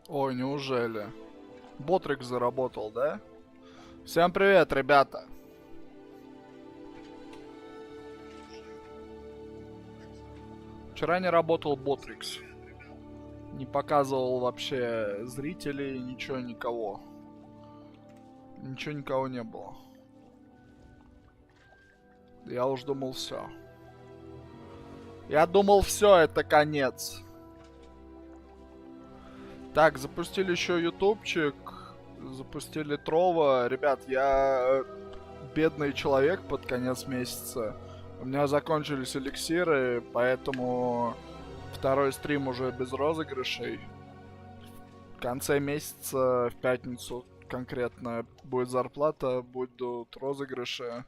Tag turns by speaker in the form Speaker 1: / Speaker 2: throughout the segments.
Speaker 1: Ой, неужели? Ботрик заработал, да? Всем привет, ребята! Вчера не работал Ботрикс. Не показывал вообще зрителей, ничего, никого. Ничего, никого не было. Я уж думал, все. Я думал, все, это конец. Так, запустили еще ютубчик. Запустили Трова. Ребят, я бедный человек под конец месяца. У меня закончились эликсиры, поэтому второй стрим уже без розыгрышей. В конце месяца, в пятницу конкретно, будет зарплата, будут розыгрыши.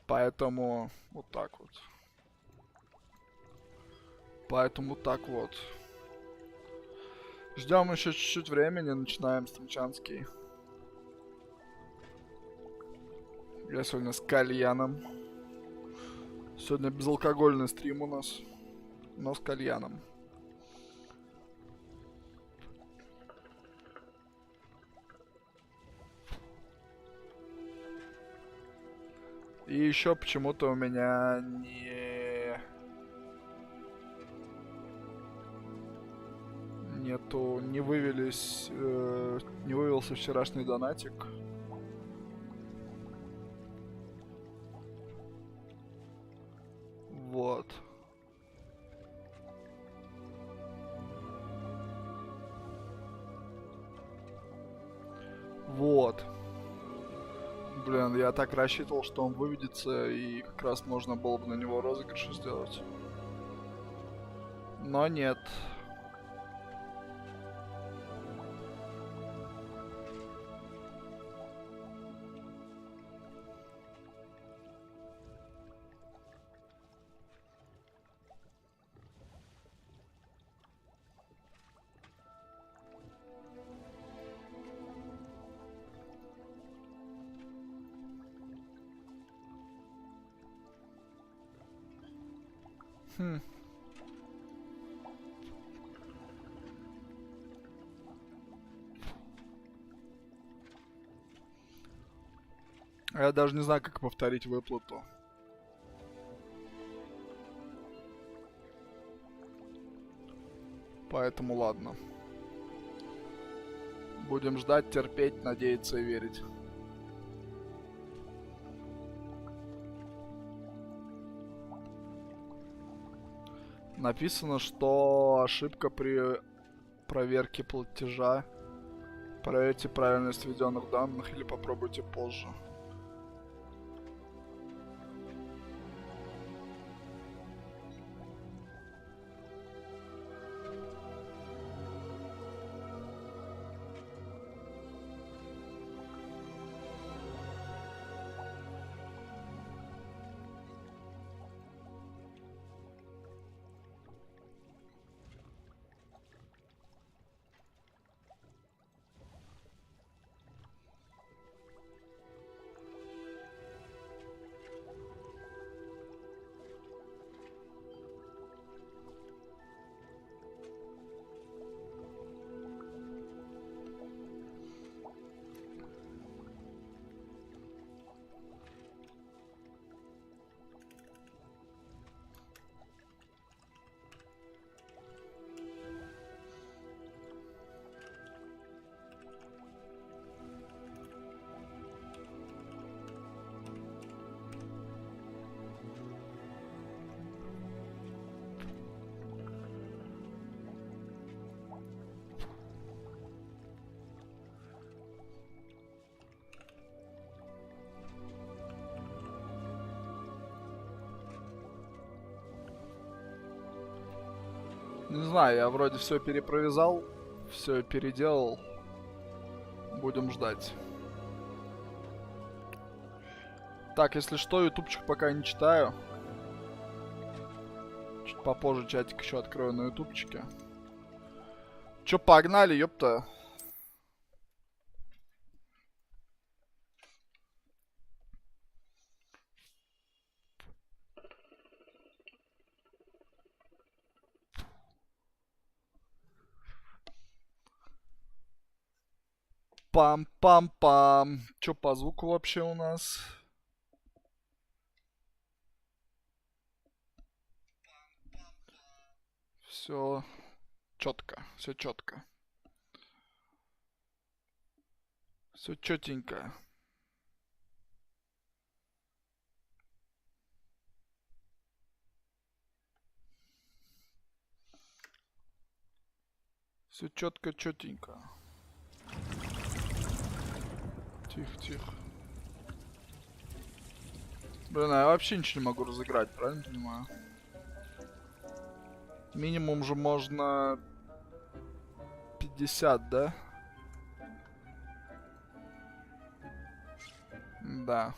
Speaker 1: Поэтому вот так вот. Поэтому так вот. Ждем еще чуть-чуть времени, начинаем стримчанский. Я сегодня с кальяном. Сегодня безалкогольный стрим у нас, но с кальяном. И еще почему-то у меня не вывелся вчерашний донатик. Вот. Вот. Блин, я так рассчитывал, что он выведется, и как раз можно было бы на него розыгрыш сделать. Но нет. Я даже не знаю, как повторить выплату. Поэтому ладно. Будем ждать, терпеть, надеяться и верить. Написано, что ошибка при проверке платежа. Проверьте правильность введенных данных или попробуйте позже. Не знаю, я вроде все перепровязал, все переделал. Будем ждать. Так, если что, ютубчик пока не читаю. Чуть попозже чатик еще открою на ютубчике. Че, погнали, ёпта. Пам-пам-пам. Че по звуку вообще у нас? Все четко, все четко. Все четенько. Все четко, четенько. Тихо, тихо. Блин, а я вообще ничего не могу разыграть, правильно понимаю? Минимум же можно 50, да? Да.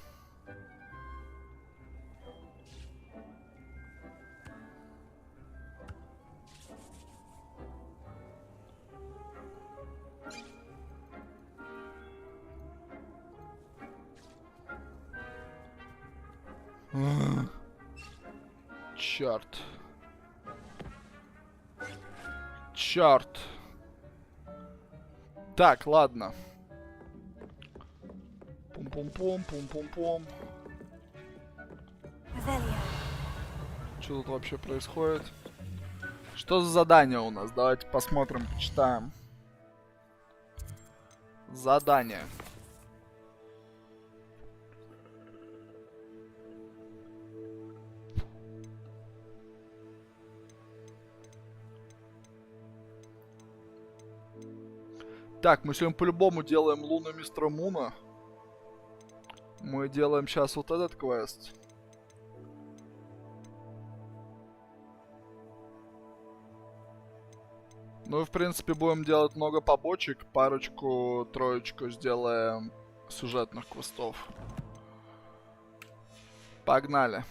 Speaker 1: Черт. Черт. Так, ладно. Пум-пум-пум, пум-пум-пум. Что тут вообще происходит? Что за задание у нас? Давайте посмотрим, почитаем. Задание. Так, мы сегодня по-любому делаем Луну Мистера Муна. Мы делаем сейчас вот этот квест. Ну и в принципе будем делать много побочек. Парочку, троечку сделаем сюжетных квестов. Погнали.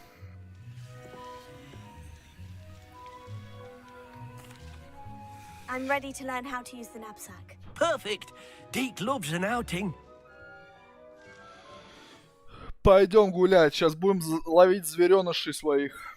Speaker 2: I'm ready to learn how to use the knapsack.
Speaker 3: Perfect. Deke loves an outing.
Speaker 1: Пойдем гулять. Сейчас будем ловить зверенышей своих.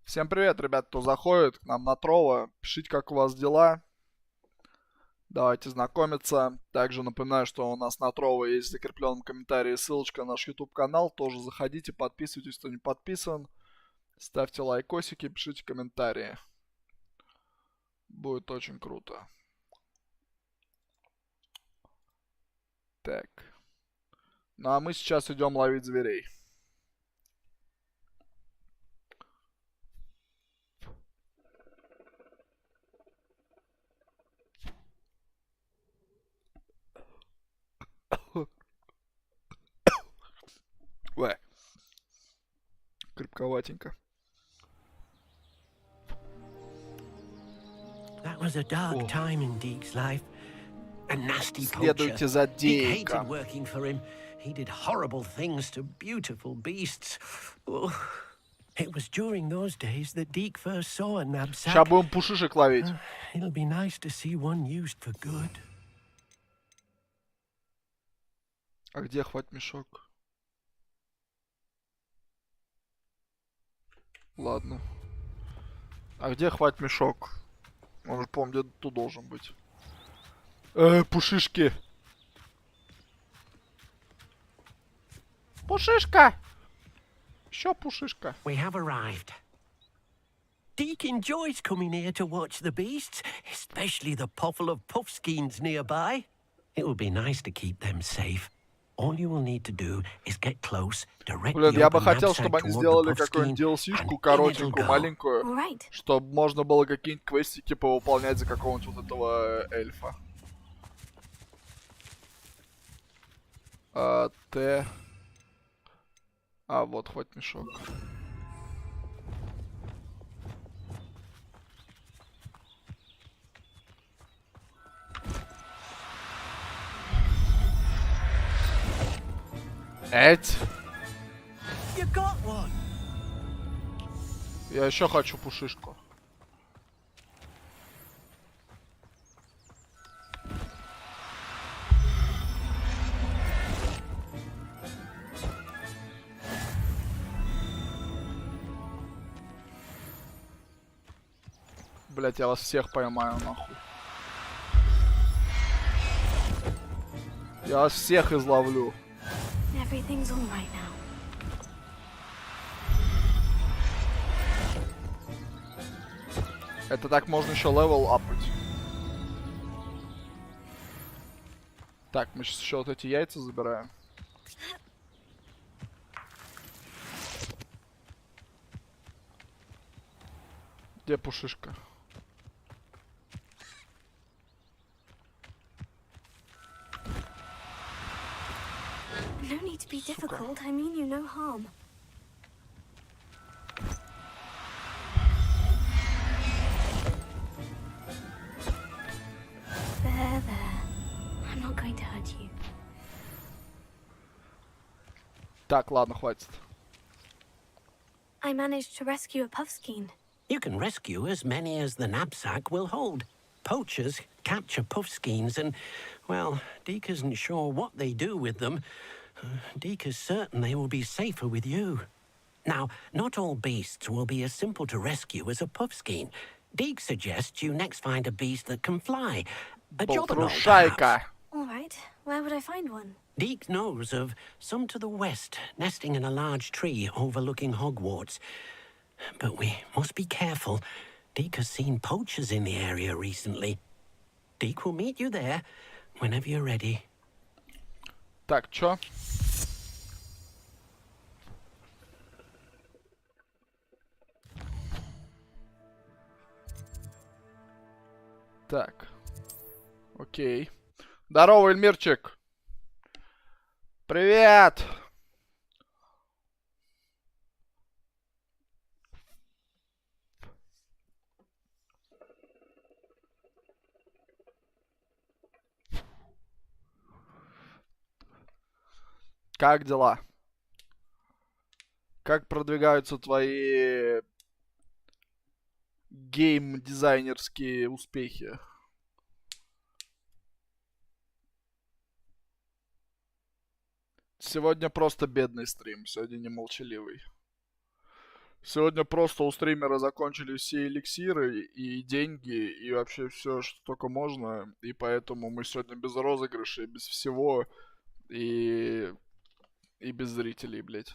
Speaker 1: Всем привет, ребят, кто заходит к нам на Трова. Пишите, как у вас дела. Давайте знакомиться. Также напоминаю, что у нас на Трова есть в закрепленном комментарии ссылочка на наш YouTube канал. Тоже заходите, подписывайтесь, кто не подписан. Ставьте лайкосики, пишите комментарии. Будет очень круто. Так. Ну а мы сейчас идем ловить зверей. Ой. Крепковатенько.
Speaker 3: That was a dark time in Deke's life. A nasty poacher.
Speaker 1: Следуйте за
Speaker 3: Deke hated
Speaker 1: Дейком.
Speaker 3: working for him. He did horrible things to beautiful beasts. Oh. It was during those days that Deke first saw a knapsack.
Speaker 1: Сейчас будем пушишек ловить.
Speaker 3: It'll be nice to see one used for good.
Speaker 1: А где хватит мешок? Ладно. А где хватит мешок? Он же, помню, где тут должен быть. Пушишки. Пушишка! Еще пушишка.
Speaker 3: We have arrived. Deke enjoys coming here to watch the beasts, especially the puffle of puffskeins nearby. It would be nice to keep them safe. All you will need to do is get close, direct
Speaker 1: Блин,
Speaker 3: the
Speaker 1: я бы
Speaker 3: open
Speaker 1: хотел,
Speaker 3: knapsack
Speaker 1: чтобы они
Speaker 3: toward the
Speaker 1: сделали
Speaker 3: puffskein,
Speaker 1: какую-нибудь DLC-шку
Speaker 3: and in it'll
Speaker 1: коротенькую,
Speaker 3: go.
Speaker 1: маленькую,
Speaker 2: All right.
Speaker 1: чтобы можно было какие-нибудь квестики повыполнять за какого-нибудь вот этого эльфа. Т. А, вот, хоть мешок. Эть.
Speaker 3: You got one.
Speaker 1: Я еще хочу пушишку. Блять, я вас всех поймаю, нахуй. Я вас всех изловлю.
Speaker 2: Everything's all right now.
Speaker 1: Это так можно еще левел апать. Так, мы сейчас еще вот эти яйца забираем. Где пушишка?
Speaker 2: No need to be difficult. I mean you no harm. There. I'm not going to hurt you.
Speaker 1: Так, ладно, хватит.
Speaker 2: I managed to rescue a puffskein.
Speaker 3: You can rescue as many as the knapsack will hold. Poachers capture puffskeins and, well, Deke isn't sure what they do with them. Deke is certain they will be safer with you. Now, not all beasts will be as simple to rescue as a puffskein. Deke suggests you next find a beast that can fly. A jobberknoll, perhaps.
Speaker 1: Болтрушайка.
Speaker 2: All right. Where would I find one?
Speaker 3: Deke knows of some to the west, nesting in a large tree overlooking Hogwarts. But we must be careful. Deke has seen poachers in the area recently. Deke will meet you there whenever you're ready.
Speaker 1: Так, чё? Так. Окей. Здорово, Эльмирчик. Привет. Как дела? Как продвигаются твои гейм-дизайнерские успехи? Сегодня просто бедный стрим, сегодня не молчаливый. Сегодня просто у стримера закончились все эликсиры и деньги, и вообще все, что только можно. И поэтому мы сегодня без розыгрышей, без всего, и без зрителей, блять.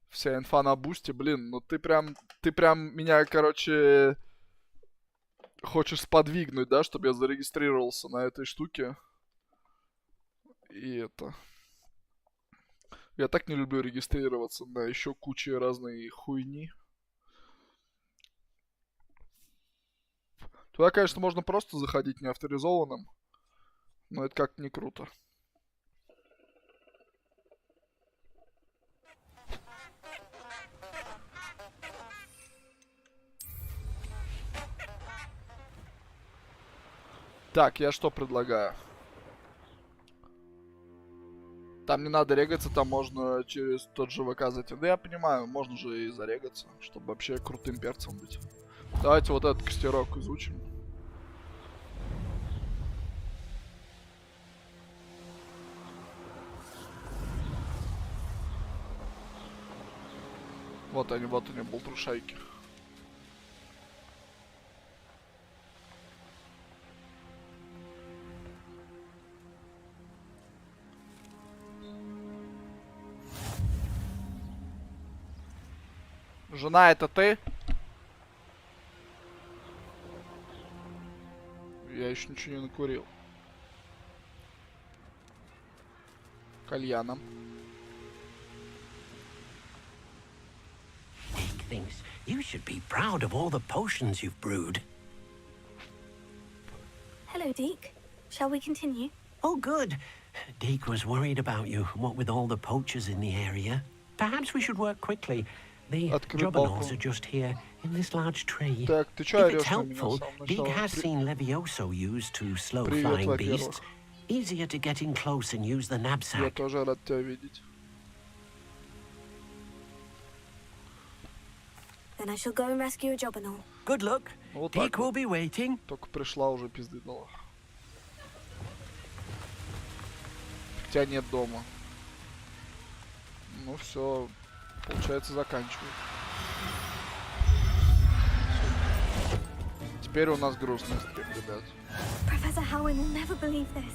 Speaker 1: Вся инфа на бусте, блин, ну ты прям меня, короче, хочешь сподвигнуть, да, чтобы я зарегистрировался на этой штуке. И это... Я так не люблю регистрироваться на еще куче разной хуйни. Туда, конечно, можно просто заходить неавторизованным, но это как-то не круто. Так, я что предлагаю? Там не надо регаться, там можно через тот же ВК зайти. Да я понимаю, можно же и зарегаться, чтобы вообще крутым перцем быть. Давайте вот этот костерок изучим. Вот они, болтрушайки. Жена, это ты? Я еще ничего не накурил. Кальяном.
Speaker 3: Dick thinks you should be proud of all the potions you've brewed.
Speaker 2: Hello, Deke. Shall we continue?
Speaker 3: Oh, good. Deke was worried about you, what with all the poachers in the area. Perhaps we should work quickly. The jobberknolls are just here, in this large tree.
Speaker 1: Так, ты чё
Speaker 3: If
Speaker 1: орёшь
Speaker 3: it's
Speaker 1: на меня
Speaker 3: helpful,
Speaker 1: с самого
Speaker 3: Deke
Speaker 1: начала?
Speaker 3: has seen Levioso used to slow
Speaker 1: Привет,
Speaker 3: flying
Speaker 1: во-первых.
Speaker 3: beasts. Easier to get in close and use the
Speaker 1: Я
Speaker 3: knapsack.
Speaker 1: тоже рад тебя видеть.
Speaker 2: Then I shall go and rescue a jobberknoll.
Speaker 3: Good luck.
Speaker 1: Вот так
Speaker 3: Deke will be waiting.
Speaker 1: Только пришла, уже пизды дала. Тебя нет дома. Ну все, получается, заканчиваю. Теперь у нас грустный стрим, ребят.
Speaker 2: Professor Howin will never believe this.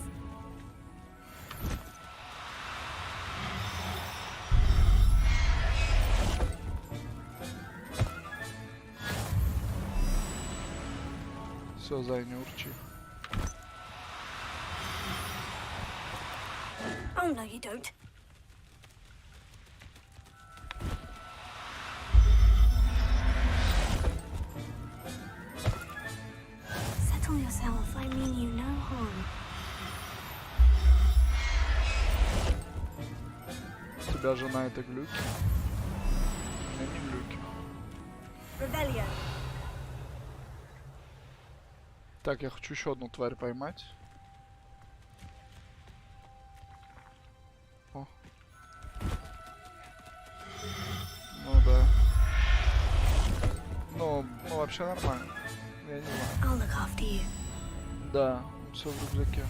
Speaker 1: Все, Зай, не урчи.
Speaker 2: Oh, no, you don't. Settle yourself. I mean you no harm.
Speaker 1: У тебя жена это глюки? У меня не глюки.
Speaker 2: Revelio.
Speaker 1: Так, я хочу еще одну тварь поймать. О. Ну да. Ну, вообще нормально. Я не знаю.
Speaker 2: I'll look after you.
Speaker 1: Да, все в рюкзаке.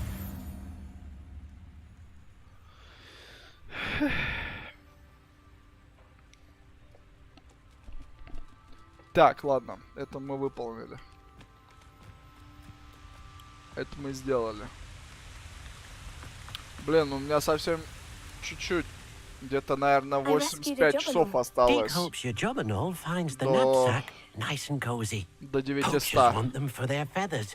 Speaker 1: Так, ладно, это мы выполнили. Это мы сделали. Блин, у меня совсем чуть-чуть. Где-то, наверное, 85 часов
Speaker 3: Deke
Speaker 1: осталось.
Speaker 3: hopes your jobberknoll finds the
Speaker 1: До-
Speaker 3: knapsack nice and cozy.
Speaker 1: До
Speaker 3: Poachers
Speaker 1: 900.
Speaker 3: want them for their feathers,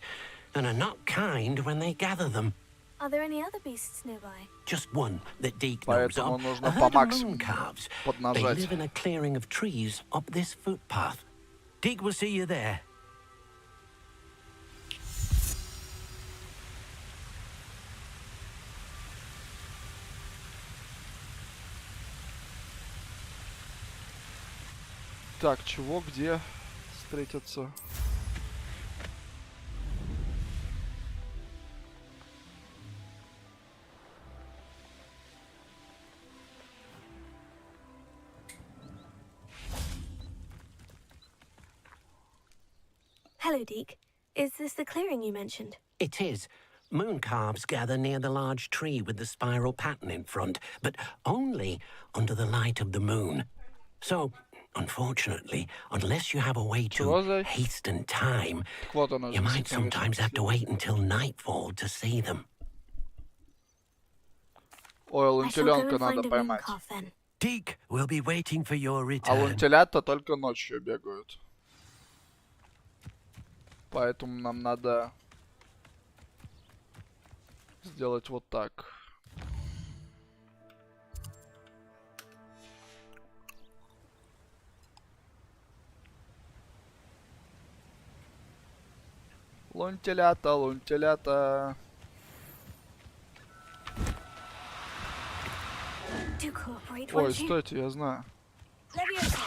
Speaker 3: and are not kind when they gather them.
Speaker 2: Are there any other beasts nearby?
Speaker 3: Just one that Deke knows
Speaker 1: Поэтому
Speaker 3: of.
Speaker 1: нужно
Speaker 3: A
Speaker 1: по
Speaker 3: herd of
Speaker 1: максимуму
Speaker 3: mooncalves. They
Speaker 1: поднажать.
Speaker 3: live in a clearing of trees up this footpath. Deke will see you there.
Speaker 1: Так, чего, где встретиться?
Speaker 2: Hello, Deke. Is this the clearing you mentioned?
Speaker 3: It is. Mooncalves gather near the large tree with the spiral pattern in front, but only under the light of the moon. So, unfortunately, unless you have a way
Speaker 1: Чего,
Speaker 3: to
Speaker 1: Зай?
Speaker 3: hasten time,
Speaker 1: Так вот она.
Speaker 3: you might sometimes have to wait until nightfall to see them.
Speaker 1: Ой,
Speaker 2: I shall go
Speaker 1: лунтеленка
Speaker 2: and
Speaker 1: надо
Speaker 2: find a
Speaker 1: поймать.
Speaker 2: mooncalf then.
Speaker 3: Deke will be waiting for your
Speaker 1: А
Speaker 3: return.
Speaker 1: лунтелята только ночью бегают. Поэтому нам надо сделать вот так. Лунтелята, лунтелята.
Speaker 2: Do cooperate,
Speaker 1: Ой,
Speaker 2: won't you?
Speaker 1: стойте, я знаю.
Speaker 2: Leviosa.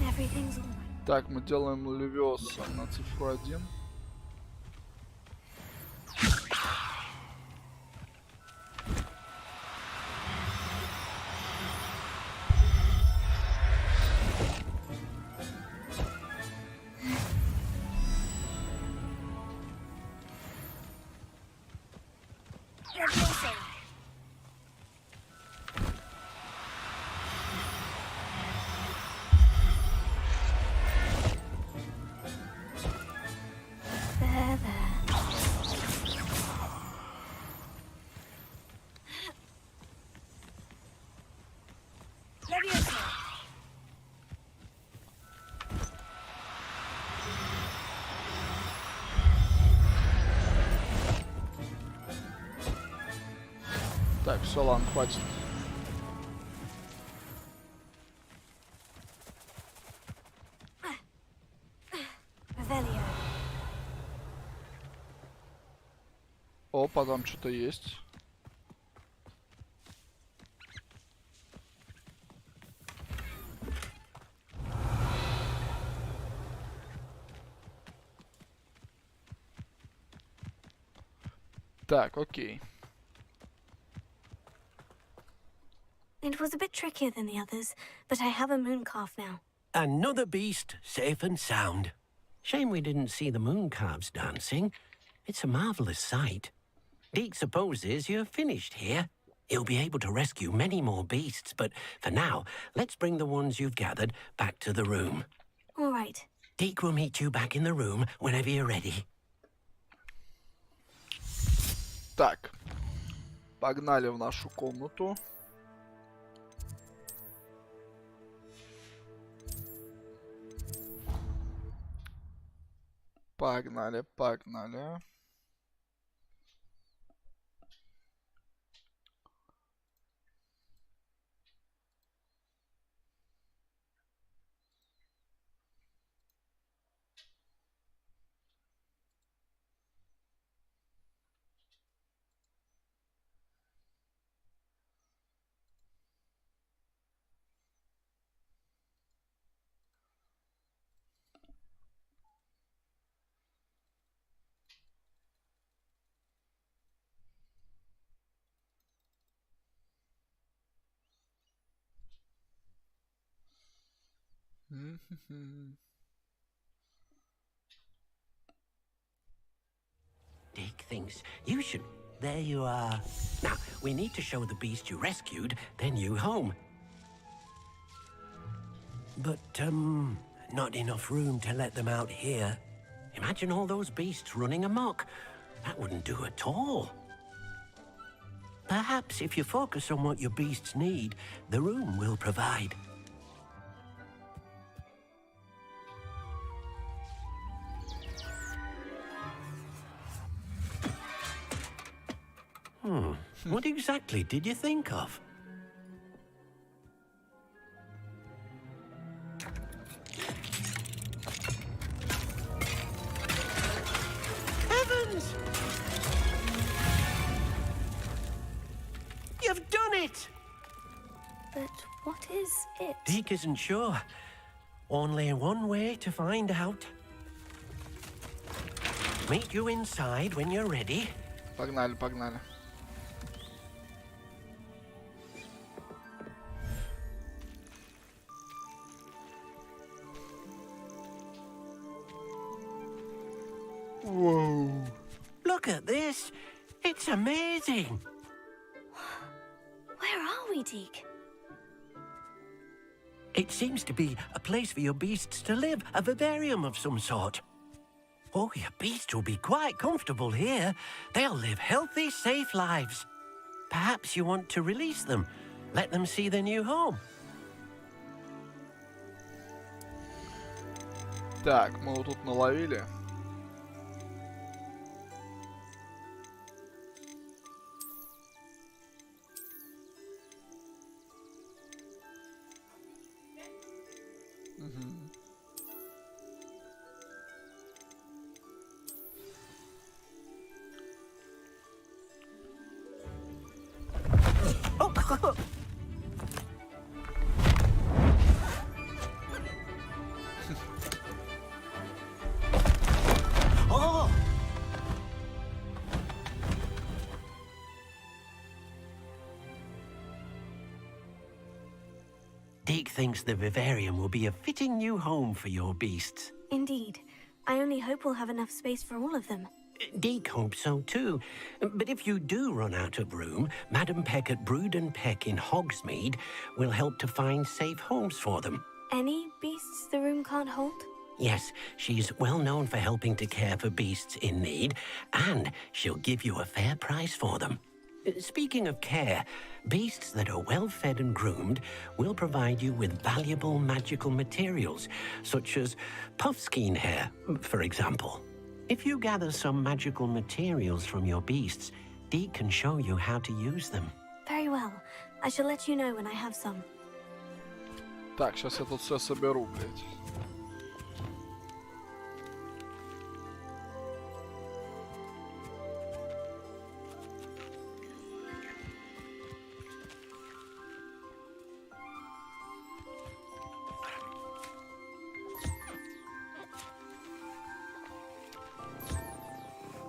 Speaker 2: Everything's all right.
Speaker 1: Так, мы делаем Левиоса на цифру 1.
Speaker 2: Leviosa.
Speaker 1: все, ладно, хватит.
Speaker 2: Revelio.
Speaker 1: Опа, там что-то есть. Так, окей.
Speaker 2: It was a bit trickier than the others, but I have a moon calf now.
Speaker 3: Another beast, safe and sound. Shame we didn't see the moon calves dancing. It's a marvelous sight. Deke supposes you're finished here. He'll be able to rescue many more beasts, but for now, let's bring the ones you've gathered back to the room.
Speaker 2: All right.
Speaker 3: Deke will meet you back in the room whenever you're ready.
Speaker 1: Так. Погнали в нашу комнату. Погнали, погнали.
Speaker 3: Deke thinks you should... There you are. Now, we need to show the beast you rescued their new home. But, not enough room to let them out here. Imagine all those beasts running amok. That wouldn't do at all. Perhaps if you focus on what your beasts need, the room will provide. What exactly did you think of? Heavens! You've done it!
Speaker 2: But what is it?
Speaker 3: Deke isn't sure. Only one way to find out. Meet you inside when you're ready.
Speaker 1: Погнали, погнали. Whoa.
Speaker 3: Look at this. It's amazing.
Speaker 2: Where are we, Deke?
Speaker 3: It seems to be a place for your beasts to live, a vivarium of some sort. Oh, your beasts will be quite comfortable here. They'll live healthy, safe lives. Perhaps you want to release them, let them see their new home.
Speaker 1: Так, мы вот тут наловили.
Speaker 3: Oh! Deke thinks the vivarium will be a fitting new home for your beasts.
Speaker 2: Indeed. I only hope we'll have enough space for all of them.
Speaker 3: Deke hopes so too. But if you do run out of room, Madam Peck at Brood and Peck in Hogsmeade will help to find safe homes for them.
Speaker 2: Any beasts the room can't hold?
Speaker 3: Yes, she's well known for helping to care for beasts in need, and she'll give you a fair price for them. Speaking of care, beasts that are well fed and groomed will provide you with valuable magical materials, such as puffskein hair, for example. If you gather some magical materials from your beasts, Deke can show you how to use them.
Speaker 2: Very I shall let you know when I have some.
Speaker 1: Так, сейчас я тут все соберу, блядь.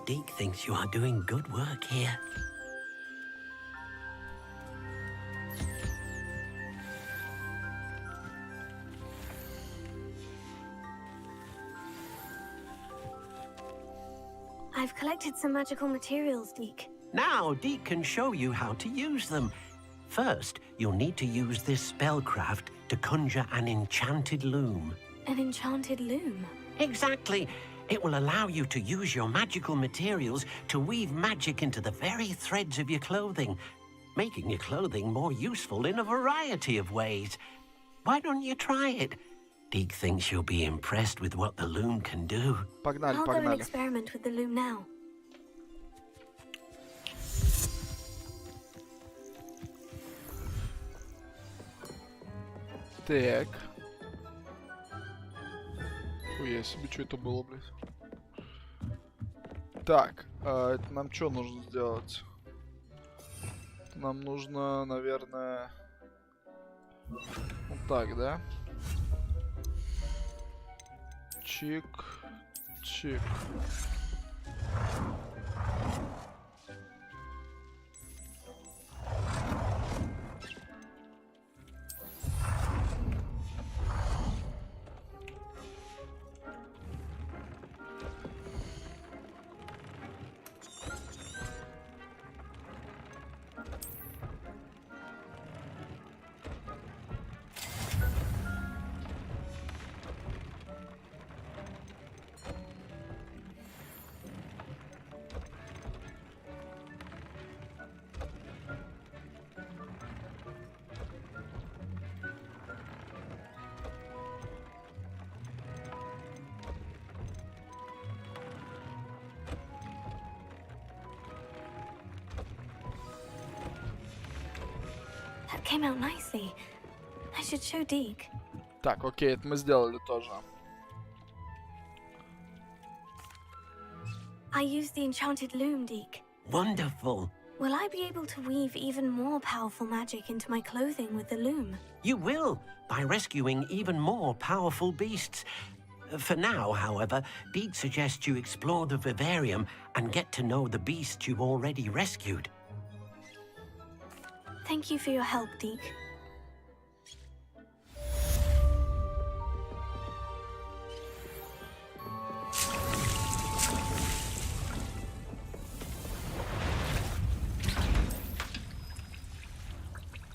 Speaker 3: Deke thinks you are doing good work here.
Speaker 2: I've collected some magical materials, Deke.
Speaker 3: Now, Deke can show you how to use them. First, you'll need to use this spellcraft to conjure an enchanted loom.
Speaker 2: An enchanted loom?
Speaker 3: Exactly. It will allow you to use your magical materials to weave magic into the very threads of your clothing, making your clothing more useful in a variety of ways. Why don't you try it? Deke thinks you'll be impressed with what the loom can do.
Speaker 1: Погнали,
Speaker 2: I'll go and
Speaker 1: погнали.
Speaker 2: experiment with the loom now.
Speaker 1: Так. Хуя себе, что это было, блядь? Так, это нам что нужно сделать? Нам нужно, наверное... Вот так, да? Чик, чик.
Speaker 2: That came out nicely. I should show Deke.
Speaker 1: Так, окей, это мы сделали тоже.
Speaker 2: I used the enchanted loom, Deke.
Speaker 3: Wonderful.
Speaker 2: Will I be able to weave even more powerful magic into my clothing with the loom?
Speaker 3: You will, by rescuing even more powerful beasts. For now, however, Deke suggests you explore the vivarium and get to know the beasts you've already rescued.
Speaker 2: Thank you for your help, Deke.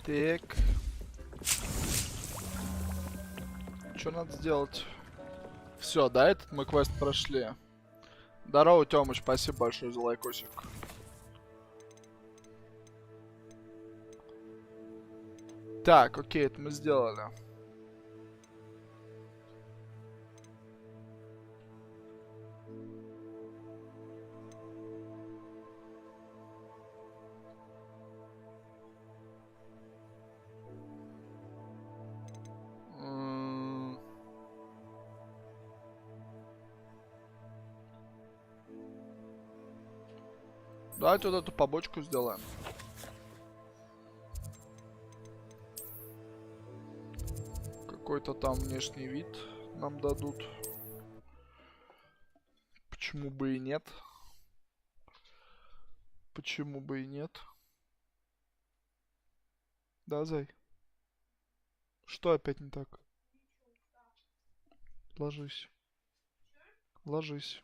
Speaker 1: Так. Что надо сделать? Все, да, этот мы квест прошли. Здорово, Тёмыч, спасибо большое за лайкосик. Так, окей, это мы сделали. Давайте вот эту побочку сделаем. Какой-то там внешний вид нам дадут. Почему бы и нет? Почему бы и нет? Да, зай? Что опять не так? Ложись. Ложись.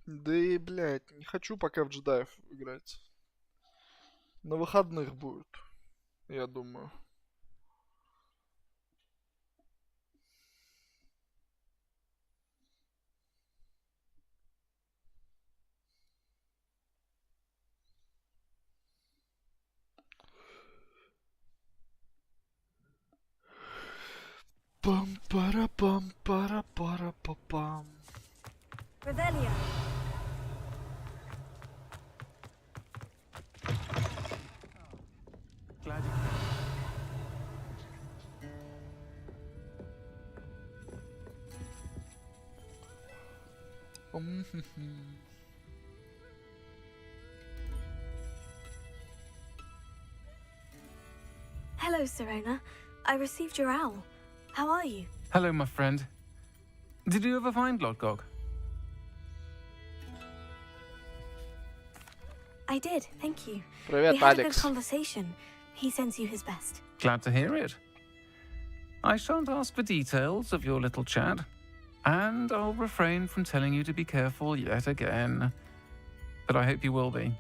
Speaker 1: Да и, блядь, не хочу пока в джедаев играть. На выходных будет, я думаю. Пара-пам, пара-пара-па-пам.
Speaker 2: Revelio.
Speaker 4: Glad you
Speaker 2: Hello, Serona. I received your owl. How are you?
Speaker 4: Hello, my friend. Did you ever find Lodgog?
Speaker 2: I did, thank you.
Speaker 1: Привет,
Speaker 2: We had a good
Speaker 1: Алекс.
Speaker 2: conversation. He sends you his best.
Speaker 4: Glad to hear it. I shan't ask for details of your little chat, and I'll refrain from telling you to be careful yet again. But I hope you will be,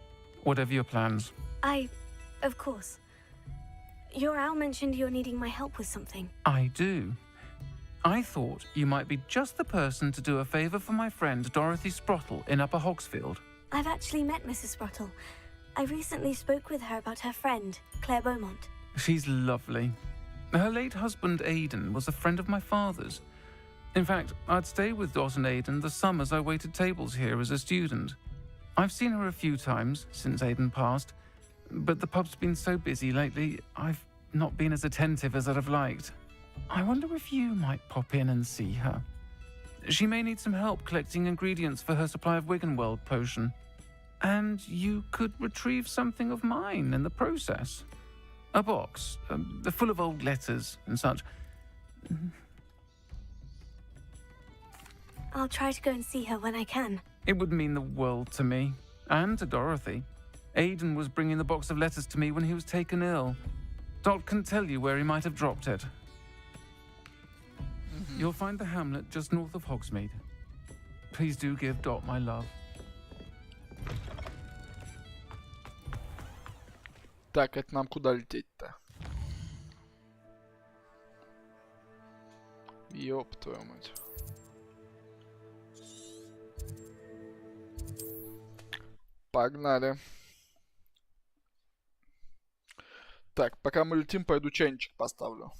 Speaker 4: whatever your plans.
Speaker 2: Of course. Your owl mentioned you're needing my help with something.
Speaker 4: I do. I thought you might be just the person to do a favour for my friend Dorothy Sprottle in Upper Hogsfield.
Speaker 2: I've actually met Mrs. Sprottle. I recently spoke with her about her friend, Claire Beaumont.
Speaker 4: She's lovely. Her late husband Aidan was a friend of my father's. In fact, I'd stay with Dot and Aidan the summers I waited tables here as a student. I've seen her a few times since Aidan passed, but the pub's been so busy lately, I've not been as attentive as I'd have liked. I wonder if you might pop in and see her. She may need some help collecting ingredients for her supply of Wiggenweld potion. And you could retrieve something of mine in the process. A box, full of old letters and such.
Speaker 2: I'll try to go and see her when I can.
Speaker 4: It would mean the world to me, and to Dorothy. Aidan was bringing the box of letters to me when he was taken ill. Dot can tell you where he might have dropped it. You'll find the hamlet just north of Hogsmeade. Please do give Dot my love.
Speaker 1: Так, это нам куда лететь-то? Ёб твою мать. Погнали. Так, пока мы летим, пойду чайничек поставлю.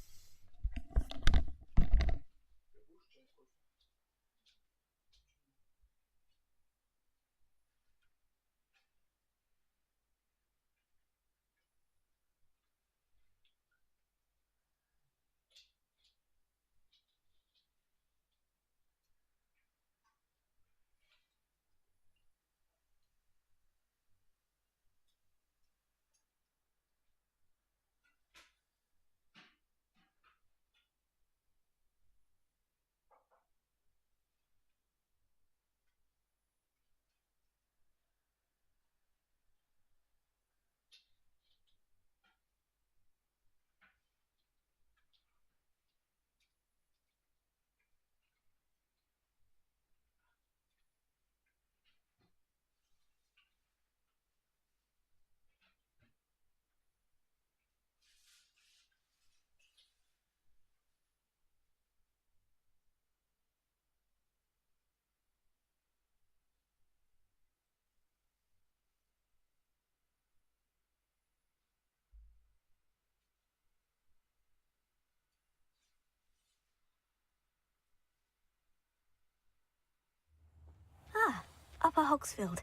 Speaker 2: Ah, Upper Hogsfield.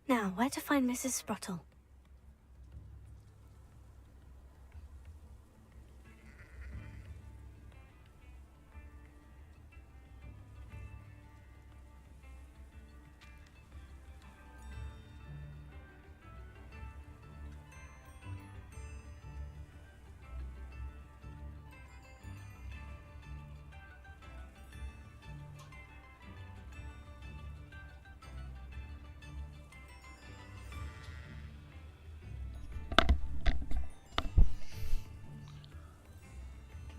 Speaker 2: Now, where to find Mrs. Sprottle?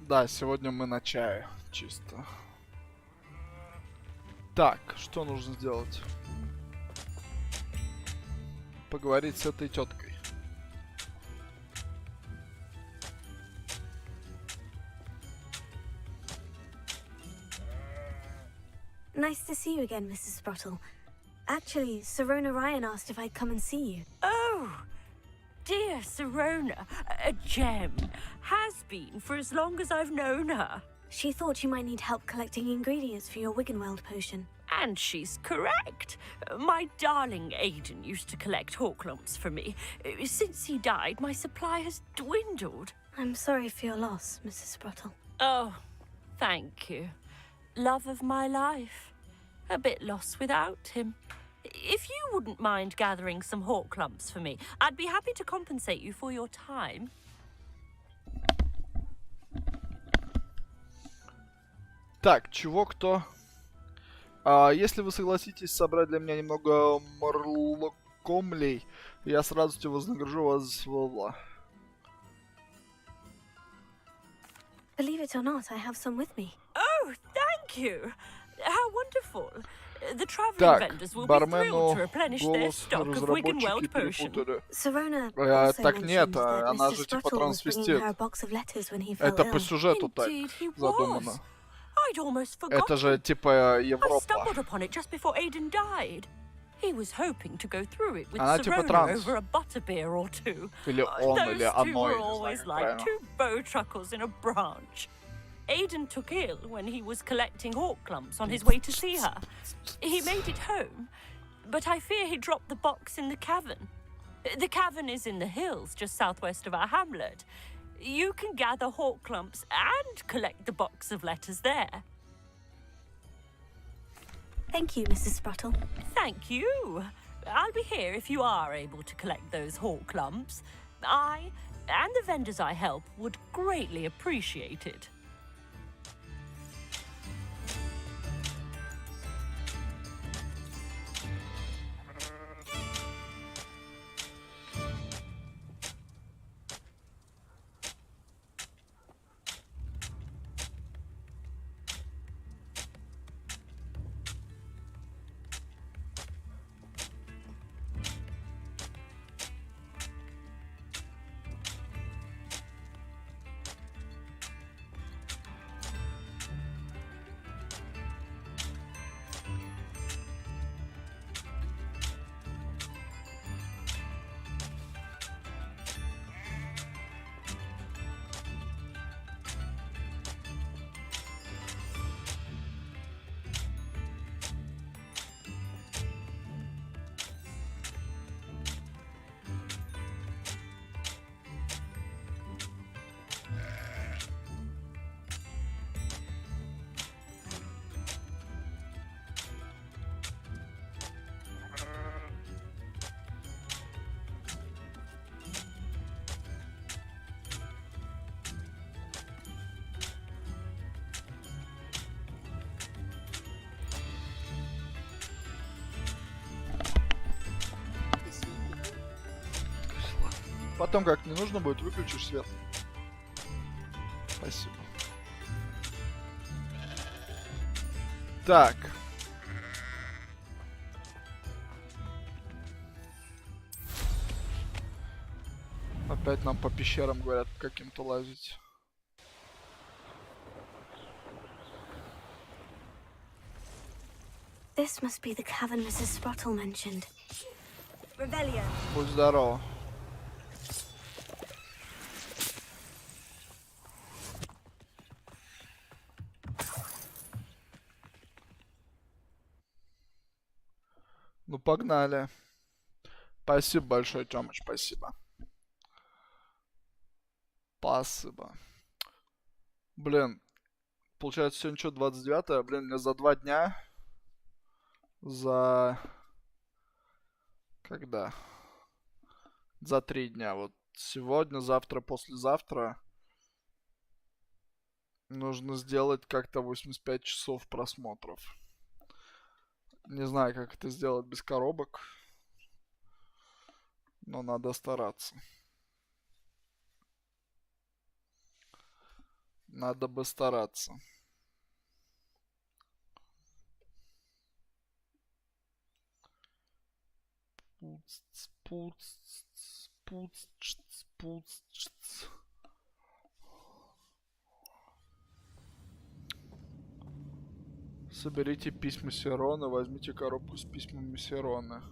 Speaker 1: Да, сегодня мы на чае, чисто. Так, что нужно сделать? Поговорить с этой теткой.
Speaker 2: Nice to see you again, Mrs. Sprottle. Actually, Serona Ryan asked if I'd come and see you.
Speaker 5: Oh, dear Serona, a gem. Has been for as long as I've known her.
Speaker 2: She thought you might need help collecting ingredients for your Wiggenweld potion.
Speaker 5: And she's correct. My darling Aiden used to collect Horklumps for me. Since he died, my supply has dwindled.
Speaker 2: I'm sorry for your loss, Mrs. Sprottle.
Speaker 5: Oh, thank you. Love of my life. A bit lost without him. If you wouldn't mind gathering some Horklumps for me, I'd be happy to compensate you for your time.
Speaker 1: Так, чего кто? Если вы согласитесь собрать для меня немного морлокомлей, я с радостью вознагражу вас.
Speaker 2: Believe it or not, I have some with me.
Speaker 5: Oh, thank you. How wonderful. The traveling
Speaker 1: Так,
Speaker 5: vendors will be
Speaker 1: бармену
Speaker 5: thrilled to replenish their
Speaker 1: голос
Speaker 5: stock of
Speaker 1: разработчики
Speaker 5: Wiggenweld potion.
Speaker 1: перепутали.
Speaker 2: Serona
Speaker 1: Так
Speaker 2: also
Speaker 1: нет,
Speaker 2: mentioned that
Speaker 1: она
Speaker 2: Mr.
Speaker 1: же типа
Speaker 2: Sprottle was bringing
Speaker 1: трансвестит.
Speaker 2: her a box of letters when he fell
Speaker 1: Это по
Speaker 2: ill.
Speaker 1: сюжету так
Speaker 5: Indeed, he
Speaker 1: задумано.
Speaker 5: was. I'd almost forgotten.
Speaker 1: Это же типа
Speaker 5: I
Speaker 1: Европа.
Speaker 5: stumbled upon it just before Aiden died. He was hoping to go through it with
Speaker 1: Она типа
Speaker 5: Serona
Speaker 1: транс.
Speaker 5: over a butterbeer or two.
Speaker 1: Или он,
Speaker 5: Those
Speaker 1: или
Speaker 5: two
Speaker 1: оно,
Speaker 5: were
Speaker 1: я не
Speaker 5: always
Speaker 1: знаю,
Speaker 5: like
Speaker 1: правильно.
Speaker 5: two bowtruckles in a branch. Aiden took ill when he was collecting Horklumps on his way to see her. He made it home, but I fear he dropped the box in the cavern. The cavern is in the hills just southwest of our hamlet. You can gather Horklumps and collect the box of letters there.
Speaker 2: Thank you, Mrs. Sprottle.
Speaker 5: Thank you. I'll be here if you are able to collect those Horklumps. I and the vendors I help would greatly appreciate it.
Speaker 1: Потом, как не нужно будет, выключишь свет. Спасибо. Так. Опять нам по пещерам говорят каким-то лазить.
Speaker 2: This must be the cavern Mrs. Sprottle mentioned. Revelio.
Speaker 1: Будь здоров. Ну, погнали. Спасибо большое, Тёмыч, спасибо. Спасибо. Блин, получается сегодня что, 29-е? Блин, мне за 2 дня... Когда? За 3 дня. Вот сегодня, завтра, послезавтра нужно сделать как-то 85 часов просмотров. Не знаю, как это сделать без коробок. Но надо стараться. Надо бы стараться. Соберите письма Сироны, возьмите коробку с письмами Сироны.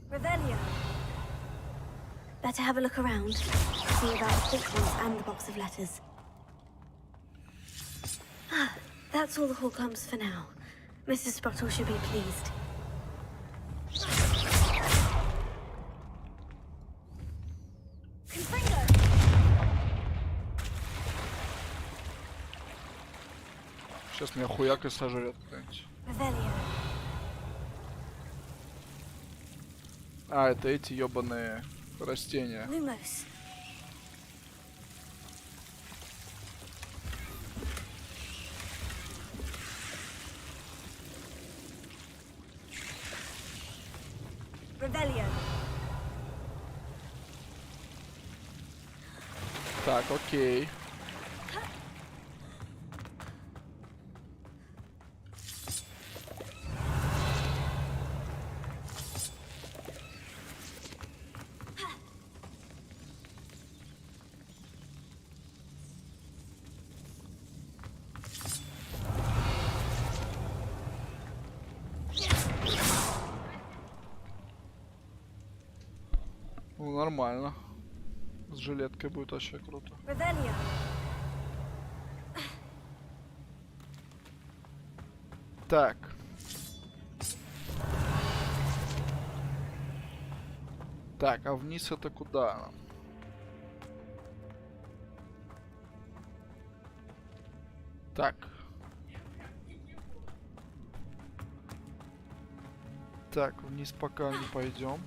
Speaker 2: Revelio. Better have a look around. See about the Horklumps and the box of letters. That's all the Hogwarts for now. Mrs. Sprottle should be pleased.
Speaker 1: Сейчас меня хуяк и сожрет кто-нибудь. А, это эти ёбаные растения.
Speaker 2: Lumos.
Speaker 1: Так, окей. Ну, нормально. С жилеткой будет вообще круто. Так. Так, а вниз это куда? Так. Так, вниз пока не пойдем.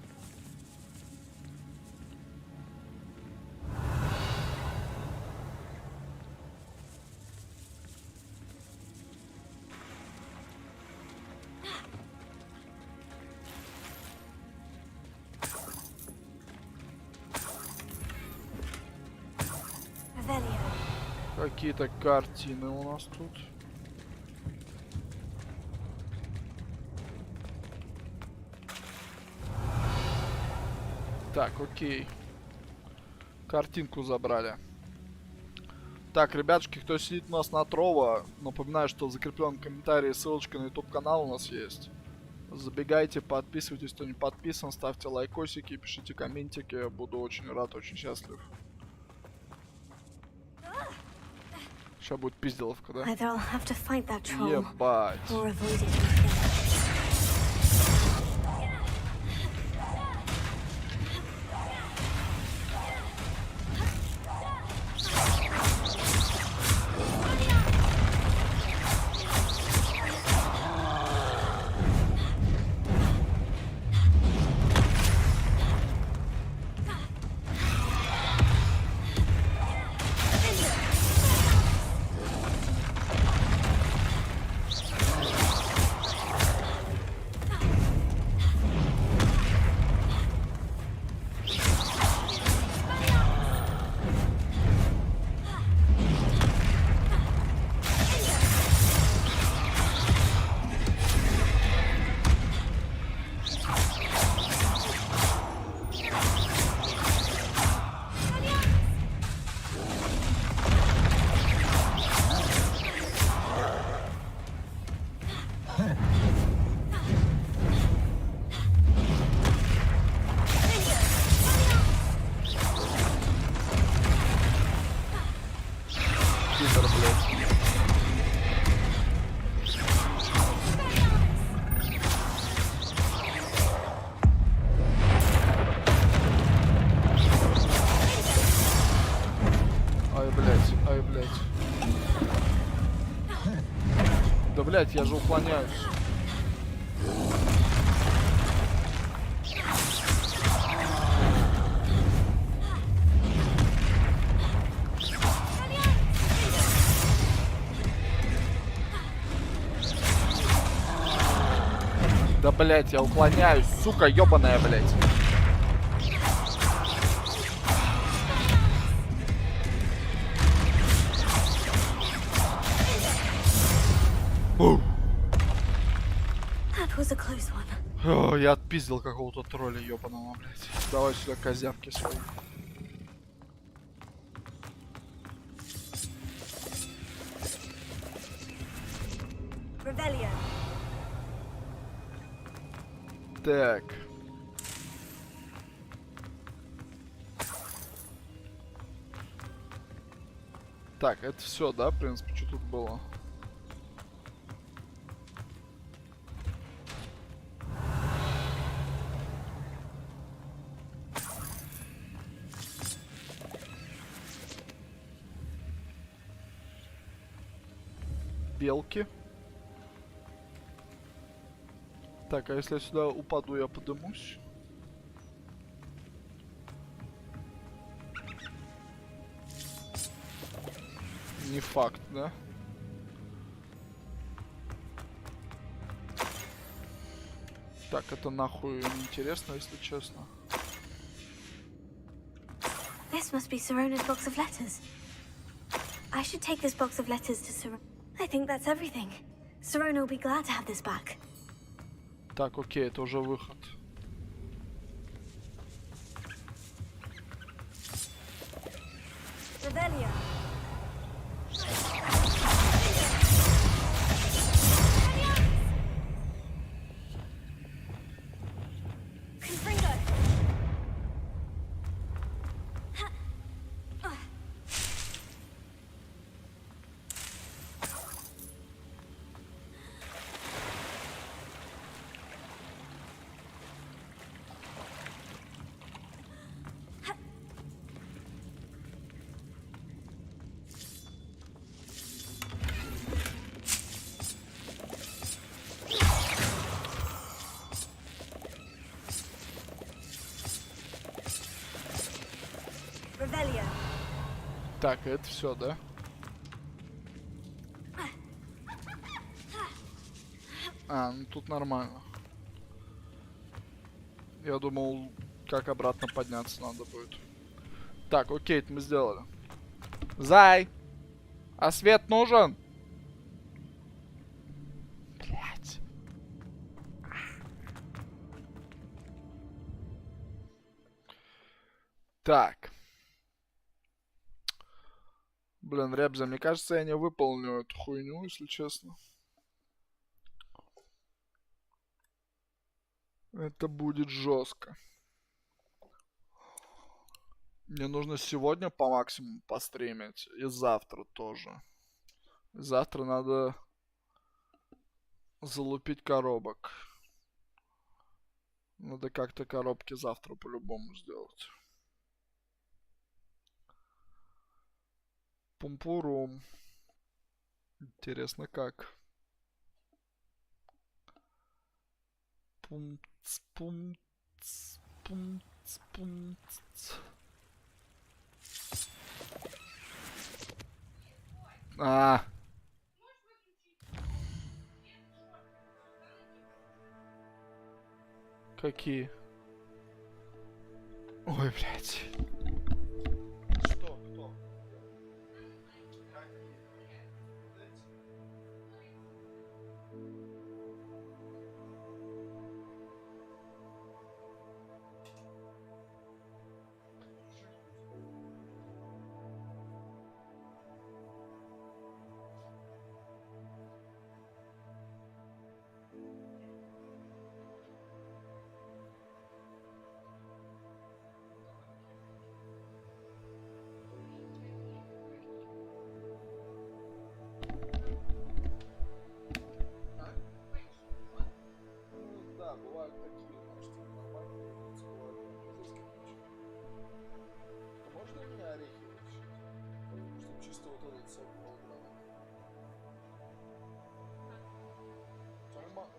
Speaker 1: Какие-то картины у нас тут. Так, окей. Картинку забрали. Так, ребятушки, кто сидит у нас на Трова, напоминаю, что в закрепленном комментарии ссылочка на YouTube канал у нас есть. Забегайте, подписывайтесь, кто не подписан, ставьте лайкосики, пишите комментики. Буду очень рад, очень счастлив. Сейчас будет пизделовка, да? Ебать. Да, блядь, я же уклоняюсь. Да, блядь, я уклоняюсь, сука, ёбаная, блядь. О, я отпиздил какого-то тролля ёбаного, блядь. Давай сюда козявки свои. Так. Так, это все, да, в принципе, что тут было? белки. Так, а если я сюда упаду, я подымусь? Не факт, да? Так, это нахуй неинтересно, если честно.
Speaker 2: This must be Sirona's box of letters. I should take this box of letters to Sirona. I think that's everything. Sirona will be glad to have this back.
Speaker 1: Так, окей, это уже выход.
Speaker 2: Revelio. Revelio.
Speaker 1: Так, это все, да? А, ну тут нормально. Я думал, как обратно подняться надо будет. Так, окей, это мы сделали. Зай! А свет нужен? Блять. Так. Блин, Ребзя, мне кажется, я не выполню эту хуйню, если честно. Это будет жестко. Мне нужно сегодня по максимуму постримить. И завтра тоже. Завтра надо залупить коробок. Надо как-то коробки завтра по-любому сделать. Пумпурум. Интересно как. Пумц, пумц, пумц, пумц. А. Какие? Ой, блядь. Что? Кто? Да, бывают такие, что нормальные, бывают изысканные. А можно у меня орехи вытащить? Чтобы чисто вот этот сок был главный.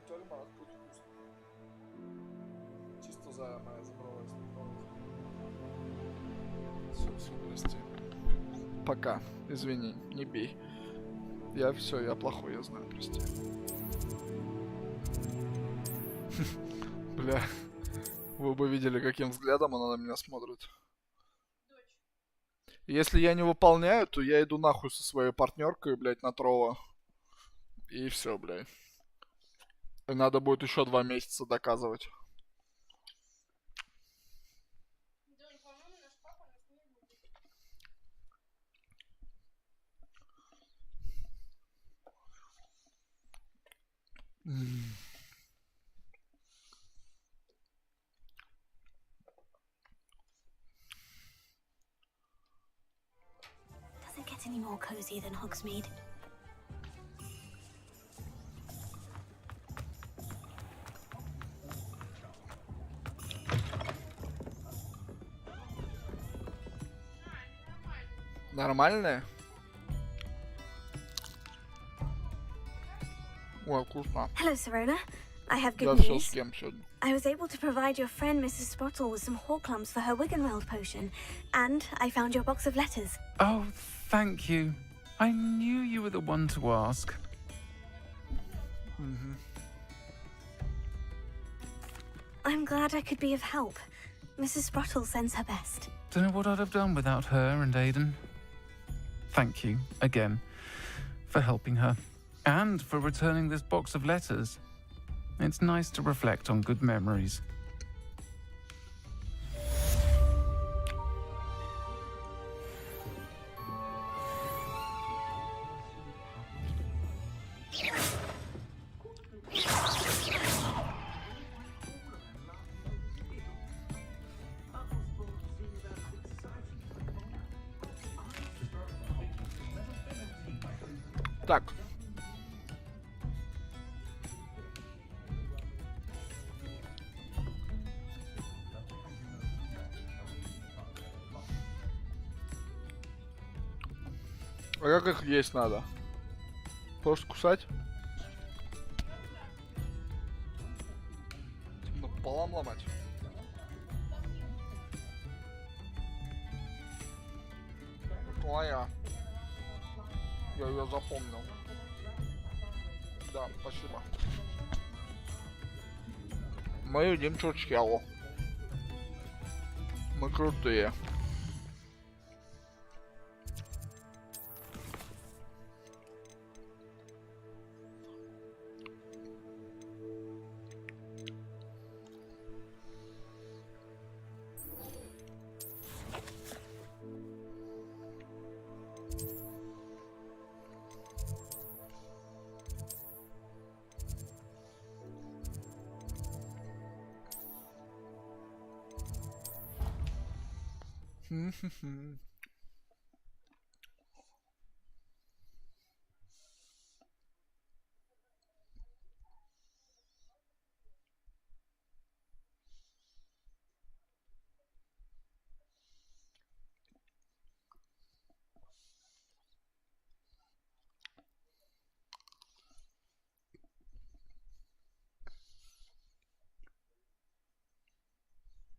Speaker 1: Тюрьма будет вкусно. Чисто за моя забралась. Все, прости. Пока. Извини, не бей. Я все, я плохой, я знаю, прости. Бля, вы бы видели, каким взглядом она на меня смотрит. Если я не выполняю, то я иду нахуй со своей партнеркой, блядь, на Трова. И все, блядь. И надо будет еще 2 месяца доказывать.
Speaker 2: Does it get any more cozy than Hogsmeade?
Speaker 1: Нормальная? Ой, вкусно.
Speaker 2: Hello, Serona. I have
Speaker 1: Я
Speaker 2: good
Speaker 1: все
Speaker 2: news.
Speaker 1: съем сегодня.
Speaker 2: I was able to provide your friend Mrs. Sprottle with some Horcrux for her Wiggenweld potion, and I found your box of letters.
Speaker 4: Oh, thank you. I knew you were the one to ask.
Speaker 2: I'm glad I could be of help. Mrs. Sprottle sends her best.
Speaker 4: Don't know what I'd have done without her and Aiden. Thank you, again, for helping her. And for returning this box of letters. It's nice to reflect on good memories.
Speaker 1: Так. А как их есть надо? Просто кусать? Пополам ломать? Моя. Я ее запомнил. Да, спасибо. Мы едим чурчхелу. Мы крутые.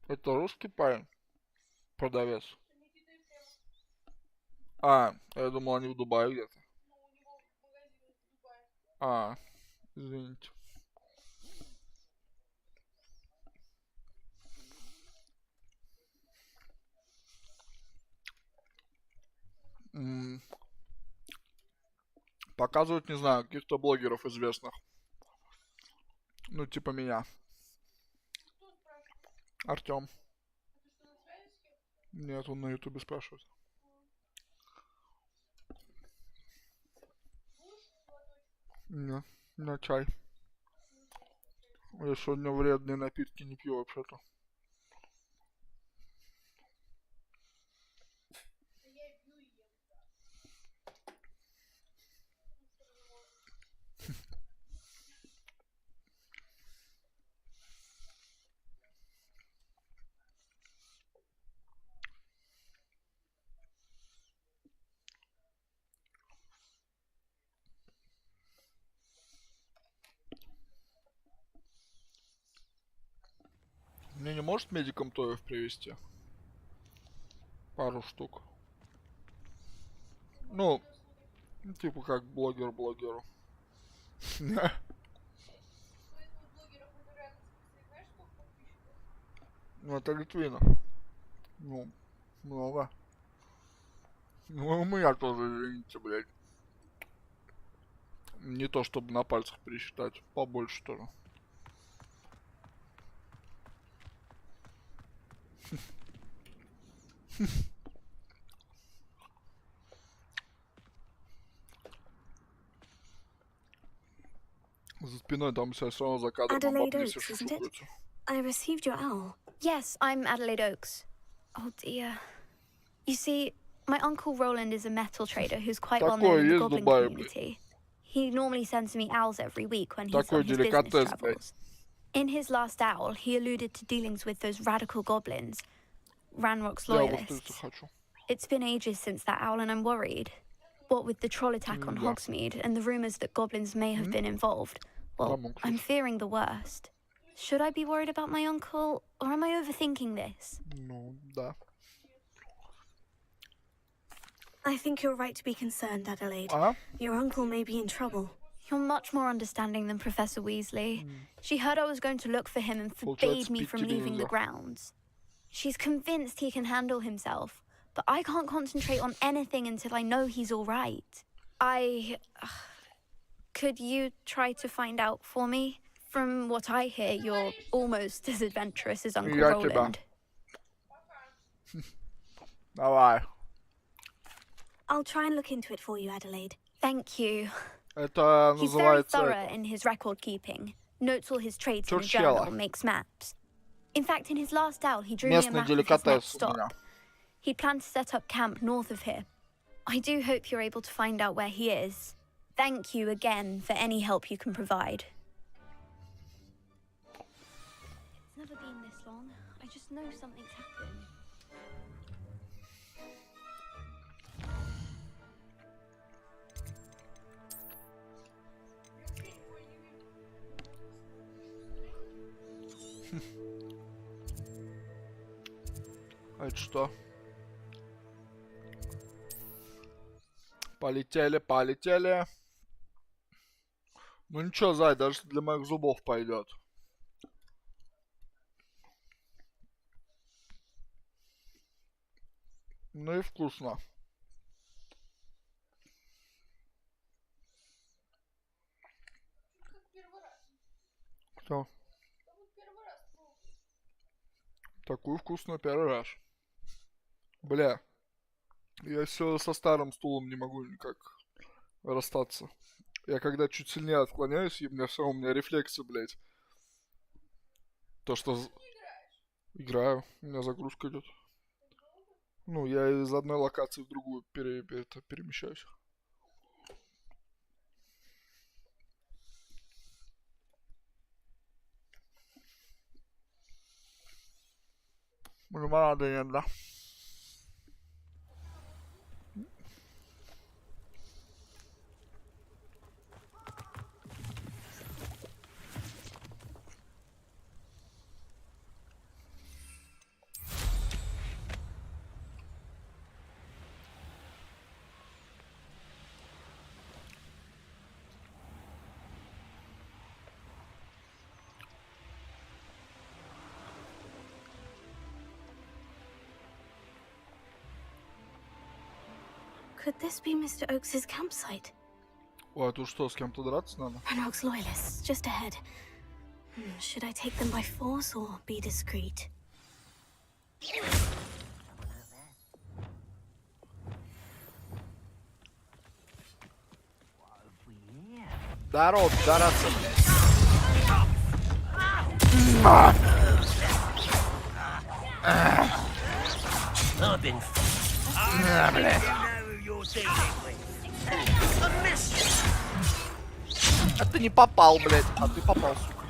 Speaker 1: Это русский парень? Продавец. А, я думал, они в Дубае где-то. А, извините. Показывают, не знаю, каких-то блогеров известных. Ну, типа меня. Артём. Нет, он на ютубе спрашивает. Не, на чай. Я сегодня вредные напитки не пью вообще-то. Мне не может медикам тоев привезти? Пару штук. Ну, типа как блогер блогеру. Ну, это Литвина. Ну, много. Ну, у меня тоже, извините, блядь. Не то, чтобы на пальцах пересчитать. Побольше тоже. За спиной там все равно за кадром
Speaker 2: Adelaide
Speaker 1: бабницы
Speaker 2: Oaks, isn't it?
Speaker 1: шушукаются.
Speaker 2: I received your owl.
Speaker 6: Yes, I'm Adelaide Oaks. Oh dear. You see, my uncle Roland is a metal trader who's quite well known in the goblin community. He normally sends me owls every week when he's on his business travels. In his last owl, he alluded to dealings with those radical goblins, Ranrock's loyalists. It's been ages since that owl and I'm worried. What with the troll attack on Hogsmeade and the rumors that goblins may have been involved, well, I'm fearing the worst. Should I be worried about my uncle, or am I overthinking this?
Speaker 1: Ну, да.
Speaker 2: I think you're right to be concerned, Adelaide. Your uncle may be in trouble.
Speaker 6: You're much more understanding than Professor Weasley. She heard I was going to look for him and forbade me from leaving the grounds. She's convinced he can handle himself, but I can't concentrate on anything until I know he's all right. Could you try to find out for me? From what I hear, you're almost as adventurous as Uncle Roland.
Speaker 1: Давай.
Speaker 2: I'll try and look into it for you, Adelaide.
Speaker 6: Thank you.
Speaker 1: Это
Speaker 6: He's very
Speaker 1: называется...
Speaker 6: thorough in his record keeping. Notes all his trades in a journal, makes maps. In fact, in his last owl, he drew me a map of his next stop. He planned to set up camp north of here. I do hope you're able to find out where he is. Thank you again for any help you can provide. It's never been this long. I just know something's happened.
Speaker 1: А это что? Полетели, полетели. Ну ничего, Зай, даже для моих зубов пойдет. Ну и вкусно. Кто? Такую вкусную первый раз. Бля. Я все со старым стулом не могу никак расстаться. Я когда чуть сильнее отклоняюсь, и у меня рефлексы, блядь. То, что... Играю. У меня загрузка идет. Ну, я из одной локации в другую перемещаюсь. Лимонада нет, да?
Speaker 2: Could this be Mr. Oakes's campsite?
Speaker 1: Ой, а тут что, с кем-то драться надо?
Speaker 2: An Oaks loyalists, just ahead. Should I take them by force or be discreet?
Speaker 1: Здорово, драться, блядь. А ты не попал, блядь. А ты попал, сука.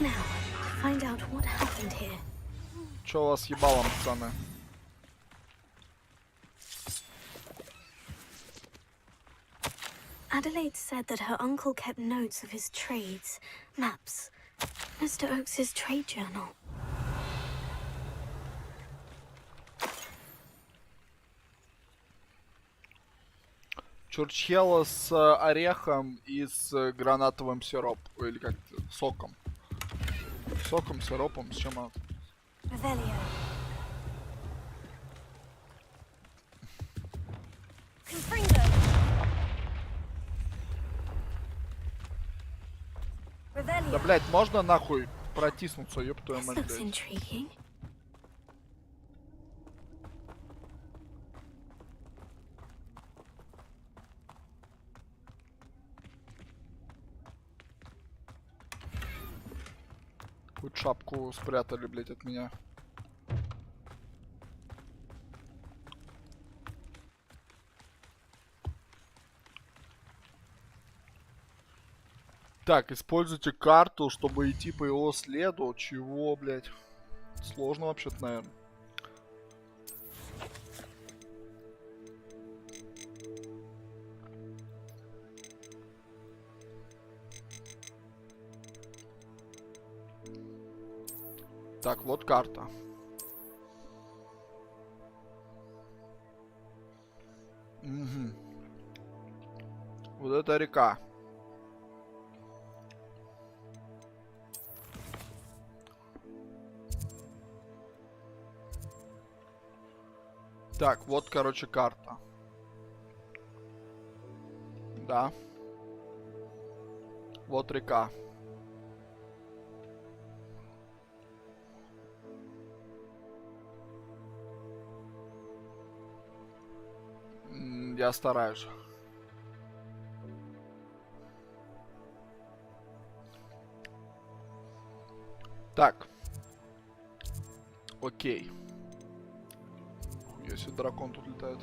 Speaker 2: Now, find out what happened here.
Speaker 1: Чё у вас ебало, пацаны?
Speaker 2: Adelaide said that her uncle kept notes of his trades, maps, Mr. Oakes's trade journal.
Speaker 1: Чурчхела с орехом и с гранатовым сиропом. Или как-то соком. Соком, сиропом, с чем она?
Speaker 2: Revelio. Confringo. Revelio.
Speaker 1: Да, блядь, можно нахуй протиснуться, ёб твою
Speaker 2: This
Speaker 1: мать,
Speaker 2: looks
Speaker 1: блядь.
Speaker 2: intriguing.
Speaker 1: Хоть шапку спрятали, блядь, от меня. Так, используйте карту, чтобы идти по его следу. Чего, блядь? Сложно вообще-то, наверное. Так, вот карта. Угу. Вот это река. Так, вот, короче, карта. Да. Вот река. Я стараюсь. Так. Окей. Если дракон тут летает.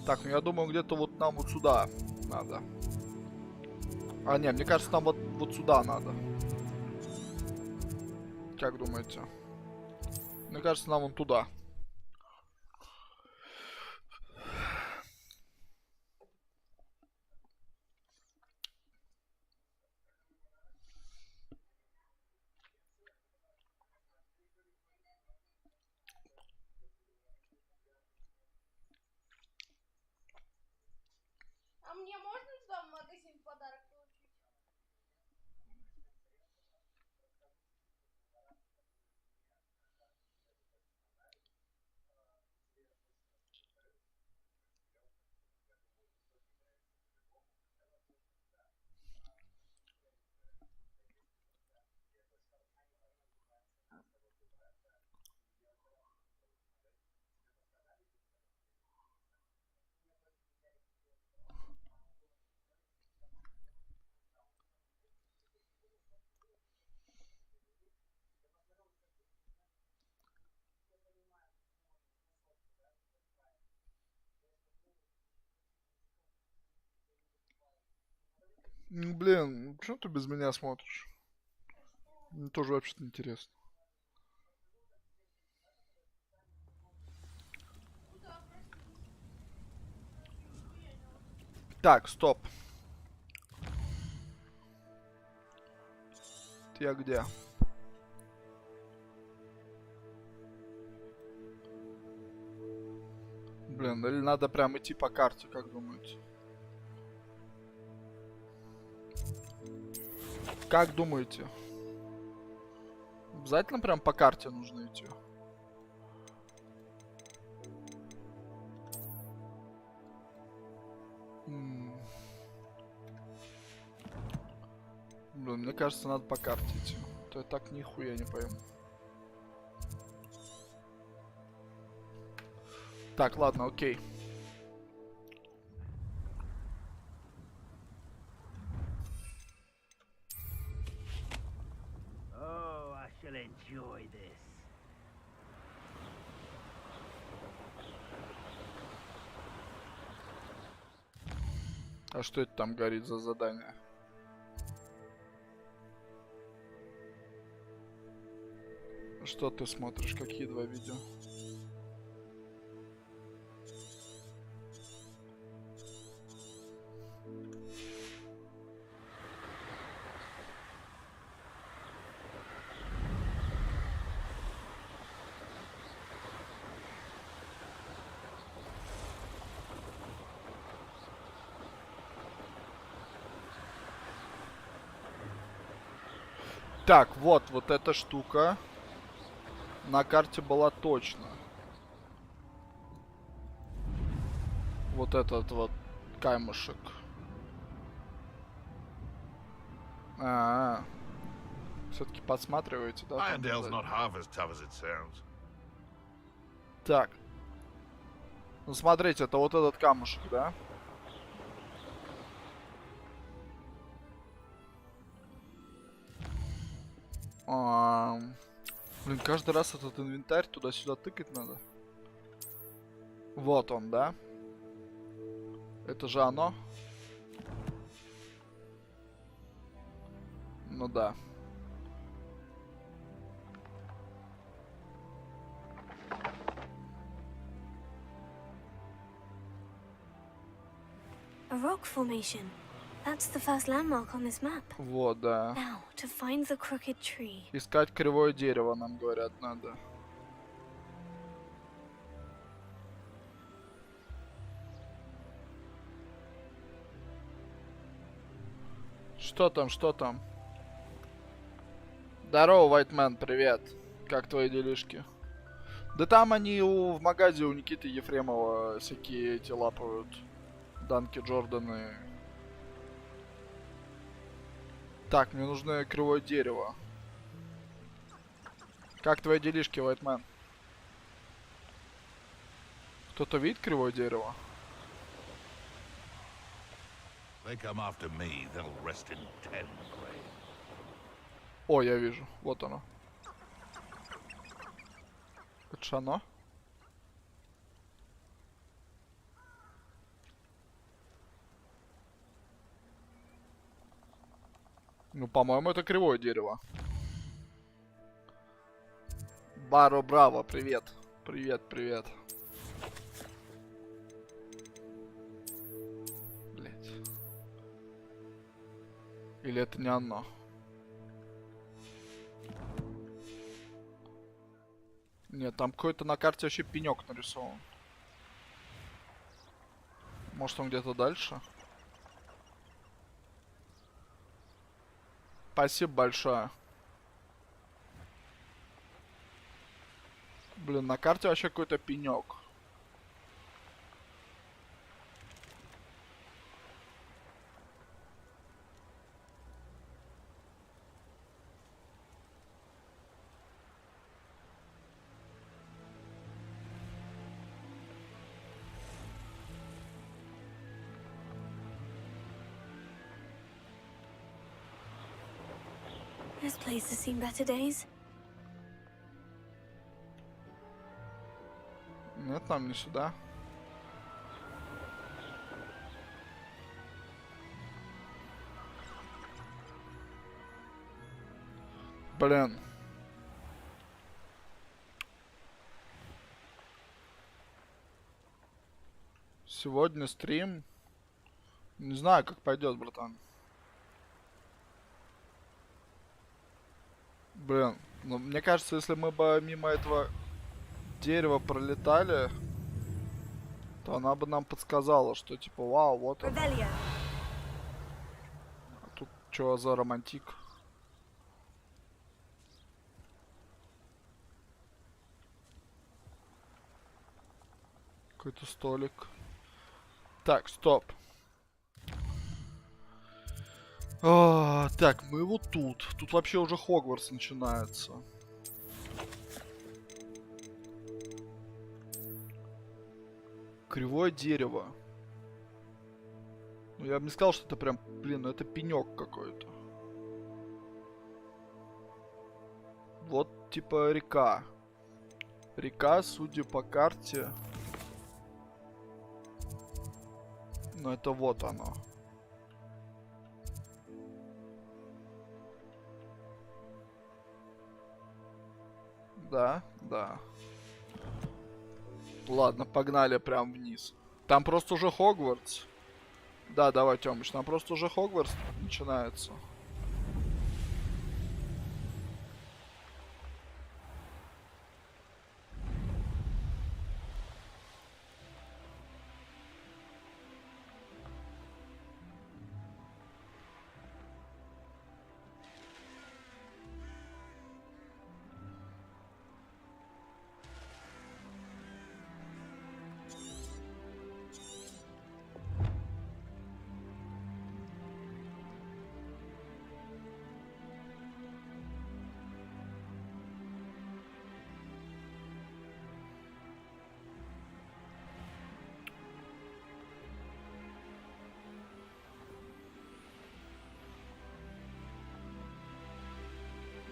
Speaker 1: Так, ну я думаю, где-то вот нам вот сюда надо. А, нет, мне кажется, нам вот сюда надо. Как думаете? Мне кажется, нам вон туда.
Speaker 7: А мне можно туда в магазин подарок получить?
Speaker 1: Ну, блин, почему ты без меня смотришь? Мне тоже вообще-то интересно. Так, стоп. Я где? Блин, или надо прям идти по карте, как думаете? Как думаете? Обязательно прям по карте нужно идти? Блин, мне кажется, надо по карте идти. То я так нихуя не пойму. Так, ладно, окей.
Speaker 8: Oh, I shall enjoy this.
Speaker 1: А что это там горит за задание? Что ты смотришь? Какие два видео? Так, вот эта штука на карте была точно. Вот этот вот камушек. Все-таки подсматриваете, да?
Speaker 9: Irondale's not half as tough as it sounds.
Speaker 1: Так. Ну смотрите, это вот этот камушек, да? Блин, каждый раз этот инвентарь туда-сюда тыкать надо. Вот он, да? Это же оно. Ну да.
Speaker 2: A rock formation. That's the first landmark on this map.
Speaker 1: Вот, да.
Speaker 2: Now, to find the crooked tree.
Speaker 1: Искать кривое дерево, нам говорят, надо. Что там, что там? Здорово, Вайтмен, привет. Как твои делишки? Да там они в магазе у Никиты Ефремова всякие эти лапают. Данки Джорданы. Так, мне нужно кривое дерево. Как твои делишки, Вайтмен? Кто-то видит кривое дерево?
Speaker 9: They come after me, they'll rest in 10 graves.
Speaker 1: О, я вижу. Вот оно. Это ж оно? Ну, по-моему, это кривое дерево. Баро Браво, привет. Привет, привет. Блять. Или это не оно? Нет, там какой-то на карте вообще пенек нарисован. Может, он где-то дальше? Спасибо большое. Блин, на карте вообще какой-то пенек.
Speaker 2: This place has seen better days.
Speaker 1: Нет, нам не сюда. Блин. Сегодня стрим. Не знаю, как пойдет, братан. Блин, ну мне кажется, если мы бы мимо этого дерева пролетали, то она бы нам подсказала, что типа, вау, вот он. А тут что за романтик? Какой-то столик. Так, стоп. Так, мы вот тут. Тут вообще уже Хогвартс начинается. Кривое дерево. Ну, я бы не сказал, что это прям, блин, ну это пенек какой-то. Вот, типа, река. Река, судя по карте. Ну, это вот оно. Да, да. Ладно, погнали прям вниз. Там просто уже Хогвартс. Да, давай, Тёмыч, там просто уже Хогвартс начинается.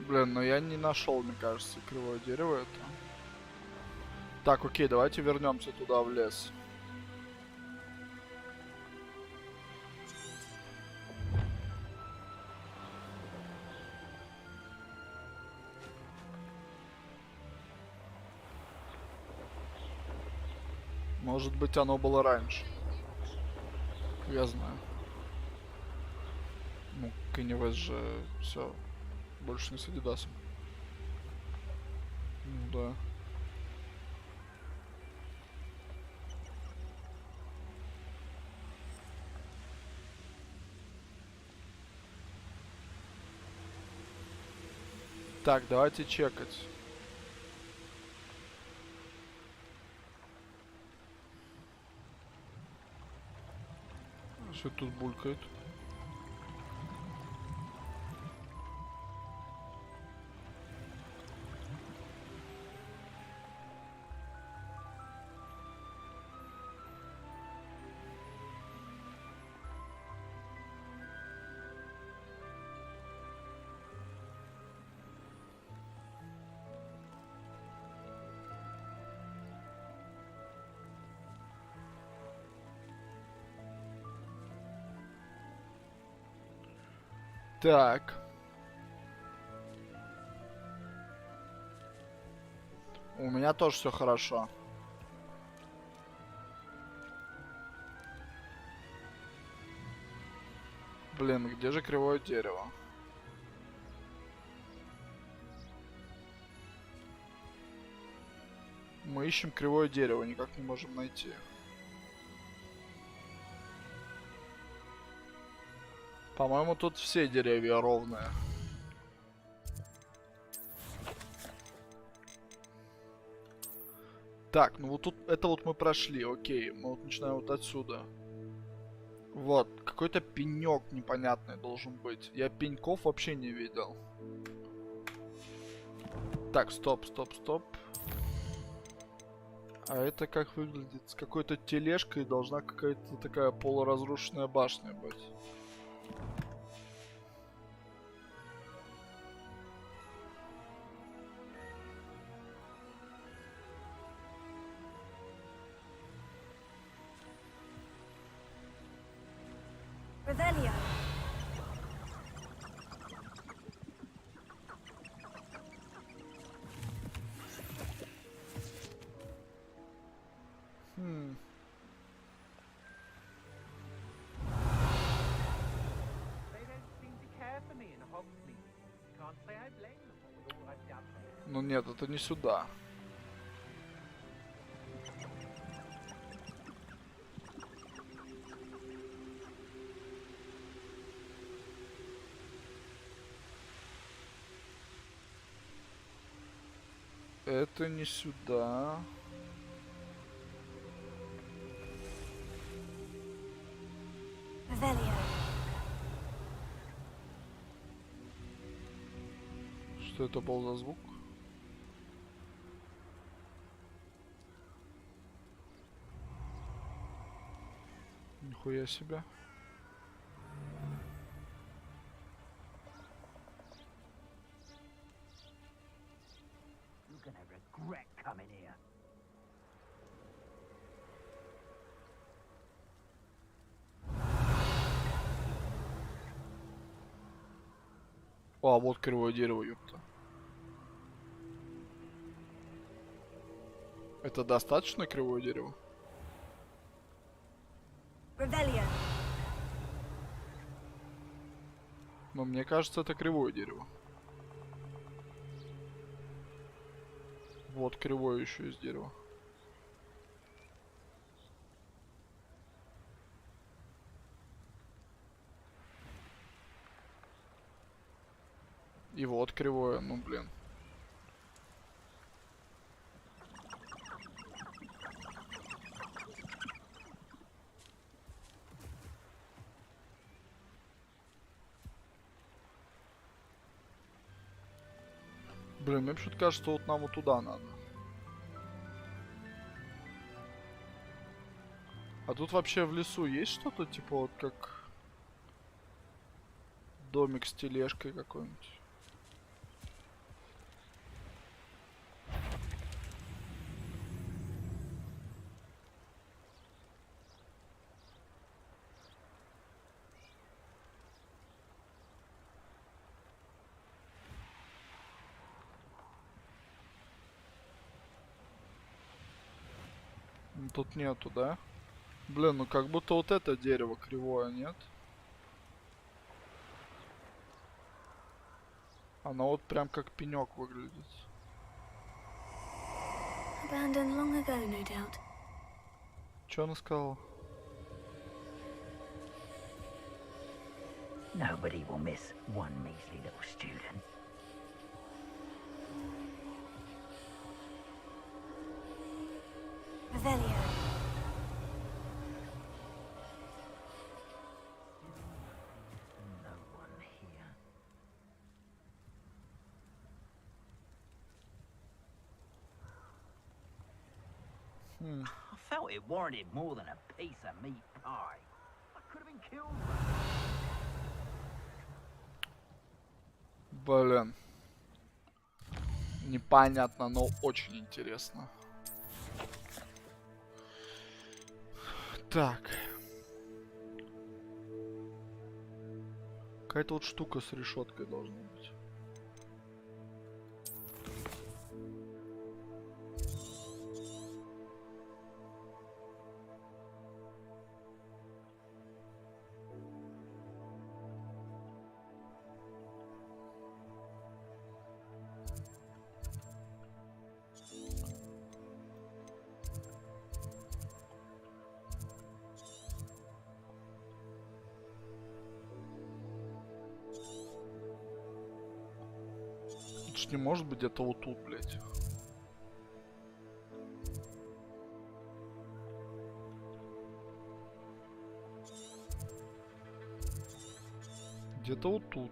Speaker 1: Блин, но я не нашел, мне кажется, кривое дерево это. Так, окей, давайте вернемся туда, в лес. Может быть, оно было раньше. Я знаю. Ну, Kanye West же все. Больше не с Адидасом. Ну да. Так, давайте чекать. Что тут булькает? Так. У меня тоже все хорошо. Блин, где же кривое дерево? Мы ищем кривое дерево, никак не можем найти. По-моему, тут все деревья ровные. Так, ну вот тут, это вот мы прошли, окей. Мы вот начинаем вот отсюда. Вот, какой-то пенек непонятный должен быть. Я пеньков вообще не видел. Так, стоп. А это как выглядит? С какой-то тележкой должна какая-то такая полуразрушенная башня быть.
Speaker 2: Revelio.
Speaker 1: Ну нет, это не сюда. Это не сюда.
Speaker 2: Revelio.
Speaker 1: Что это был за звук? Нихуя себе.
Speaker 8: You're gonna regret coming here.
Speaker 1: А, вот кривое дерево, ёпта. Это достаточно кривое дерево?
Speaker 2: Revelio.
Speaker 1: Но мне кажется, это кривое дерево. Вот кривое еще из дерева. И вот кривое, ну блин. Блин, мне почему-то кажется, что вот нам вот туда надо. А тут вообще в лесу есть что-то, типа вот как домик с тележкой какой-нибудь? Ну, тут нету, да? Блин, ну как будто вот это дерево кривое, нет? Оно вот прям как пенек выглядит.
Speaker 2: Abandoned long ago, no doubt.
Speaker 1: Чё она сказала?
Speaker 8: Nobody will miss one measly little student.
Speaker 2: Revelio.
Speaker 8: No one here. I felt it warranted more than a piece of meat pie. I could have been killed.
Speaker 1: Блин. Непонятно, но очень интересно. Так. Какая-то вот штука с решеткой должна быть. Не может быть где-то вот тут, блядь. Где-то вот тут.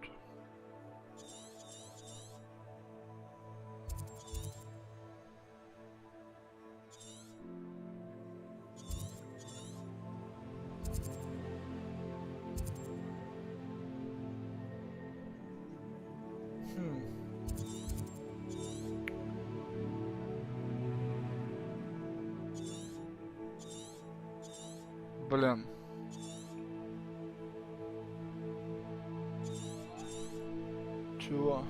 Speaker 1: Блин. Чего?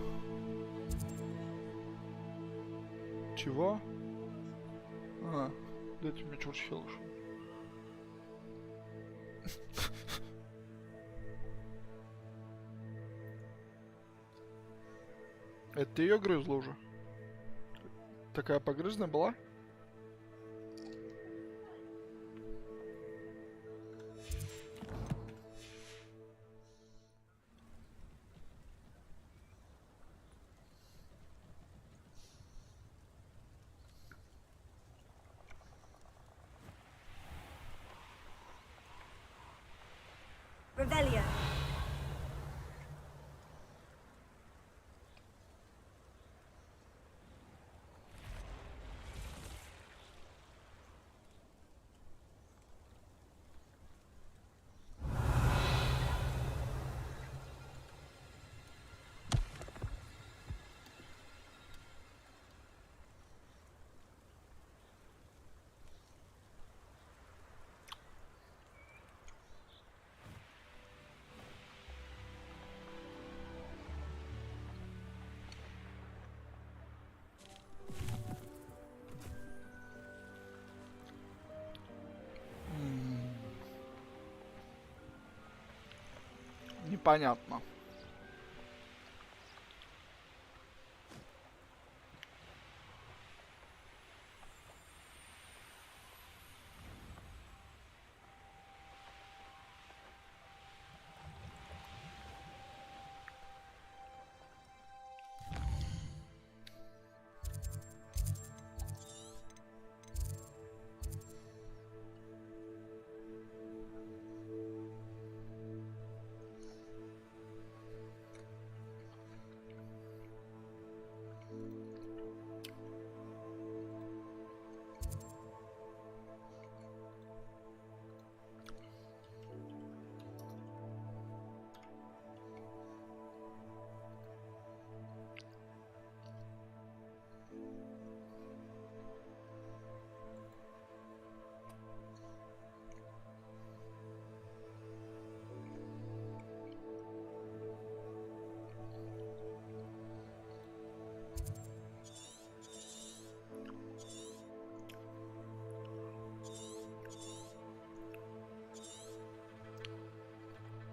Speaker 1: Чего? А, дайте мне чурчхел. Это ты ее грызла уже? Такая погрызная была?
Speaker 2: Revelio. Непонятно.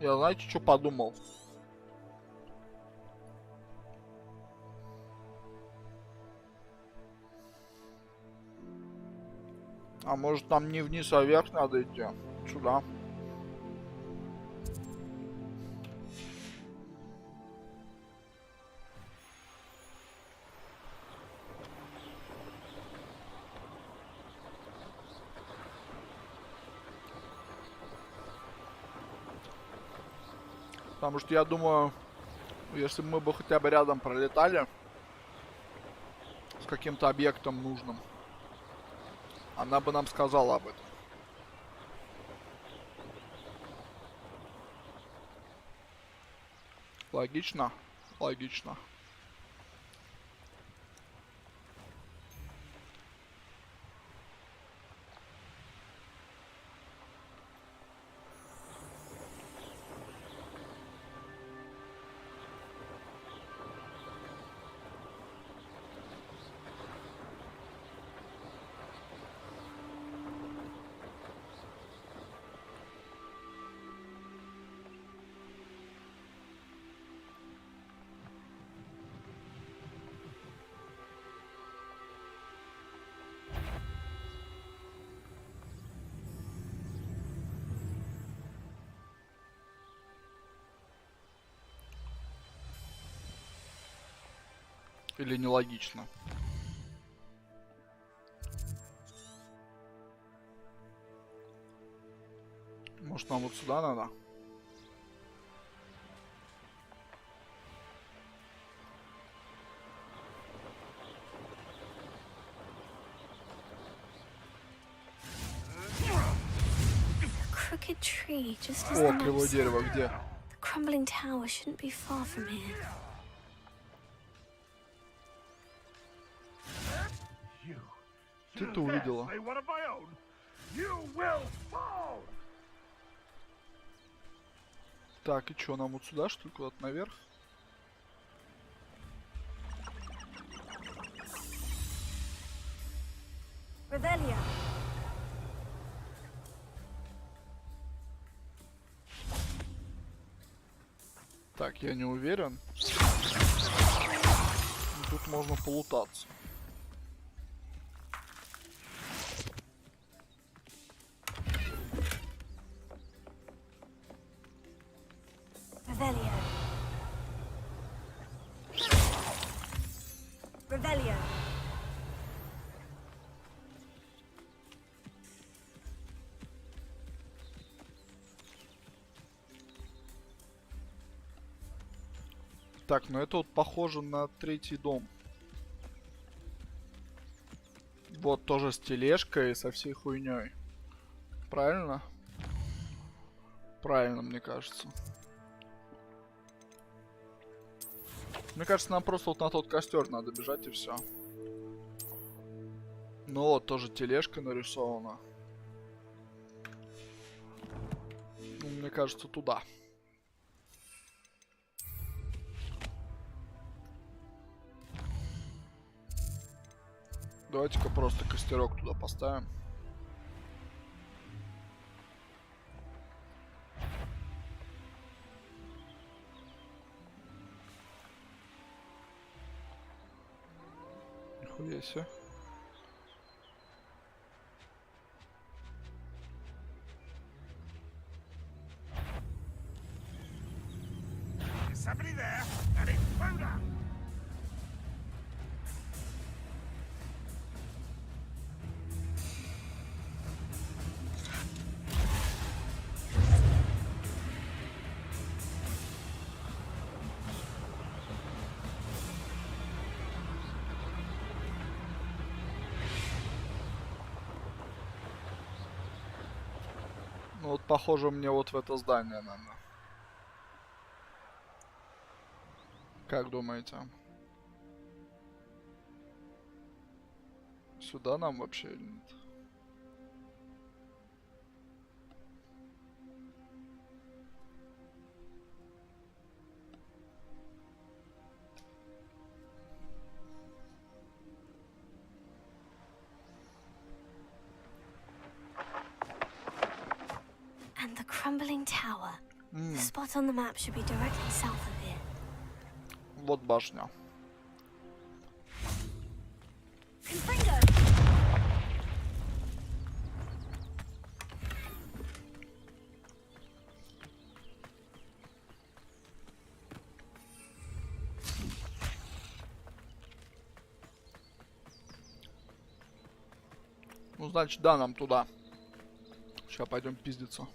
Speaker 1: Я, знаете, что подумал? А может нам не вниз, а вверх надо идти? Сюда. Потому что я думаю, если мы бы хотя бы рядом пролетали с каким-то объектом нужным, она бы нам сказала об этом. Логично? Логично. Или нелогично? Может, нам вот сюда надо?
Speaker 2: Crooked tree, just as
Speaker 1: О,
Speaker 2: the
Speaker 1: кривое
Speaker 2: map
Speaker 1: дерево,
Speaker 2: said.
Speaker 1: где?
Speaker 2: The crumbling tower shouldn't be far from here.
Speaker 1: Ты увидела? Так, и чё, нам вот сюда, что ли, куда-то наверх?
Speaker 2: Revelia.
Speaker 1: Так, я не уверен. Тут можно полутаться.
Speaker 2: Revelio. Revelio.
Speaker 1: Так, ну это вот похоже на третий дом. Вот тоже с тележкой, со всей хуйней. Правильно? Правильно, мне кажется. Мне кажется, нам просто вот на тот костер надо бежать и все. Ну вот, тоже тележка нарисована. Ну, мне кажется, туда. Давайте-ка просто костерок туда поставим. Нихуя себе. Ну вот похоже мне вот в это здание, наверное. Как думаете? Сюда нам вообще или нет?
Speaker 2: And the crumbling tower. The spot on the map should be directly south of here.
Speaker 1: Вот башня. Ну, значит, да, нам туда. Сейчас пойдем пиздиться.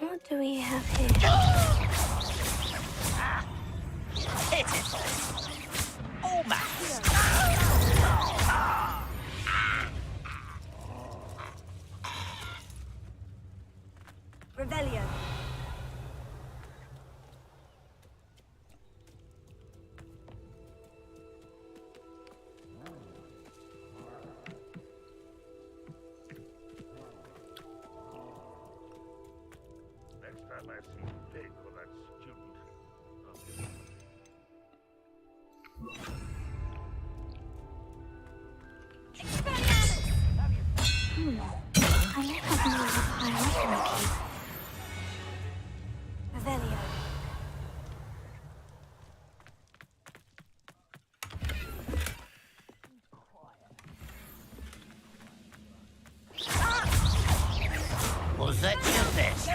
Speaker 2: What do we have here?
Speaker 8: Pitiful. Oh, Max.
Speaker 2: Revelio.
Speaker 9: Next time I see you beg for that student, I'll give him
Speaker 2: I may have more of a hierarchy. Revelio.
Speaker 8: Was that just this?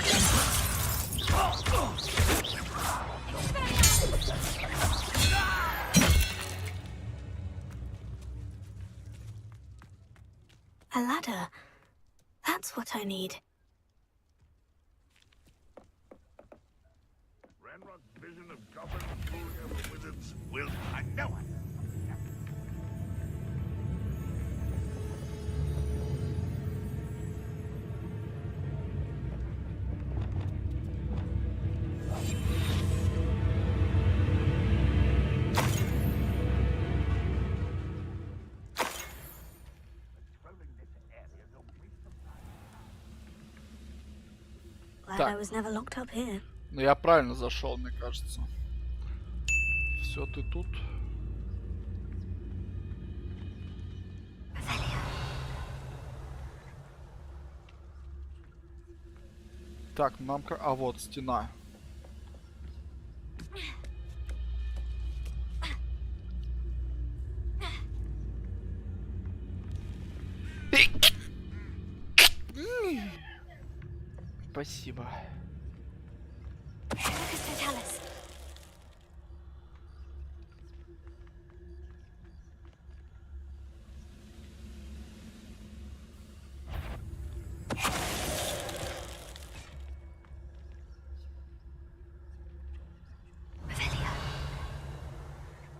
Speaker 2: A ladder. That's what I need.
Speaker 9: Ranrock's vision of goblins ruling over wizards will... I know it!
Speaker 2: Glad
Speaker 1: Так.
Speaker 2: I was never locked up here.
Speaker 1: Ну, я правильно зашел, мне кажется. Все, ты тут. Так, нам... А, вот, стена. Спасибо.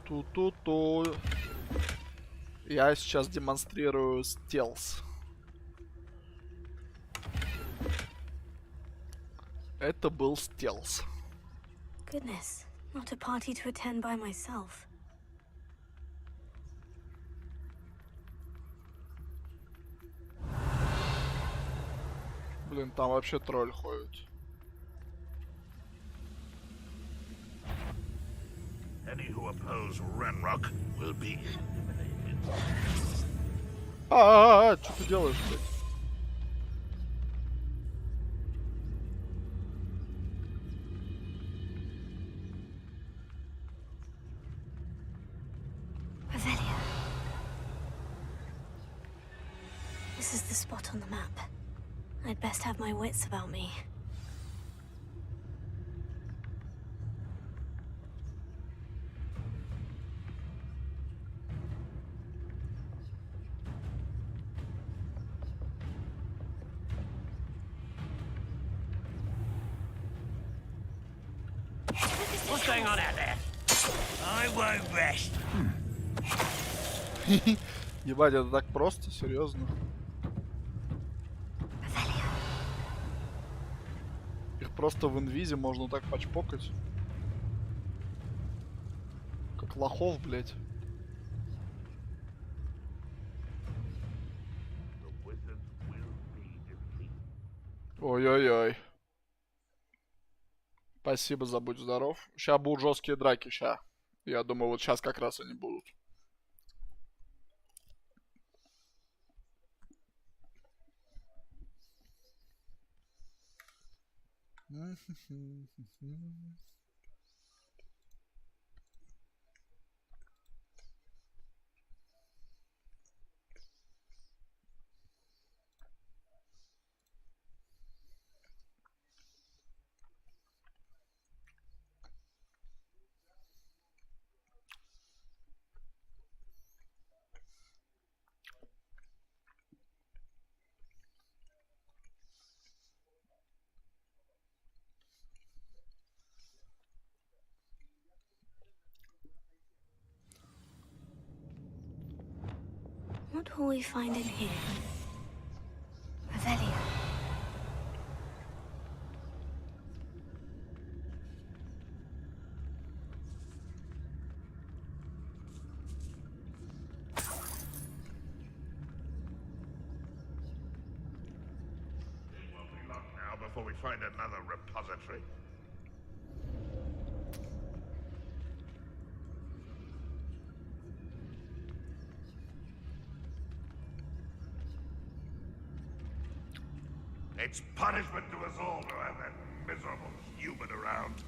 Speaker 1: Ту-ту-ту. Я сейчас демонстрирую стелс. Это был стелс.
Speaker 2: Goodness, not a party to attend by myself.
Speaker 1: Блин, там вообще тролль ходит.
Speaker 9: Any who oppose Ranrock will be eliminated.
Speaker 1: Что ты делаешь, блядь?
Speaker 2: This is the spot on the map. I'd best have my wits about me.
Speaker 8: What's going on out there? I won't rest.
Speaker 1: Ебать, это так просто, серьезно. Их просто в инвизе можно так почпокать. Как лохов, блять. Ой-ой-ой. Спасибо за будь здоров. Сейчас будут жесткие драки, ща. Я думаю, вот сейчас как раз они будут.
Speaker 2: What will we find in here? Revelio.
Speaker 9: It won't be long now before we find another repository. It's punishment to us all to have that miserable human around.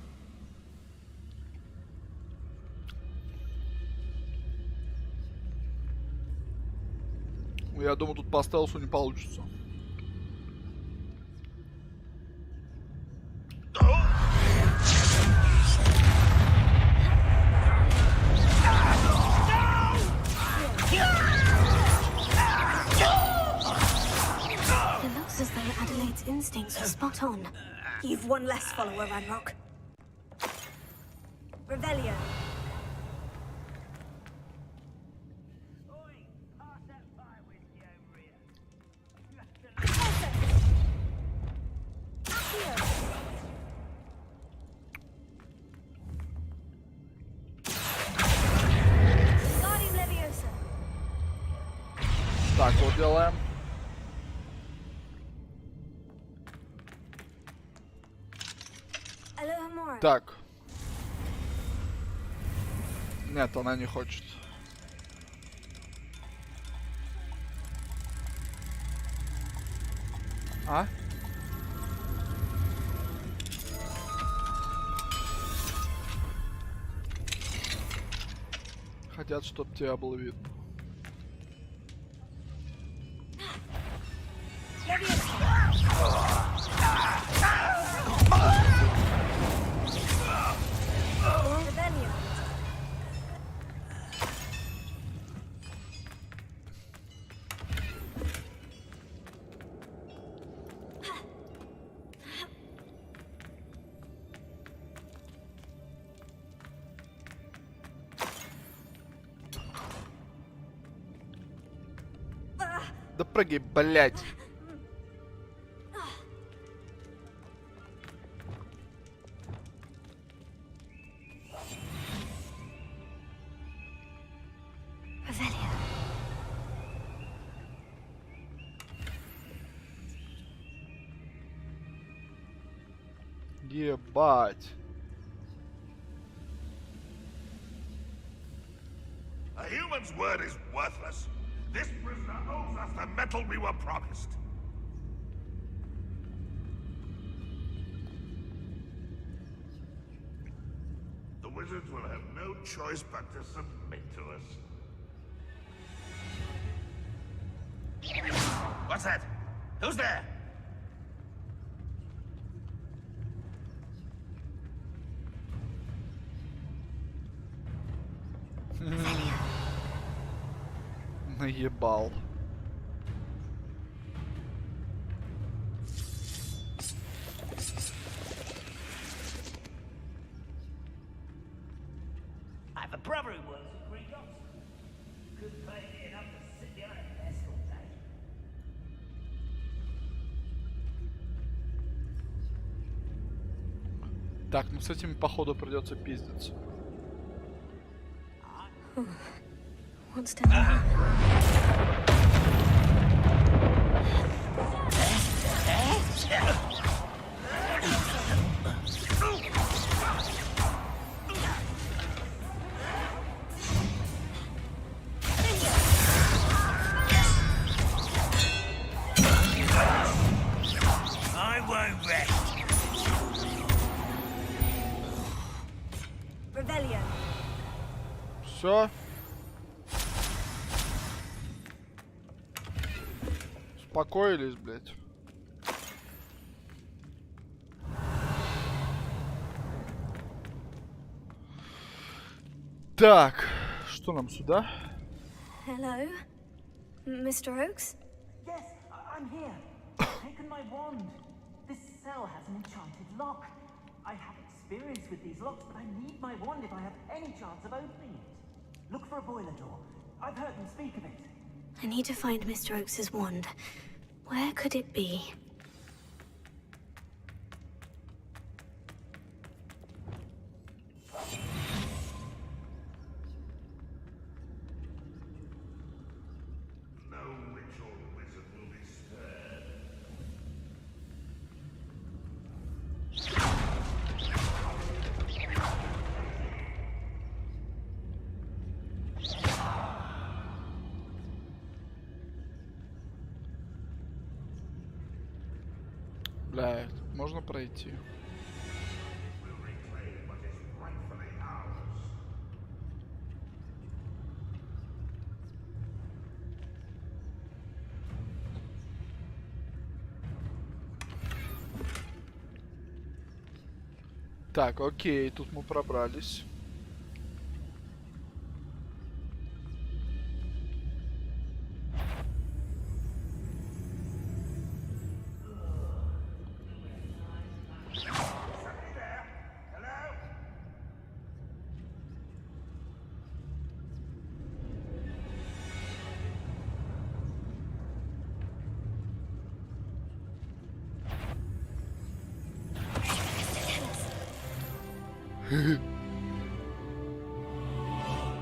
Speaker 1: Я думаю, тут по стелсу не получится.
Speaker 2: Instincts are spot on. You've one less follower, Ranrock. Revelio.
Speaker 1: Так, вот делаем. Так. Нет, она не хочет. А? Хотят, чтобы тебя было видно. Да прыгай, блядь. Ебать.
Speaker 9: A human's word is worthless. This prisoner owes us the metal we were promised. The wizards will have no choice but to submit to us. What's that? Who's there?
Speaker 1: Наебал.
Speaker 8: I have a
Speaker 1: Так, ну с этими походу придется пиздиться.
Speaker 2: What's down there?
Speaker 8: I won't rest.
Speaker 2: Rebellion.
Speaker 1: Все. Успокоились, блядь. Так, что нам сюда?
Speaker 2: Hello, Mr. Oakes?
Speaker 8: Yes, I'm here. Taken my wand. This cell has an enchanted lock. I have experience with these locks, but I need my wand if I have any chance of opening it. Look for a boiler door. I've heard them speak of it.
Speaker 2: I need to find Mr. Oakes' wand. Where could it be?
Speaker 9: No witch or wizard will be spared.
Speaker 1: Блядь, можно пройти.
Speaker 9: We'll reclaim what is rightfully ours.
Speaker 1: Так, окей, тут мы пробрались.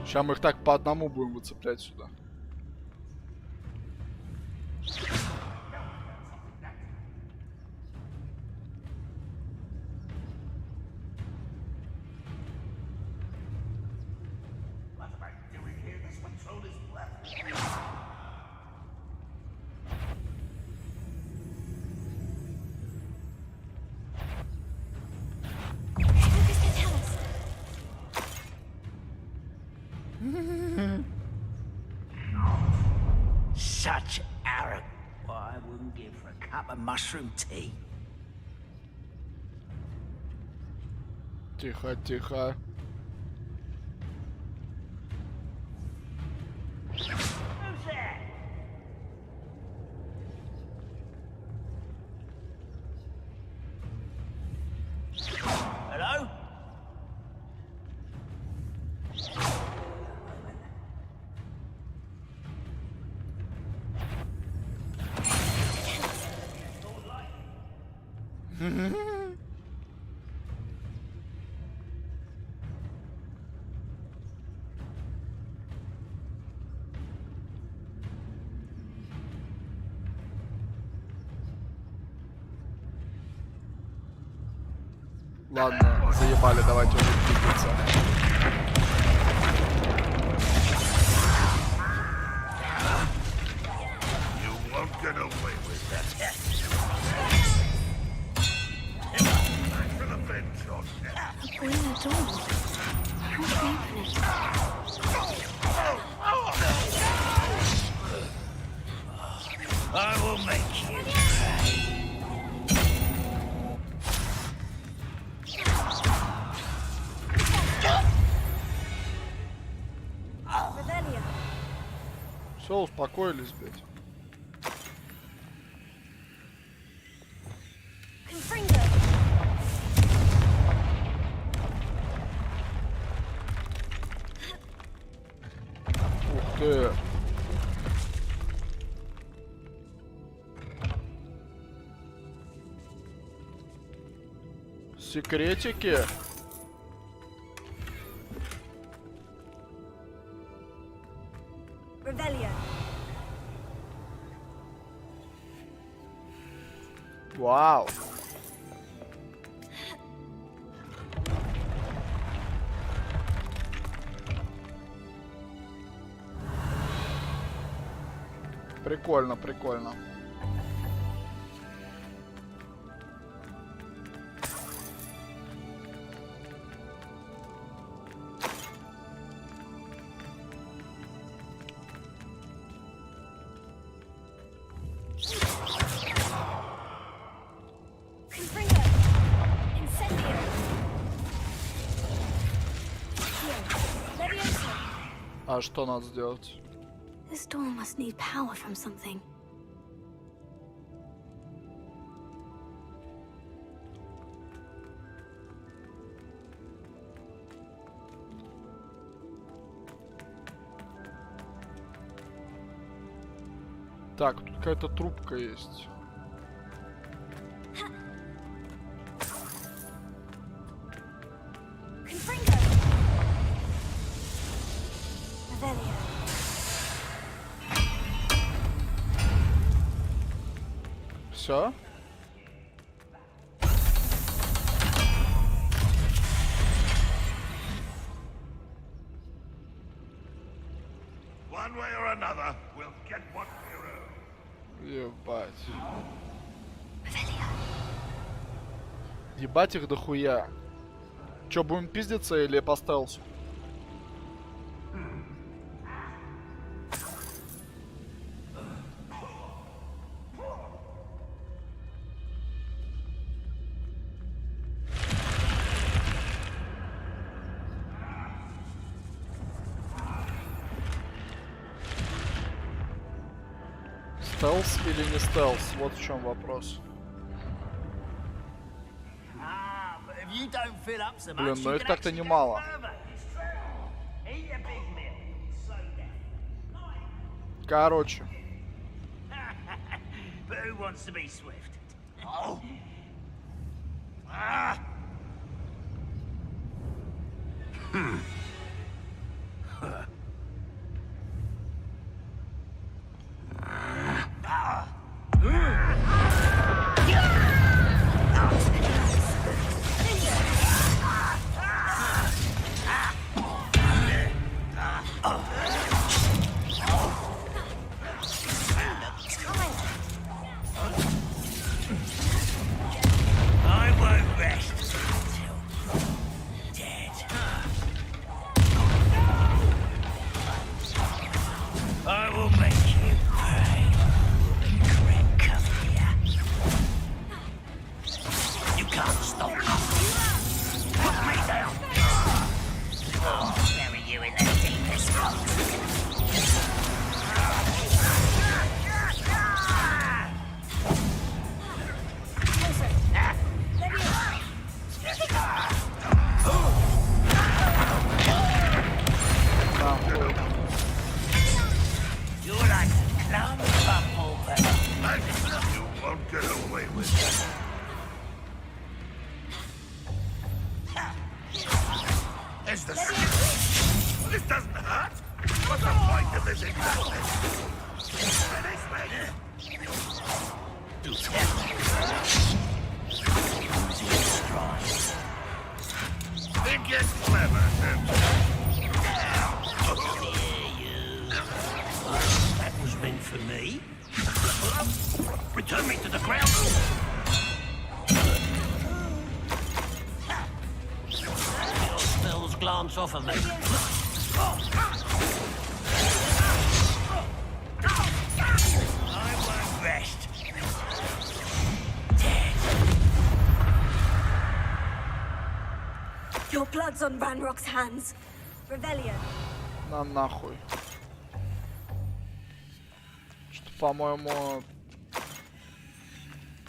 Speaker 1: Сейчас мы их так по одному будем выцеплять сюда.
Speaker 9: What am I doing here? This patrol is left.
Speaker 2: What does that tell us?
Speaker 8: Such arrogance. What I wouldn't give for a cup of mushroom tea.
Speaker 1: Тихо, тихо.
Speaker 8: Who's there? Hello?
Speaker 1: Ладно, заебали, давайте уже двигаться.
Speaker 9: You won't get away with that. Back for the bench, your neck.
Speaker 2: Open the door. How do we open it?
Speaker 8: I will make you pay.
Speaker 2: Rebellion.
Speaker 1: Все, успокоились, блядь.
Speaker 2: Confringo.
Speaker 1: Ух. ты. Секретики? Вау. Прикольно, прикольно. А что надо сделать?
Speaker 2: This door must need power from something.
Speaker 1: Так, тут какая-то трубка есть. Все?
Speaker 9: One way or another, we'll get what we earn.
Speaker 1: Ебать. Ебать их дохуя. Чё, будем пиздиться или по стелсу? Стелс или не стелс? Вот в чем вопрос. Блин, ну их так-то немало. Короче.
Speaker 3: Off of me. I won't rest. Dead.
Speaker 2: Your blood's on Ranrock's hands. Rebellion.
Speaker 1: На нахуй. Что, по-моему,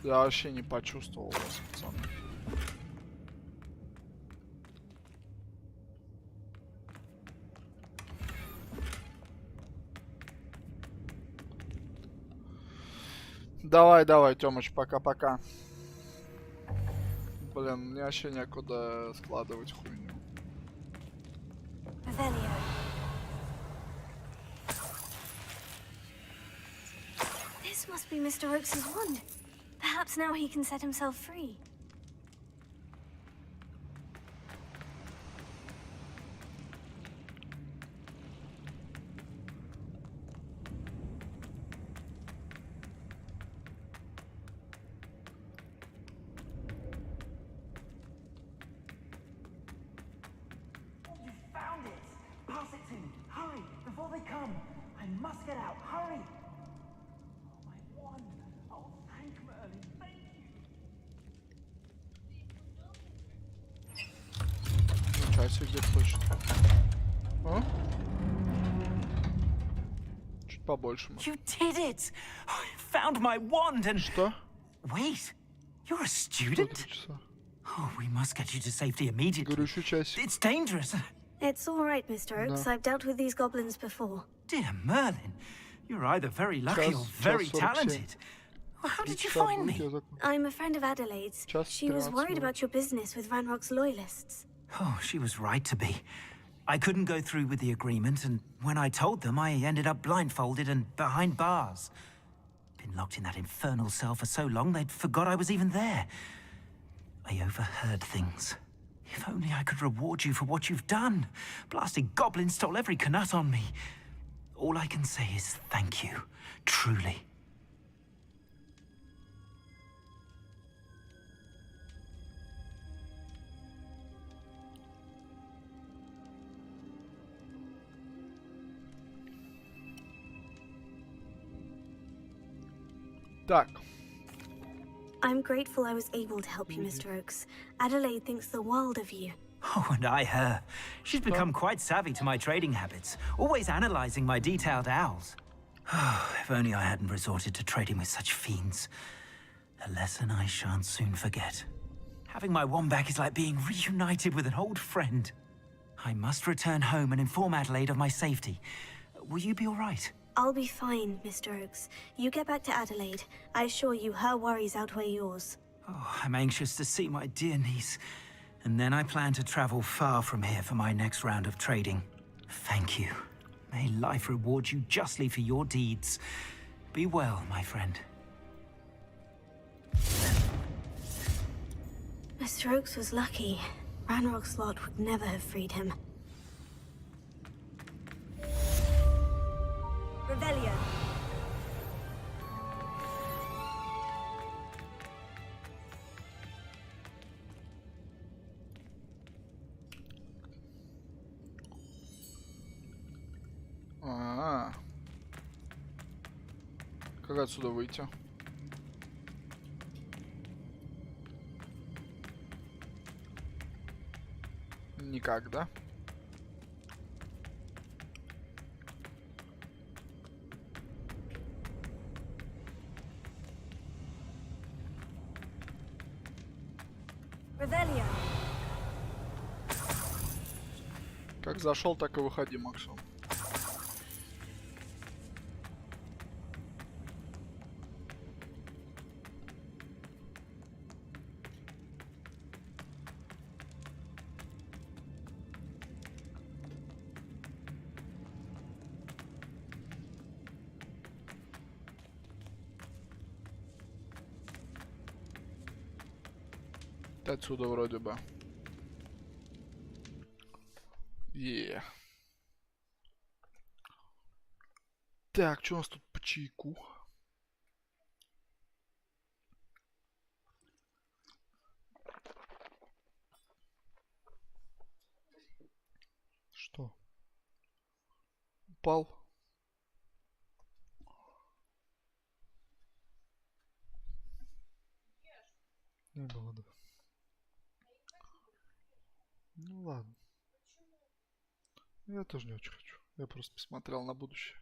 Speaker 1: я вообще не почувствовал вас, пацаны. Давай, давай, Тёмыч, пока-пока. Блин, мне вообще некуда складывать хуйню.
Speaker 2: Revelio. This must be Mr. Oakes's wand. Perhaps now he can set himself free.
Speaker 8: You found it! Pass it to me! Hurry! Before they come! I must get out! Hurry! Oh, my wand! Oh, thank Merlin! Thank you!
Speaker 1: Ничего себе, где почта. А? Чуть побольше.
Speaker 8: You did it! I found my wand and...
Speaker 1: Что?
Speaker 8: Wait! You're a student? Oh, we must get you to safety immediately.
Speaker 1: Говорю, еще часик.
Speaker 8: It's dangerous.
Speaker 2: It's all right, Mr. Oakes.
Speaker 1: No.
Speaker 2: I've dealt with these goblins before.
Speaker 8: Dear Merlin, you're either very lucky or very talented. Well, how did you find me?
Speaker 2: I'm a friend of Adelaide's. She was worried about your business with Ranrock's loyalists.
Speaker 8: Oh, she was right to be. I couldn't go through with the agreement, and when I told them, I ended up blindfolded and behind bars. Been locked in that infernal cell for so long, they'd forgot I was even there. I overheard things. If only I could reward you for what you've done. Blasted goblin stole every canut on me. All I can say is thank you, truly.
Speaker 1: Так.
Speaker 2: I'm grateful I was able to help you, Mr. Oakes. Adelaide thinks the world of you.
Speaker 8: Oh, and I her. She's become quite savvy to my trading habits, always analyzing my detailed owls. Oh, if only I hadn't resorted to trading with such fiends. A lesson I shan't soon forget. Having my wand back is like being reunited with an old friend. I must return home and inform Adelaide of my safety. Will you be all right?
Speaker 2: I'll be fine, Mr. Oakes. You get back to Adelaide. I assure you her worries outweigh yours.
Speaker 8: Oh, I'm anxious to see my dear niece. And then I plan to travel far from here for my next round of trading. Thank you. May life reward you justly for your deeds. Be well, my friend.
Speaker 2: Mr. Oakes was lucky. Ranrock's lot would never have freed him. Revelio.
Speaker 1: Как отсюда выйти? Никак, да?
Speaker 2: Revelio.
Speaker 1: Как зашел, так и выходи, Макс. Отсюда вроде бы. Так, что у нас тут по чайку? Что? Упал? Не было, да. Ну ладно. Я тоже не очень хочу. Я просто посмотрел на будущее.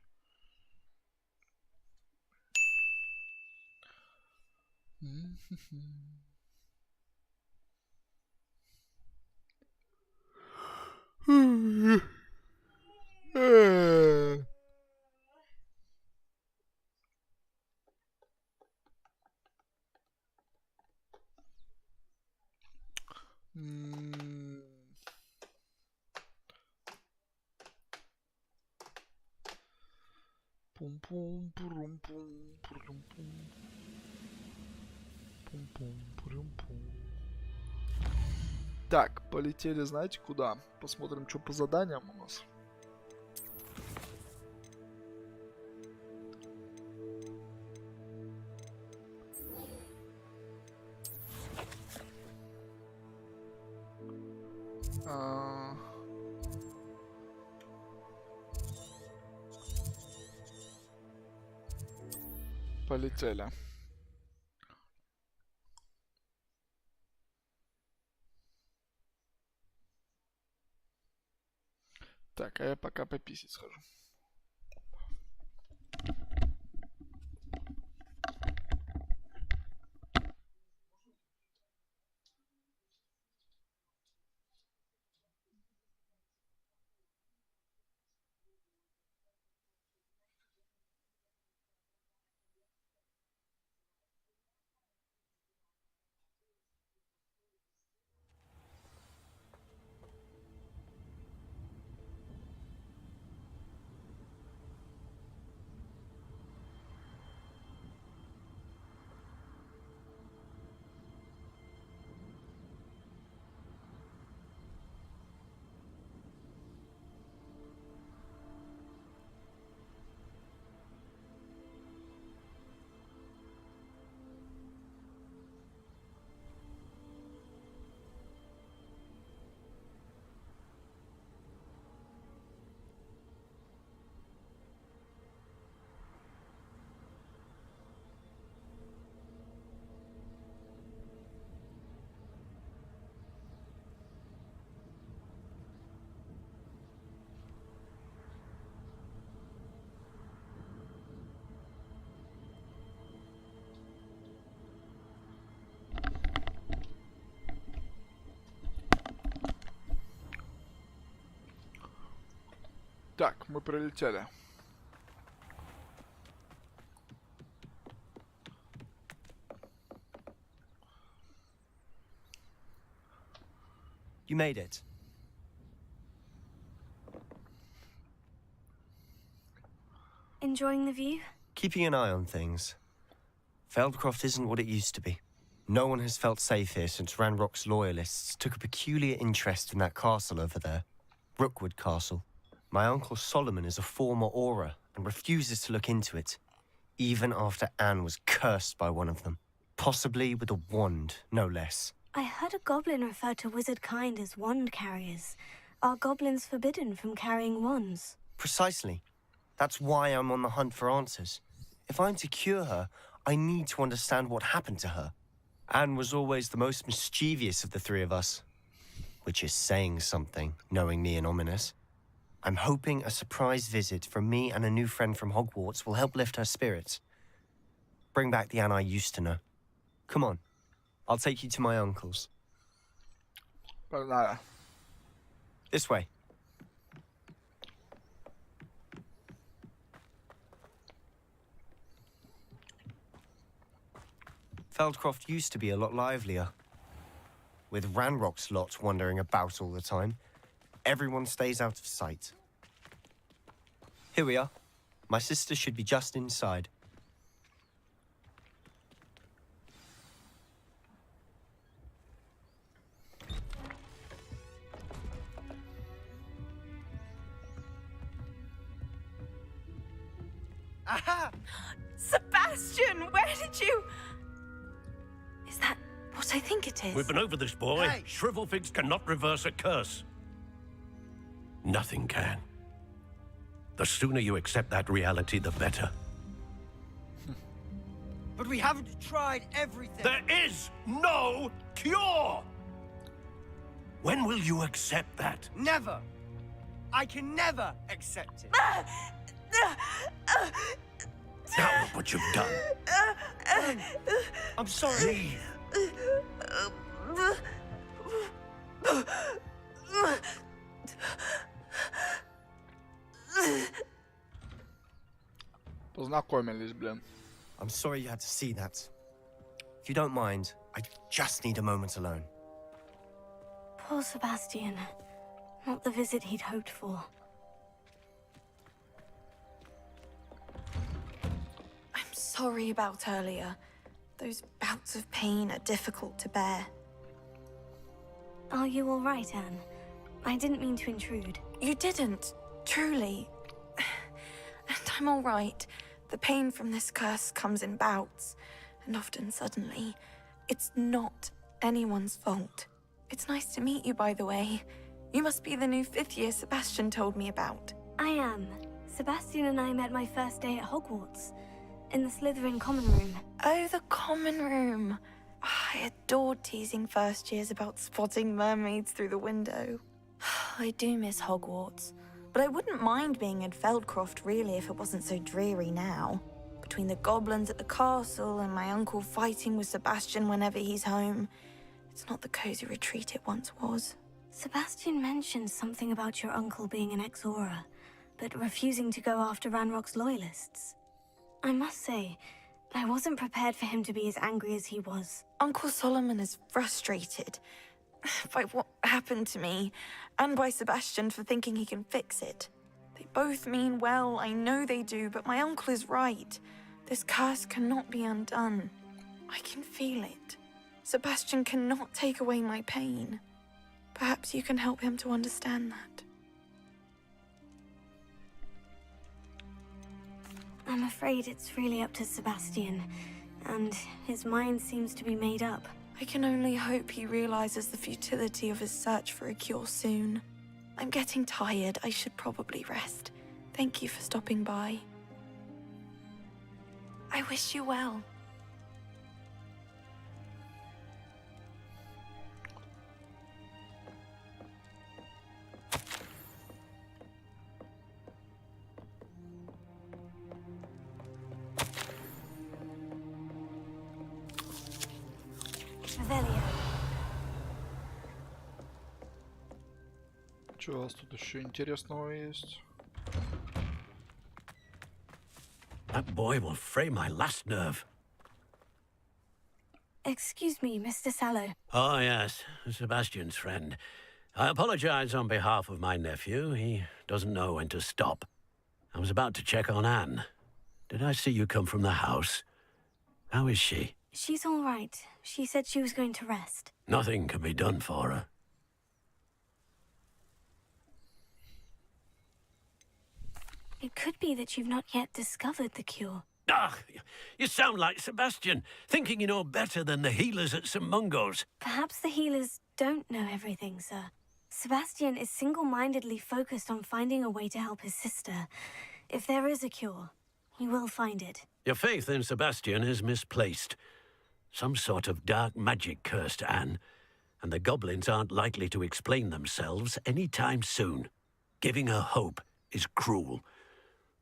Speaker 1: Пум-пум, пурум-пум, пурум-пум. Пум-пум, пурум-пум. Так, полетели, знаете куда? Посмотрим, что по заданиям у нас. Полетели. Так, а я пока пописать схожу. Так, мы прилетели.
Speaker 10: You made it.
Speaker 2: Enjoying the view?
Speaker 10: Keeping an eye on things. Feldcroft isn't what it used to be. No one has felt safe here since Ranrock's loyalists took a peculiar interest in that castle over there. Rookwood Castle. My uncle Solomon is a former Auror and refuses to look into it, even after Anne was cursed by one of them. Possibly with a wand, no less.
Speaker 2: I heard a goblin refer to wizard kind as wand carriers. Are goblins forbidden from carrying wands?
Speaker 10: Precisely. That's why I'm on the hunt for answers. If I'm to cure her, I need to understand what happened to her. Anne was always the most mischievous of the three of us. Which is saying something, knowing me and ominous. I'm hoping a surprise visit from me and a new friend from Hogwarts will help lift her spirits. Bring back the Anne I used to know. Come on. I'll take you to my uncle's. This way. Feldcroft used to be a lot livelier. With Ranrock's lot wandering about all the time, everyone stays out of sight. Here we are. My sister should be just inside.
Speaker 2: Aha! Sebastian, where did you... Is that what I think it is?
Speaker 11: We've been over this, boy. Hey. Shrivelfigs cannot reverse a curse. Nothing can. The sooner you accept that reality, the better.
Speaker 12: But we haven't tried everything.
Speaker 11: There is no cure! When will you accept that?
Speaker 12: Never. I can never accept it.
Speaker 11: Now look what you've done.
Speaker 12: I'm sorry.
Speaker 1: Познакомились, блин.
Speaker 10: I'm sorry you had to see that. If you don't mind, I just need a moment alone.
Speaker 2: Poor Sebastian. Not the visit he'd hoped for.
Speaker 13: sorry about earlier. Those bouts of pain are difficult to bear.
Speaker 2: Are you all right, Anne? I didn't mean to intrude.
Speaker 13: You didn't, truly. And I'm all right. The pain from this curse comes in bouts, and often suddenly. It's not anyone's fault. It's nice to meet you, by the way. You must be the new 5th year Sebastian told me about.
Speaker 2: I am. Sebastian and I met my first day at Hogwarts, in the Slytherin common room.
Speaker 13: Oh, the common room. I adored teasing first years about spotting mermaids through the window. I do miss Hogwarts, but I wouldn't mind being in Feldcroft really if it wasn't so dreary now. Between the goblins at the castle and my uncle fighting with Sebastian whenever he's home, it's not the cozy retreat it once was.
Speaker 2: Sebastian mentioned something about your uncle being an ex-Auror, but refusing to go after Ranrock's loyalists. I must say, I wasn't prepared for him to be as angry as he was.
Speaker 13: Uncle Solomon is frustrated by what happened to me, and by Sebastian for thinking he can fix it. They both mean well, I know they do, but my uncle is right. This curse cannot be undone. I can feel it. Sebastian cannot take away my pain. Perhaps you can help him to understand that.
Speaker 2: I'm afraid it's really up to Sebastian, and his mind seems to be made up.
Speaker 13: I can only hope he realizes the futility of his search for a cure soon. I'm getting tired. I should probably rest. Thank you for stopping by. I wish you well.
Speaker 1: Что у вас тут еще интересного есть?
Speaker 3: That boy will fray my last nerve.
Speaker 2: Excuse me, Mr. Sallow.
Speaker 3: Oh, yes, Sebastian's friend. I apologize on behalf of my nephew. He doesn't know when to stop. I was about to check on Anne. Did I see you come from the house? How is she?
Speaker 2: She's all right. She said she was going to rest.
Speaker 3: Nothing can be done for her.
Speaker 2: It could be that you've not yet discovered the cure.
Speaker 3: Ah, you sound like Sebastian, thinking you know better than the healers at St. Mungo's.
Speaker 2: Perhaps the healers don't know everything, sir. Sebastian is single-mindedly focused on finding a way to help his sister. If there is a cure, he will find it.
Speaker 3: Your faith in Sebastian is misplaced. Some sort of dark magic cursed Anne, and the goblins aren't likely to explain themselves any time soon. Giving her hope is cruel.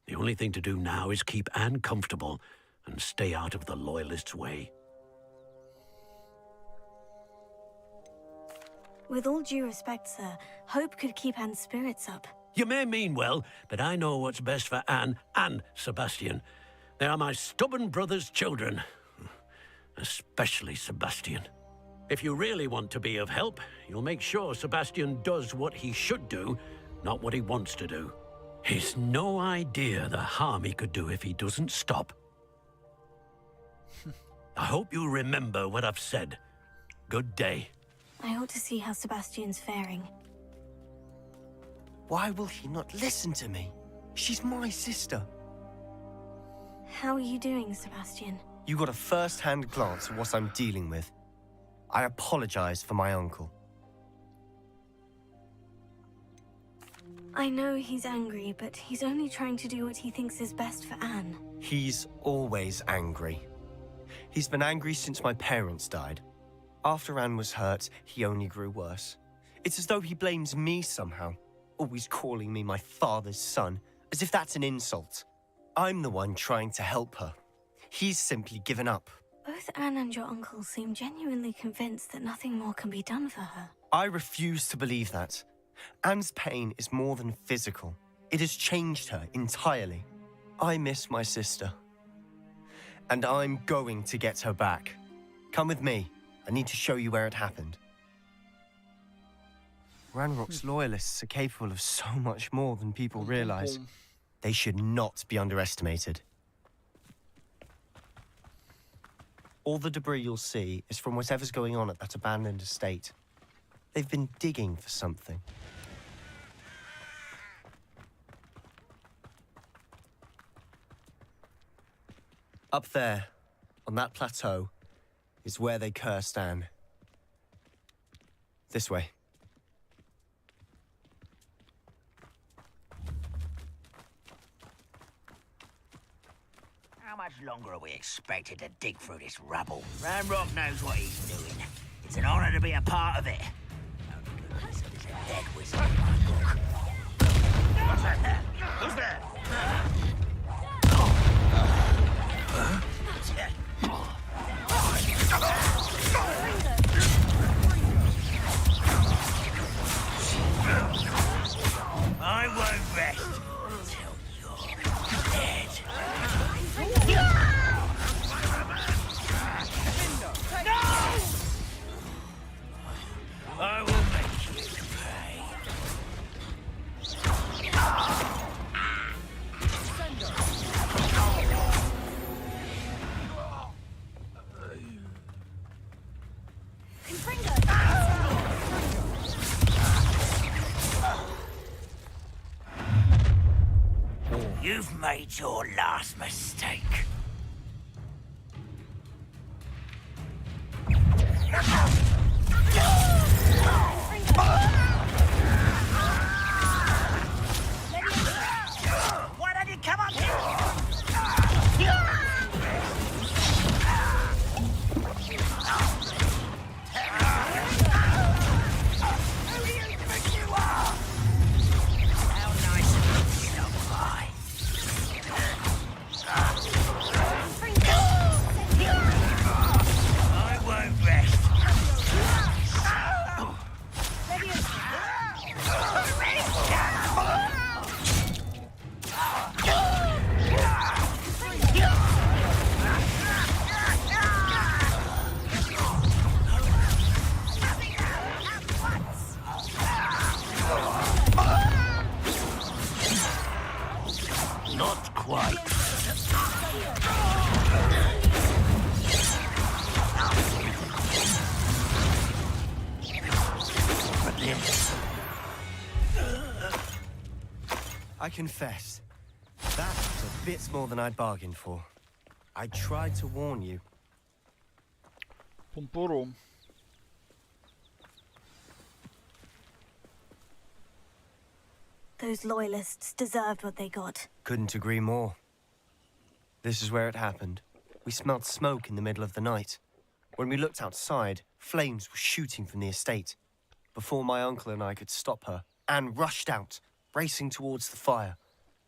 Speaker 3: The only thing to do now is keep Anne comfortable and stay out of the Loyalists' way.
Speaker 2: With all due respect, sir, hope could keep Anne's spirits up.
Speaker 3: You may mean well, but I know what's best for Anne and Sebastian. They are my stubborn brother's children. Especially Sebastian. If you really want to be of help, you'll make sure Sebastian does what he should do, not what he wants to do. He's no idea the harm he could do if he doesn't stop. I hope you remember what I've said. Good day.
Speaker 2: I ought to see how Sebastian's faring.
Speaker 10: Why will he not listen to me? She's my sister.
Speaker 2: How are you doing, Sebastian?
Speaker 10: You got a first-hand glance at what I'm dealing with. I apologize for my uncle.
Speaker 2: I know he's angry, but he's only trying to do what he thinks is best for Anne.
Speaker 10: He's always angry. He's been angry since my parents died. After Anne was hurt, he only grew worse. It's as though he blames me somehow, always calling me my father's son, as if that's an insult. I'm the one trying to help her. He's simply given up.
Speaker 2: Both Anne and your uncle seem genuinely convinced that nothing more can be done for her.
Speaker 10: I refuse to believe that. Anne's pain is more than physical. It has changed her entirely. I miss my sister. And I'm going to get her back. Come with me. I need to show you where it happened. Ranrock's loyalists are capable of so much more than people realize. They should not be underestimated. All the debris you'll see is from whatever's going on at that abandoned estate. They've been digging for something. Up there, on that plateau, is where they cursed Anne. This way.
Speaker 14: How much longer are we expected to dig through this rubble? Ranrock knows what he's doing. It's an honor to be a part of it. Only goodness there's a dead wizard in my book. What's that? Who's there? I won't rest until you're dead. No! I will make you pay. You've made your last mistake. Why don't you come up here? Who do you think you are? How nice of you to stop by. I won't rest. Not quite. But this.
Speaker 10: I confess, that was a bit more than I'd bargained for. I tried to warn you.
Speaker 1: Пумпурум.
Speaker 2: Those loyalists deserved what they got.
Speaker 10: Couldn't agree more. This is where it happened. We smelled smoke in the middle of the night. When we looked outside, flames were shooting from the estate. Before my uncle and I could stop her, Anne rushed out, racing towards the fire,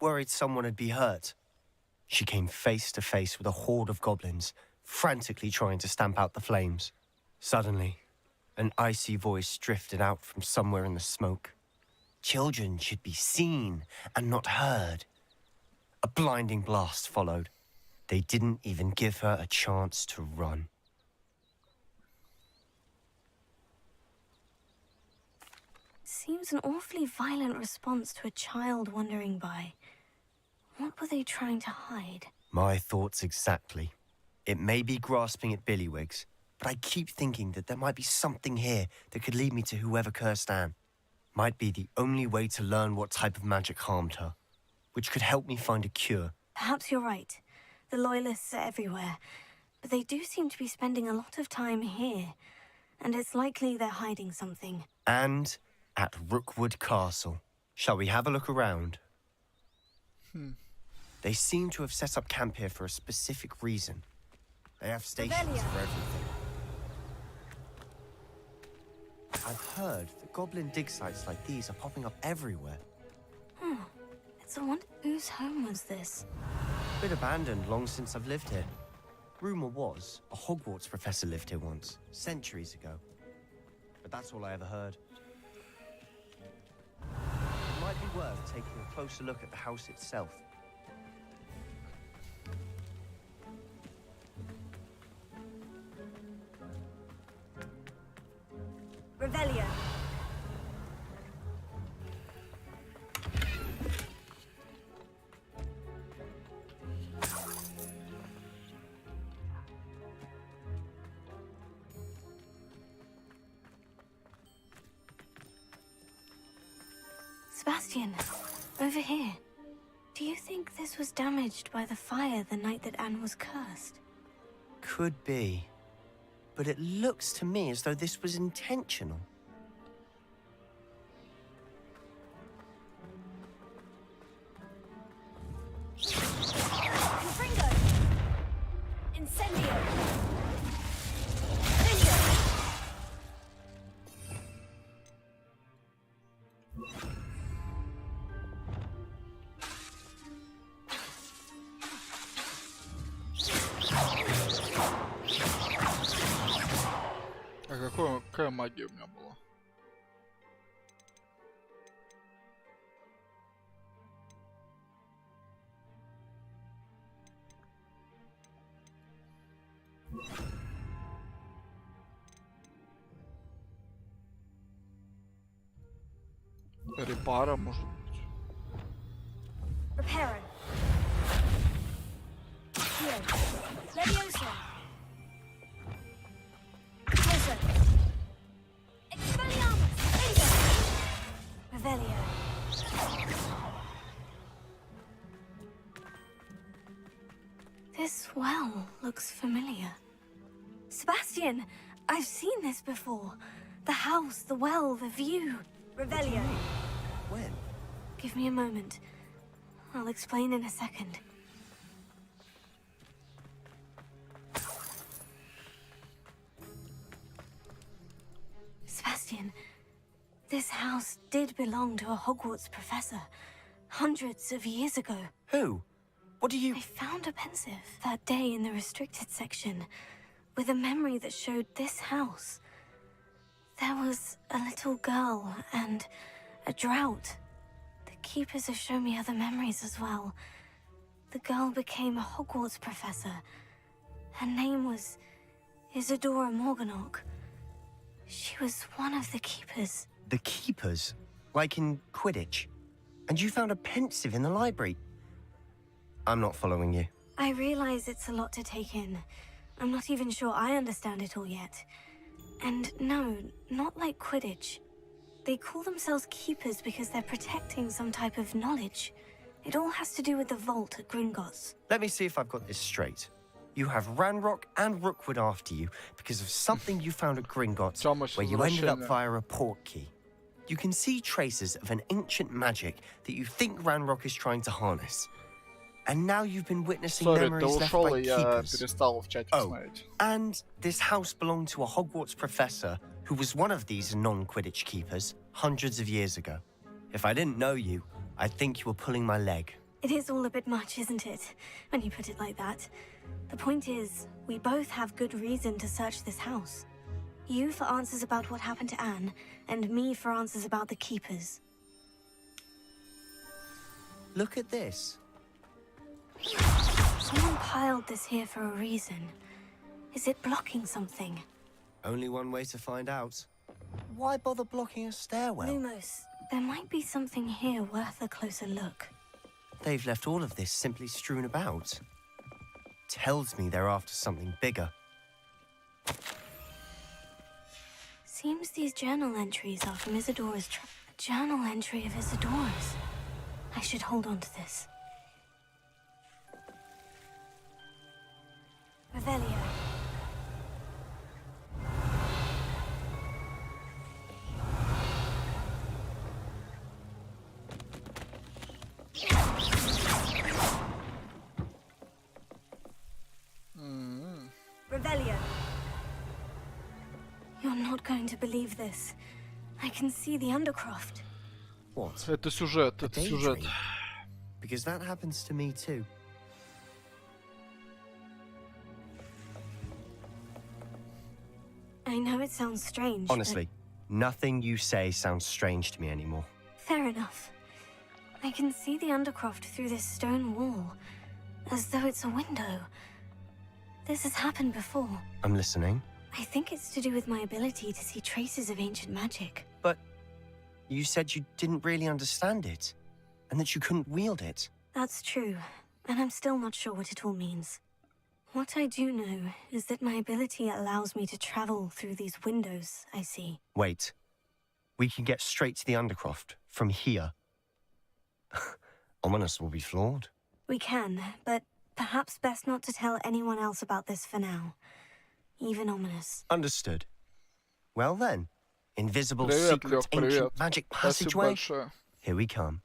Speaker 10: worried someone would be hurt. She came face to face with a horde of goblins, frantically trying to stamp out the flames. Suddenly, an icy voice drifted out from somewhere in the smoke. Children should be seen and not heard. A blinding blast followed. They didn't even give her a chance to run.
Speaker 2: Seems an awfully violent response to a child wandering by. What were they trying to hide?
Speaker 10: My thoughts exactly. It may be grasping at billywhigs, but I keep thinking that there might be something here that could lead me to whoever cursed Anne. Might be the only way to learn what type of magic harmed her, which could help me find a cure.
Speaker 2: Perhaps you're right. The loyalists are everywhere, but they do seem to be spending a lot of time here, and it's likely they're hiding something.
Speaker 10: And at Rookwood Castle. Shall we have a look around? They seem to have set up camp here for a specific reason. They have stations for everything. I've heard that goblin dig sites like these are popping up everywhere.
Speaker 2: It's a wonder whose home was this?
Speaker 10: Been abandoned long since I've lived here. Rumor was a Hogwarts professor lived here once, centuries ago. But that's all I ever heard. It might be worth taking a closer look at the house itself.
Speaker 2: Revelio. Sebastian, over here. Do you think this was damaged by the fire the night that Anne was cursed?
Speaker 10: Could be. But it looks to me as though this was intentional.
Speaker 2: Confringo! Incendio!
Speaker 1: А какая магия у меня была? Репара, может быть.
Speaker 2: Reparo. Here. Leviosa. Closer. Expelliarmus. Revelio. This well looks familiar. Sebastian, I've seen this before. The house, the well, the view. Revelio.
Speaker 10: When?
Speaker 2: Give me a moment. I'll explain in a second. Sebastian, this house did belong to a Hogwarts professor hundreds of years ago.
Speaker 10: Who? What do you...
Speaker 2: I found a pensive that day in the restricted section with a memory that showed this house. There was a little girl and a drought. The keepers have shown me other memories as well. The girl became a Hogwarts professor. Her name was Isadora Morganach. She was one of the keepers.
Speaker 10: The keepers? Like in Quidditch? And you found a pensive in the library? I'm not following you.
Speaker 2: I realize it's a lot to take in. I'm not even sure I understand it all yet. And no, not like Quidditch. They call themselves keepers because they're protecting some type of knowledge. It all has to do with the vault at Gringotts.
Speaker 10: Let me see if I've got this straight. You have Ranrock and Rookwood after you because of something you found at Gringotts where you ended up via a portkey. You can see traces of an ancient magic that you think Ranrock is trying to harness. And now you've been witnessing memories left by keepers. Oh, and this house belonged to a Hogwarts professor who was one of these non-Quidditch keepers hundreds of years ago. If I didn't know you, I'd think you were pulling my leg.
Speaker 2: It is all a bit much, isn't it? When you put it like that. The point is, we both have good reason to search this house. You for answers about what happened to Anne, and me for answers about the keepers.
Speaker 10: Look at this.
Speaker 2: Someone piled this here for a reason. Is it blocking something?
Speaker 10: Only one way to find out. Why bother blocking a stairwell?
Speaker 2: Lumos, there might be something here worth a closer look.
Speaker 10: They've left all of this simply strewn about. Tells me they're after something bigger.
Speaker 2: Seems these journal entries are from Isadora's a journal entry of Isadora's. I should hold on to this. Revelio. Revelio. You're not going to believe this. I can see the Undercroft.
Speaker 10: What?
Speaker 1: Это сюжет, это сюжет.
Speaker 10: Because that happens to me too.
Speaker 2: I know it sounds strange.
Speaker 10: Honestly, nothing you say sounds strange to me anymore.
Speaker 2: Fair enough. I can see the Undercroft through this stone wall, as though it's a window. This has happened before.
Speaker 10: I'm listening.
Speaker 2: I think it's to do with my ability to see traces of ancient magic.
Speaker 10: But you said you didn't really understand it, and that you couldn't wield it.
Speaker 2: That's true, and I'm still not sure what it all means. What I do know is that my ability allows me to travel through these windows I see.
Speaker 10: Wait. We can get straight to the Undercroft from here. Ominous will be flawed.
Speaker 2: We can, but perhaps best not to tell anyone else about this for now. Even Ominous.
Speaker 10: Understood. Well then, invisible
Speaker 1: Привет,
Speaker 10: secret
Speaker 1: Лёх, привет.
Speaker 10: ancient magic
Speaker 1: Спасибо
Speaker 10: passageway.
Speaker 1: большое.
Speaker 10: Here we come.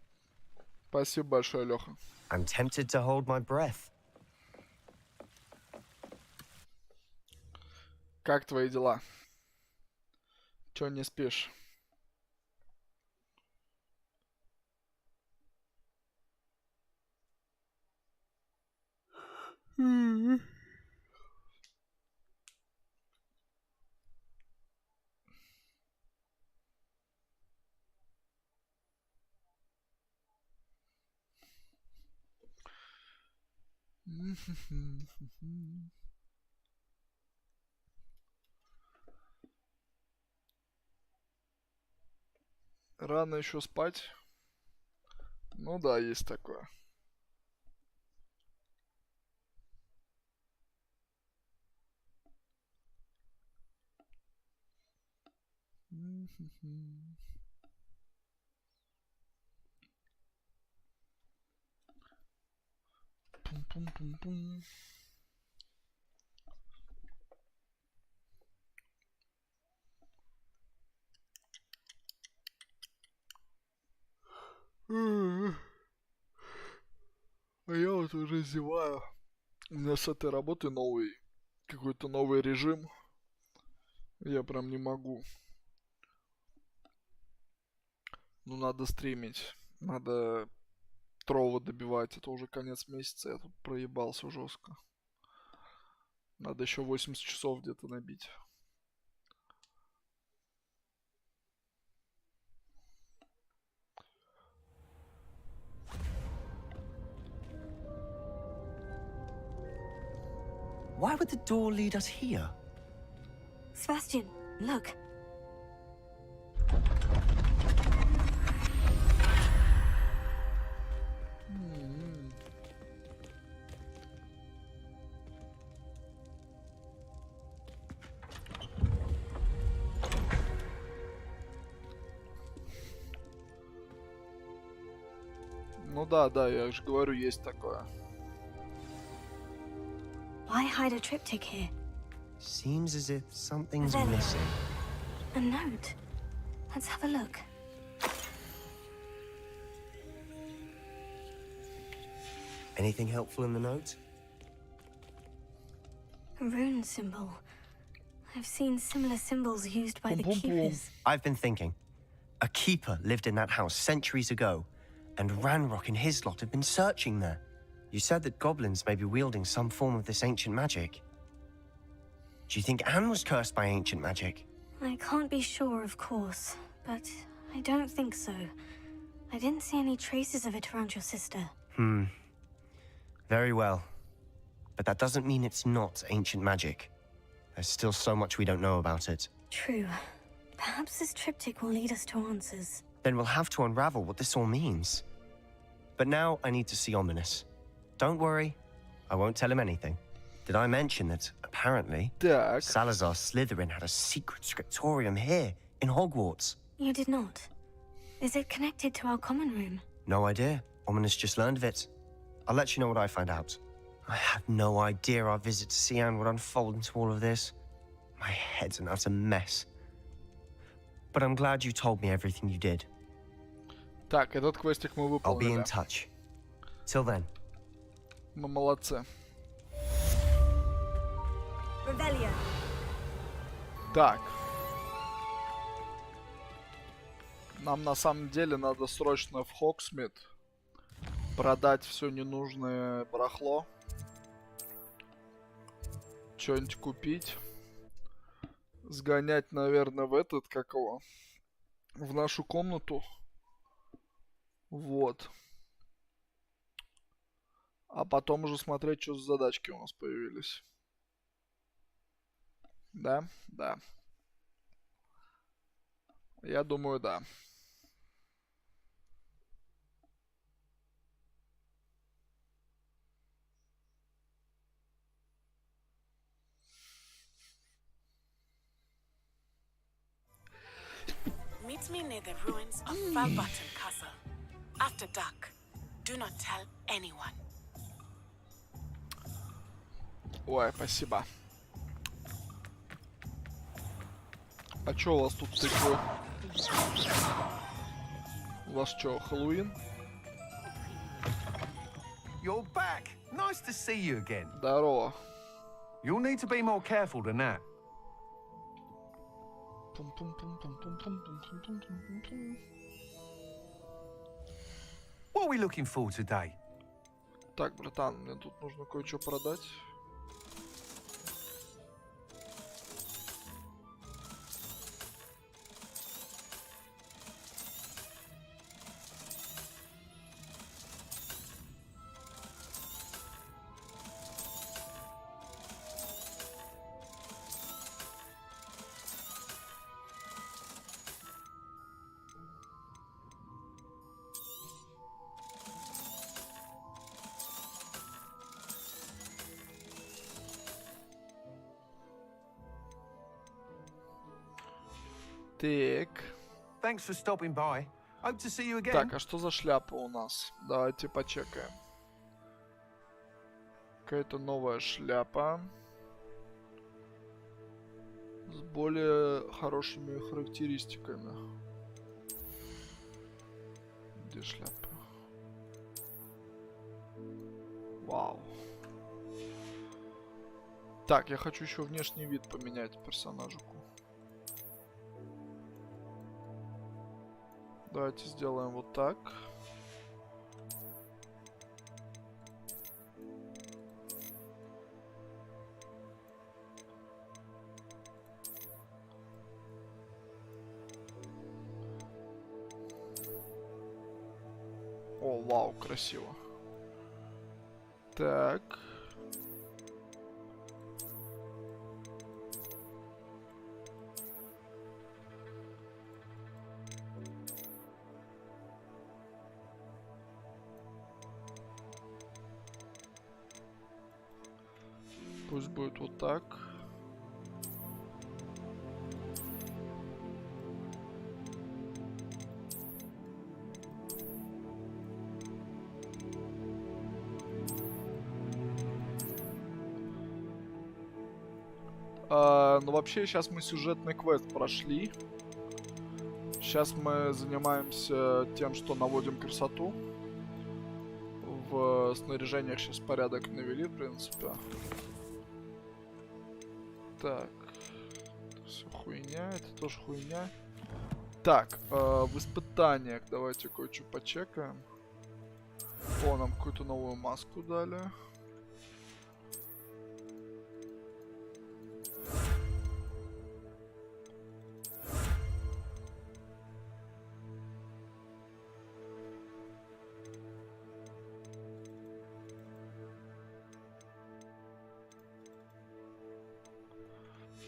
Speaker 1: Спасибо большое, Лёха.
Speaker 10: I'm tempted to hold my breath.
Speaker 1: Как твои дела? Чё не спишь? Рано еще спать. Ну да, есть такое. Пум-пум-пум-пум. А я вот уже зеваю. У меня с этой работы какой-то новый режим. Я прям не могу. Ну, надо стримить. Надо Трова добивать. Это уже конец месяца. Я тут проебался жестко. Надо еще 80 часов где-то набить.
Speaker 10: Why would the door lead us here?
Speaker 2: Sebastian, look.
Speaker 1: Ну да, я же говорю, есть такое.
Speaker 2: Why hide a triptych here?
Speaker 10: Seems as if something's
Speaker 2: There.
Speaker 10: missing.
Speaker 2: A note. Let's have a look.
Speaker 10: Anything helpful in the note?
Speaker 2: A rune symbol. I've seen similar symbols used by the keepers.
Speaker 10: I've been thinking. A keeper lived in that house centuries ago, and Ranrock and his lot have been searching there. You said that goblins may be wielding some form of this ancient magic. Do you think Anne was cursed by ancient magic?
Speaker 2: I can't be sure, of course, but I don't think so. I didn't see any traces of it around your sister.
Speaker 10: Very well. But that doesn't mean it's not ancient magic. There's still so much we don't know about it.
Speaker 2: True. Perhaps this triptych will lead us to answers.
Speaker 10: Then we'll have to unravel what this all means. But now I need to see Ominous. Don't worry, I won't tell him anything. Did I mention that, apparently, Salazar Slytherin had a secret scriptorium here, in Hogwarts?
Speaker 2: You did not. Is it connected to our common room?
Speaker 10: No idea. Ominous just learned of it. I'll let you know what I find out. I had no idea our visit to see Anne would unfold into all of this. My head's an utter mess. But I'm glad you told me everything you did.
Speaker 1: Так, этот квестик мы выполнили.
Speaker 10: I'll be in touch. Till then.
Speaker 1: Мы молодцы.
Speaker 2: Revelio.
Speaker 1: Так. Нам на самом деле надо срочно в Хогсмит продать все ненужное барахло. Что-нибудь купить. Сгонять, наверное, в этот, как его, в нашу комнату. Вот. А потом уже смотреть, что за задачки у нас появились. Да? Да. Я думаю, да.
Speaker 15: Meet me near the ruins of Falbaton Castle. After dark. Do not tell anyone.
Speaker 1: Ой, спасибо. А чё у вас тут тыквы? У вас чё, Хэллоуин?
Speaker 16: You're back. Nice to see you again.
Speaker 1: Здорово.
Speaker 16: You'll need to be more careful than that. What are we looking for today?
Speaker 1: Так, братан, мне тут нужно кое-что продать. Так.
Speaker 16: Thanks for stopping by. Hope to see you again.
Speaker 1: Так, а что за шляпа у нас? Давайте почекаем. Какая-то новая шляпа. С более хорошими характеристиками. Где шляпа? Вау. Так, я хочу еще внешний вид поменять персонажику. Давайте сделаем вот так. О, вау, красиво. Так. Пусть будет вот так. Ну вообще сейчас мы сюжетный квест прошли. Сейчас мы занимаемся тем, что наводим красоту. В снаряжениях сейчас порядок навели, в принципе. Так. Это все хуйня, это тоже хуйня. Так, в испытаниях давайте кое-что почекаем. О, нам какую-то новую маску дали.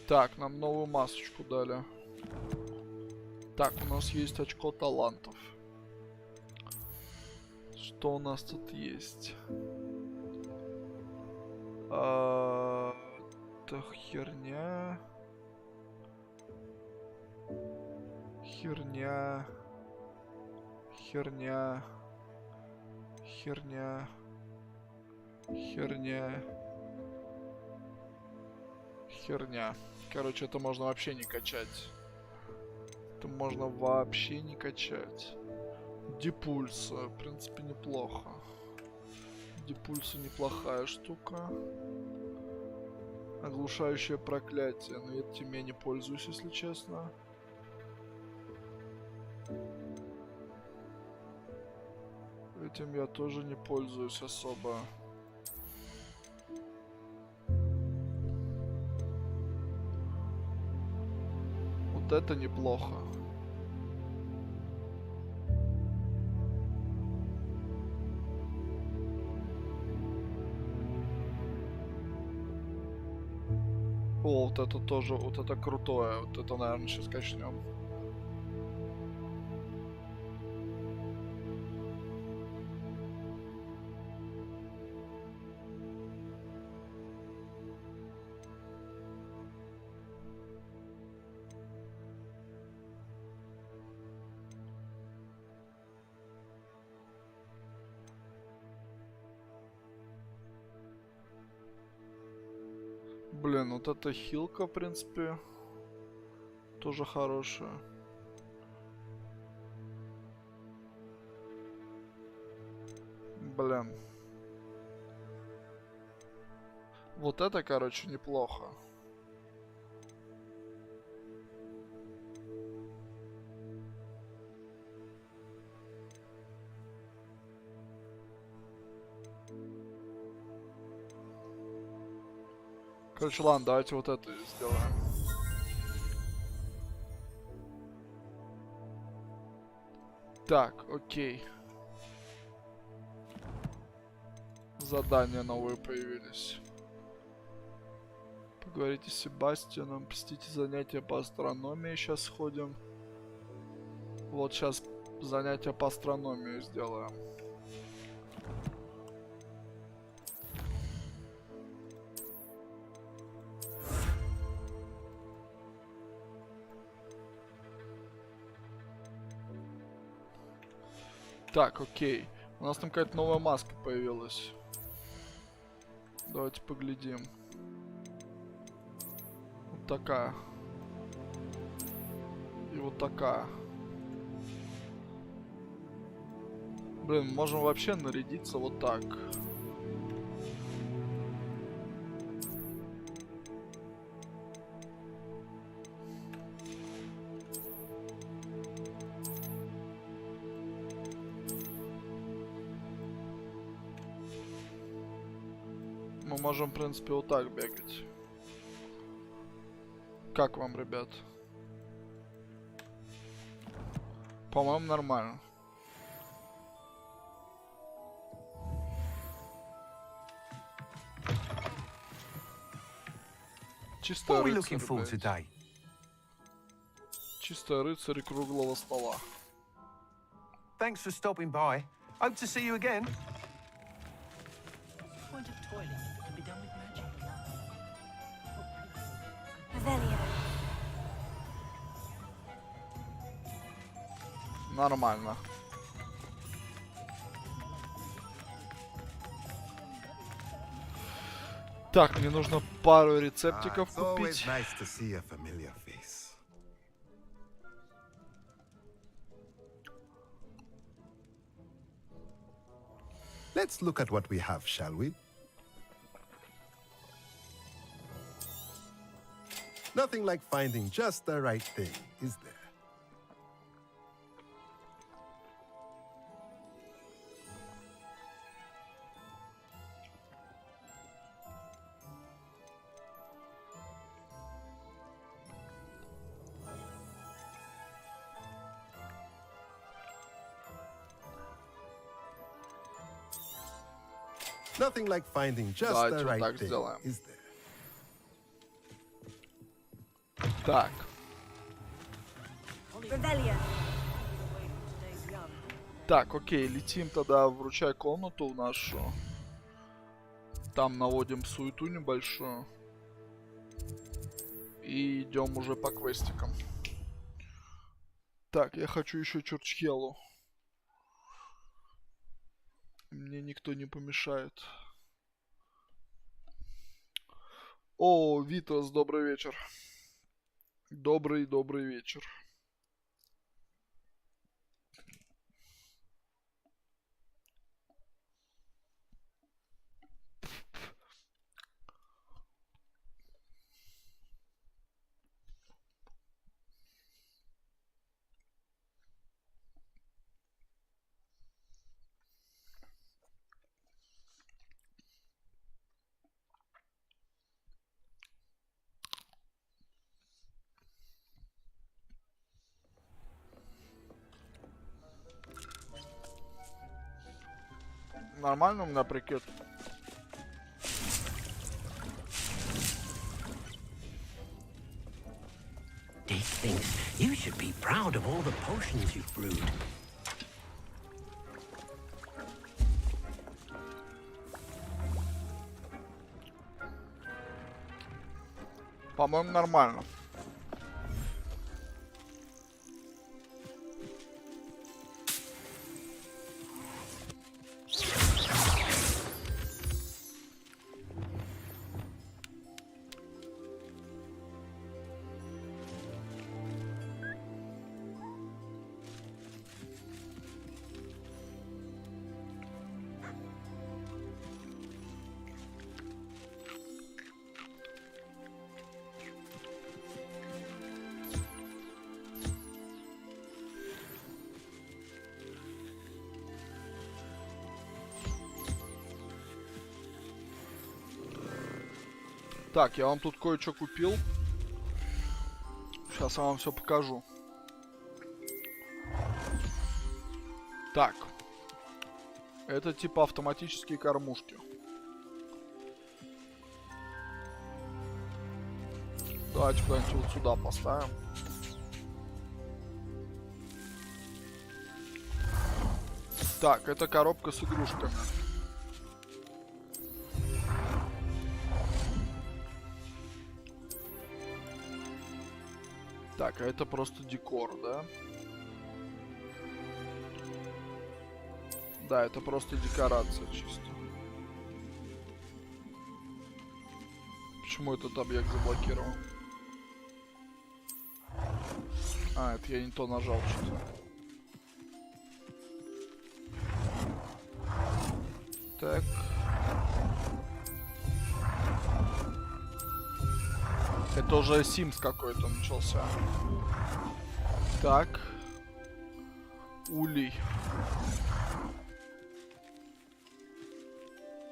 Speaker 1: Так, нам новую масочку дали. Так, у нас есть очко талантов. Что у нас тут есть? Это херня. Херня. Херня. Херня. Херня. Херня. Короче, это можно вообще не качать. Это можно вообще не качать. Депульса, в принципе, неплохо. Депульса неплохая штука. Оглушающее проклятие. Но этим я не пользуюсь, если честно. Этим я тоже не пользуюсь особо. Вот это неплохо. О, вот это тоже, вот это крутое. Вот это, наверное, сейчас качнем. Блин, вот эта хилка, в принципе, тоже хорошая. Блин. Вот это, короче, неплохо. Короче, ладно, давайте вот это сделаем. Так, окей. Задания новые появились. Поговорите с Себастьяном, посетите занятия по астрономии. Сейчас сходим. Вот сейчас занятия по астрономии сделаем. Так, окей. У нас там какая-то новая маска появилась. Давайте поглядим. Вот такая. И вот такая. Блин, можем вообще нарядиться вот так. Мы можем, в принципе, вот так бегать. Как вам, ребят? По-моему, нормально. Чисто рыцарь, блядь. Чисто рыцарь круглого стола.
Speaker 16: Thanks for stopping by. Hope to see you again.
Speaker 1: Нормально. Так, мне нужно пару рецептиков купить.
Speaker 17: Let's look at what we have, shall we? Nothing like finding just the right thing, is there? Nothing like finding just the right thing, is there?
Speaker 1: Так. Так, окей, летим тогда в ручай комнату нашу. Там наводим суету небольшую. И идем уже по квестикам. Так, я хочу еще Чурчхелу. Мне никто не помешает. О, Витас, добрый вечер. Добрый вечер. Нормально у меня прикид?
Speaker 3: Dick thinks you should be proud of all the potions you've brewed.
Speaker 1: По-моему, нормально. Так, я вам тут кое-что купил. Сейчас я вам все покажу. Так. Это типа автоматические кормушки. Давайте куда-нибудь вот сюда поставим. Так, это коробка с игрушками. Так, а это просто декор, да? Да, это просто декорация чисто. Почему этот объект заблокирован? А, это я не то нажал что-то. Так. Это уже Sims какой-то начался. Так. Улей.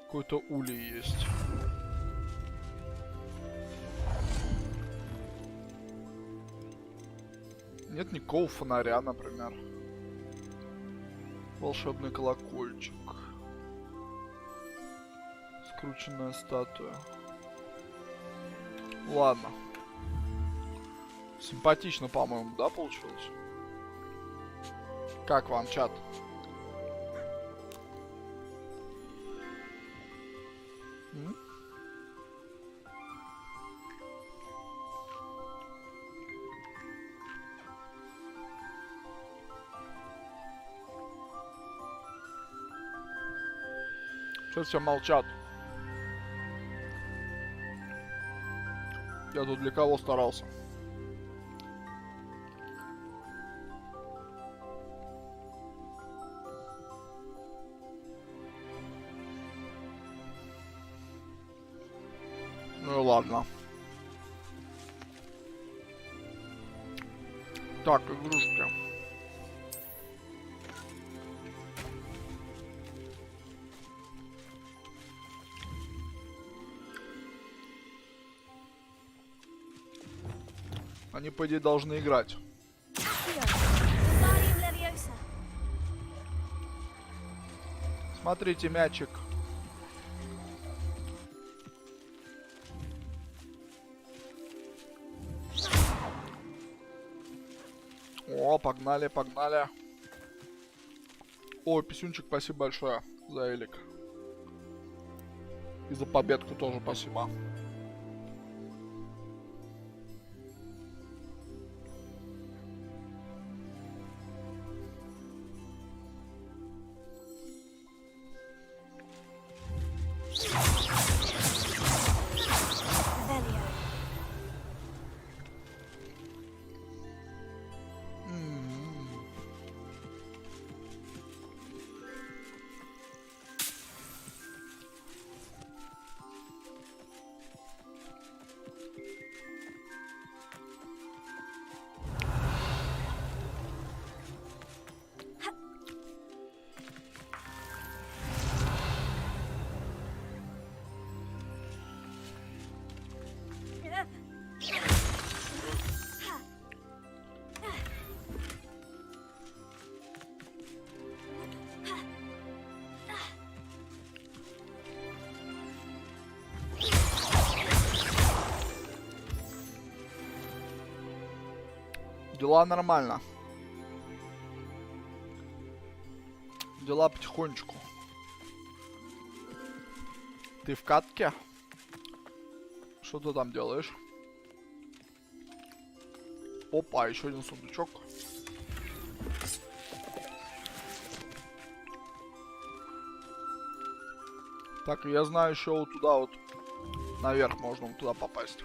Speaker 1: Какой-то улей есть. Нет никакого фонаря, например. Волшебный колокольчик. Скрученная статуя. Ладно. Симпатично, по-моему, да, получилось? Как вам, чат? Что все молчат? Я тут для кого старался? Ну и ладно. Так, игрушки. Они, по идее, должны играть. Смотрите, мячик. О, погнали, погнали. О, писюнчик, спасибо большое за элик. И за победку тоже спасибо. Дела нормально. Дела потихонечку. Ты в катке? Что ты там делаешь? Опа, еще один сундучок. Так, я знаю, еще вот туда вот наверх можно вот туда попасть.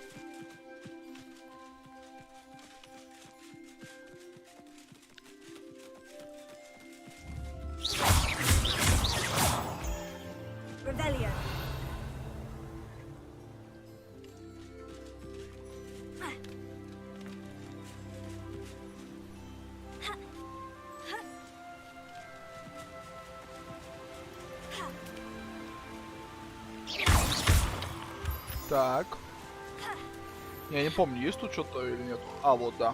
Speaker 1: Так. Я не помню, есть тут что-то или нет. А, вот, да.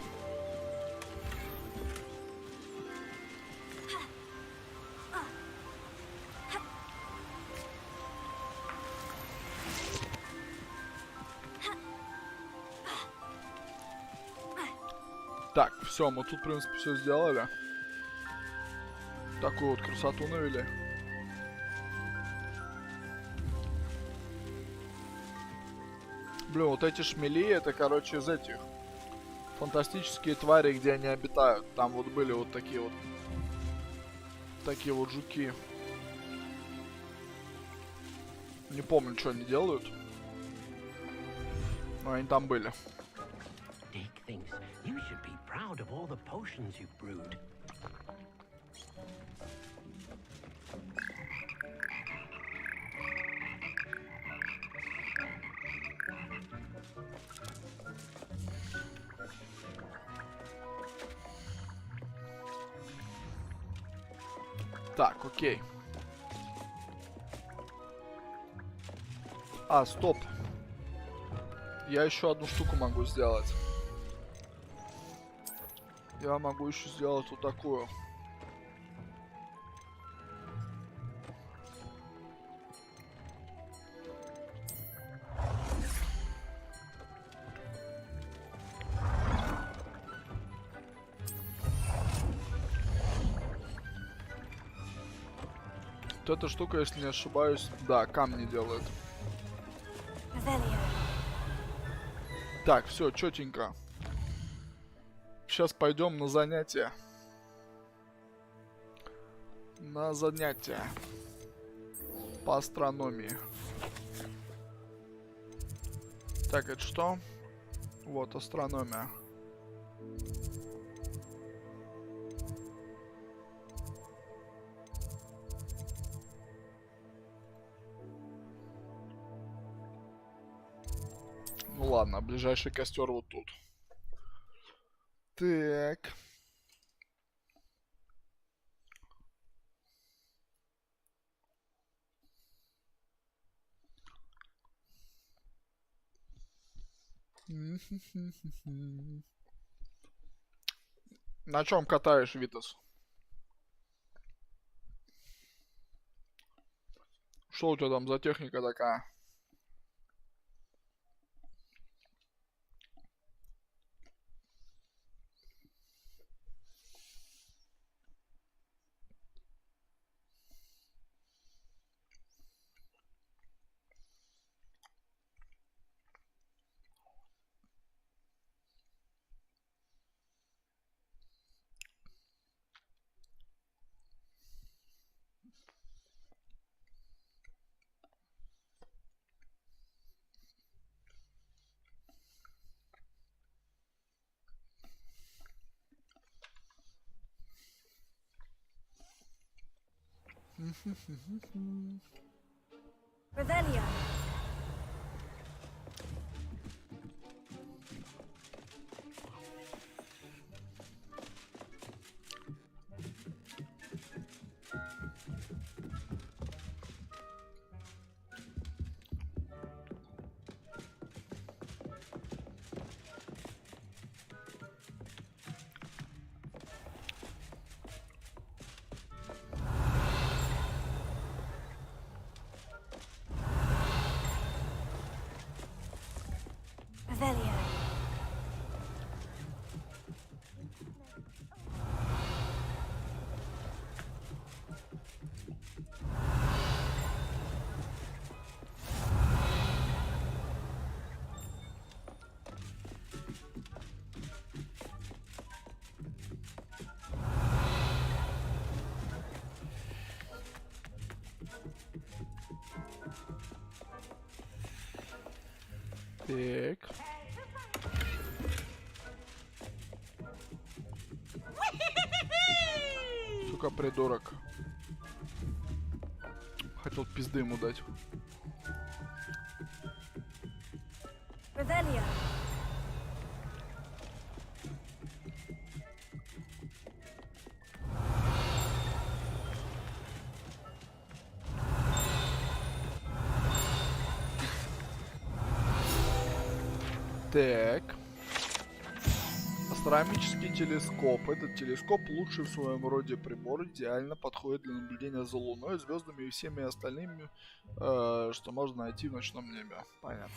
Speaker 1: Так, все, мы тут, в принципе, все сделали. Такую вот красоту навели. Блин, вот эти шмели, это, короче, из этих фантастические твари, где они обитают. Там вот были вот такие вот жуки. Не помню, что они делают. Но они там были. Так, окей. А, стоп. Я еще одну штуку могу сделать. Я могу еще сделать вот такую. Вот эта штука, если не ошибаюсь, да, камни делает. Так, все, четенько. Сейчас пойдем на занятия. На занятия по астрономии. Так, это что? Вот, астрономия. Ну ладно, ближайший костер вот тут. Так. На чем катаешь, Витас? Что у тебя там за техника такая?
Speaker 2: Revelio. Revelio.
Speaker 1: Так. Сука, придурок. Хотел пизды ему дать.
Speaker 2: Revelio.
Speaker 1: Так. Астрономический телескоп. Этот телескоп лучший в своем роде прибор, идеально подходит для наблюдения за Луной, звездами и всеми остальными, что можно найти в ночном небе. Понятно.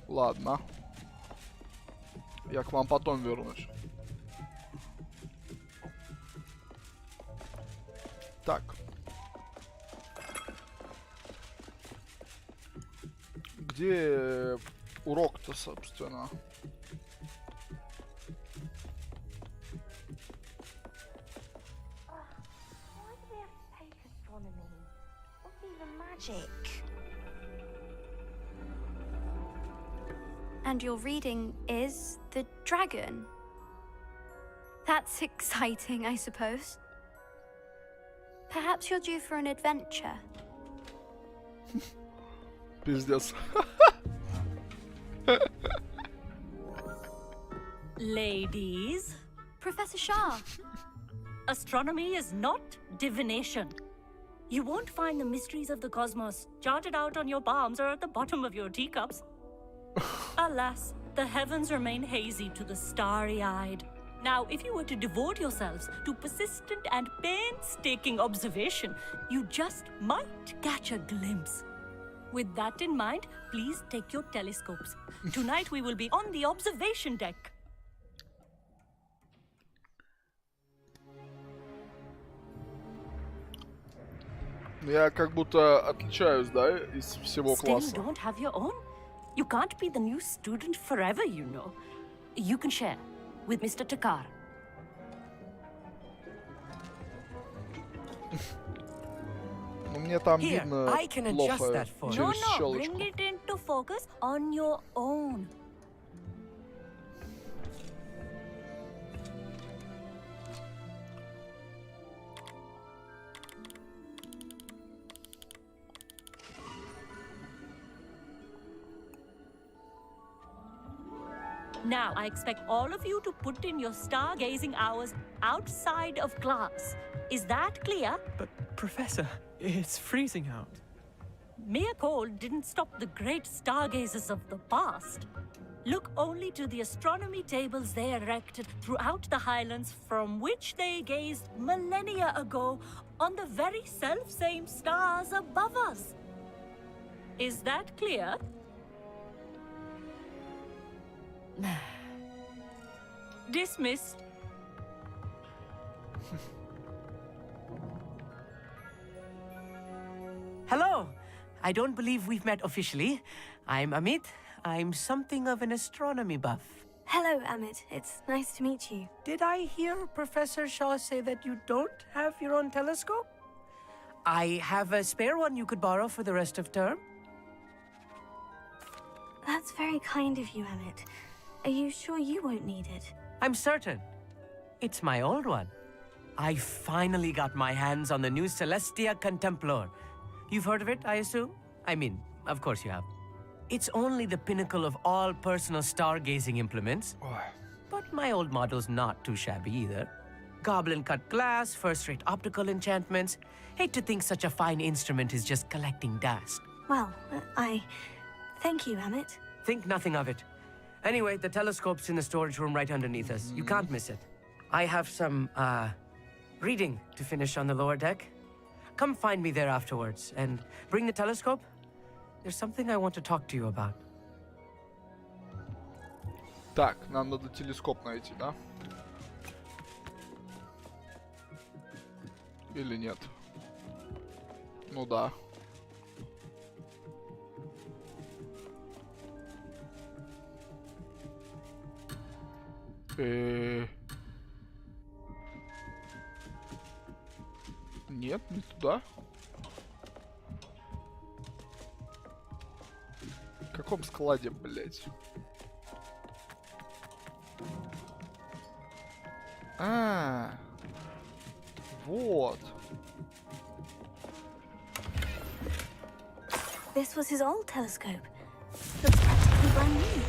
Speaker 1: Ладно. Я к вам потом вернусь. Так. Где урок-то, собственно?
Speaker 6: And your reading is the dragon. That's exciting, I suppose. Perhaps you're due for an adventure.
Speaker 1: Пиздец.
Speaker 5: Ladies.
Speaker 6: Professor Shah.
Speaker 5: Astronomy is not divination. You won't find the mysteries of the cosmos charted out on your palms or at the bottom of your teacups. Alas, the heavens remain hazy to the starry-eyed. Now, if you were to devote yourselves to persistent and painstaking observation, you just might catch a glimpse. With that in mind, please take your telescopes. Tonight we will be on the observation deck.
Speaker 1: Я как будто отличаюсь, да, из всего
Speaker 5: Still
Speaker 1: класса.
Speaker 5: don't have your own? You can't be the new student forever, you know. You can share with Mr. Takar.
Speaker 1: Ну, мне там
Speaker 5: Here,
Speaker 1: видно
Speaker 5: I can adjust
Speaker 1: плохо
Speaker 5: that for you.
Speaker 1: через
Speaker 5: No,
Speaker 1: щелочку.
Speaker 5: bring it into focus on your own. Now, I expect all of you to put in your stargazing hours outside of class. Is that clear?
Speaker 18: But, Professor, it's freezing out.
Speaker 5: Mere cold didn't stop the great stargazers of the past. Look only to the astronomy tables they erected throughout the Highlands from which they gazed millennia ago on the very self-same stars above us. Is that clear? Dismissed.
Speaker 19: Hello. I don't believe we've met officially. I'm Amit. I'm something of an astronomy buff.
Speaker 2: Hello, Amit. It's nice to meet you.
Speaker 19: Did I hear Professor Shaw say that you don't have your own telescope? I have a spare one you could borrow for the rest of term.
Speaker 2: That's very kind of you, Amit. Are you sure you won't need it?
Speaker 19: I'm certain. It's my old one. I finally got my hands on the new Celestia Contemplar. You've heard of it, I assume? I mean, of course you have. It's only the pinnacle of all personal stargazing implements. But my old model's not too shabby either. Goblin-cut glass, first-rate optical enchantments. Hate to think such a fine instrument is just collecting dust.
Speaker 2: Well, thank you, Amit.
Speaker 19: Think nothing of it. Anyway, the telescope's in the storage room right underneath us. You can't miss it. I have some, reading to finish on the lower deck. Come find me there afterwards, and bring the telescope. There's something I want to talk to you about.
Speaker 1: Так, нам надо телескоп найти, да? Или нет? Ну да. Нет, не туда. В каком складе, блять? Вот.
Speaker 2: This was his old telescope. Looks practically brand new.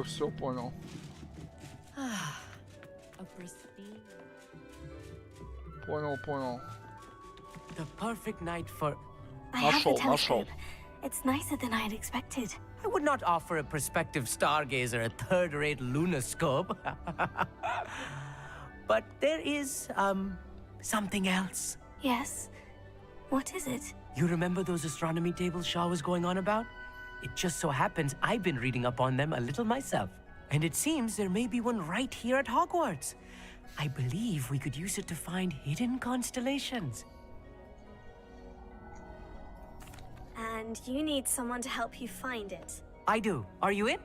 Speaker 1: Все понял. Понял.
Speaker 19: The perfect night for...
Speaker 2: I have the telescope. It's nicer than I had expected.
Speaker 19: I would not offer a prospective stargazer a third-rate lunoscope. But there is, something else.
Speaker 2: Yes? What is it?
Speaker 19: You remember those astronomy tables Shaw was going on about? It just so happens I've been reading up on them a little myself. And it seems there may be one right here at Hogwarts. I believe we could use it to find hidden constellations.
Speaker 2: And you need someone to help you find it.
Speaker 19: I do. Are you in?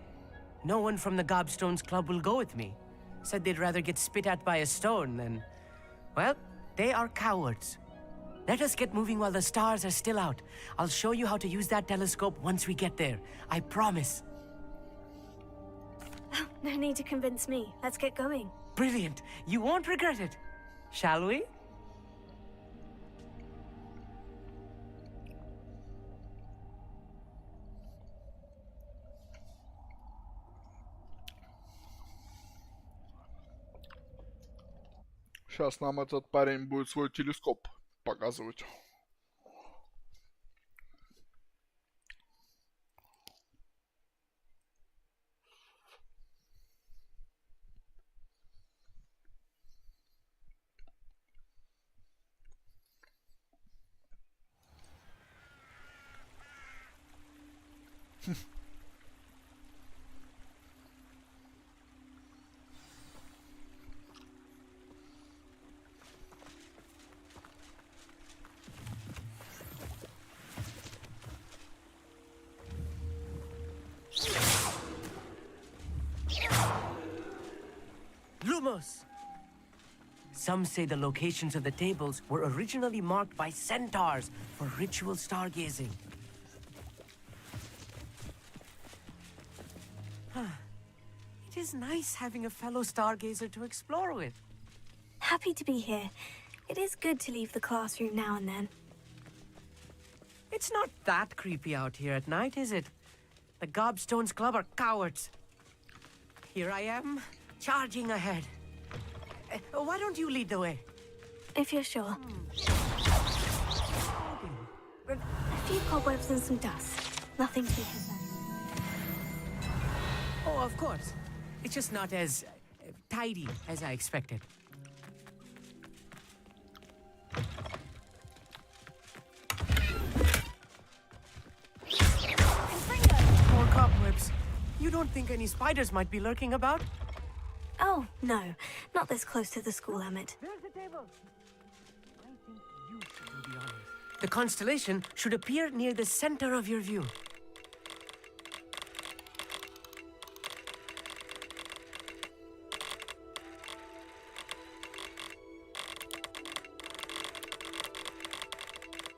Speaker 19: No one from the Gobstones Club will go with me. Said they'd rather get spit at by a stone than... Well, they are cowards. Let us get moving while the stars are still out. I'll show you how to use that telescope once we get there. I promise.
Speaker 2: Oh, no need to convince me. Let's get going.
Speaker 19: Brilliant. You won't regret it. Shall we?
Speaker 1: Сейчас нам этот парень будет свой телескоп показывать.
Speaker 19: Lumos! Some say the locations of the tables were originally marked by centaurs for ritual stargazing. It is nice having a fellow stargazer to explore with.
Speaker 2: Happy to be here. It is good to leave the classroom now and then.
Speaker 19: It's not that creepy out here at night, is it? The Gobstones Club are cowards. Here I am, charging ahead. Why don't you lead the way?
Speaker 2: If you're sure. A few cobwebs and some dust. Nothing to be concerned.
Speaker 19: Oh, of course. It's just not as tidy as I expected. More cobwebs. You don't think any spiders might be lurking about?
Speaker 2: Oh, no. Not this close to the school, Emmett.
Speaker 19: There's the table. I think you should be honest. The constellation should appear near the center of your view.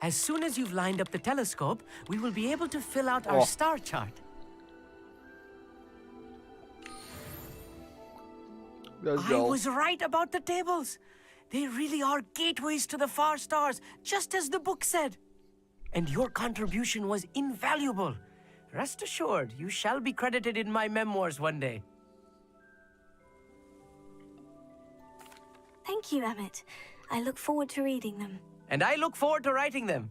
Speaker 19: As soon as you've lined up the telescope, we will be able to fill out our star chart. I was right about the tables. They really are gateways to the far stars, just as the book said. And your contribution was invaluable. Rest assured, you shall be credited in my memoirs one day.
Speaker 2: Thank you, Emmett. I look forward to reading them.
Speaker 19: And I look forward to writing them.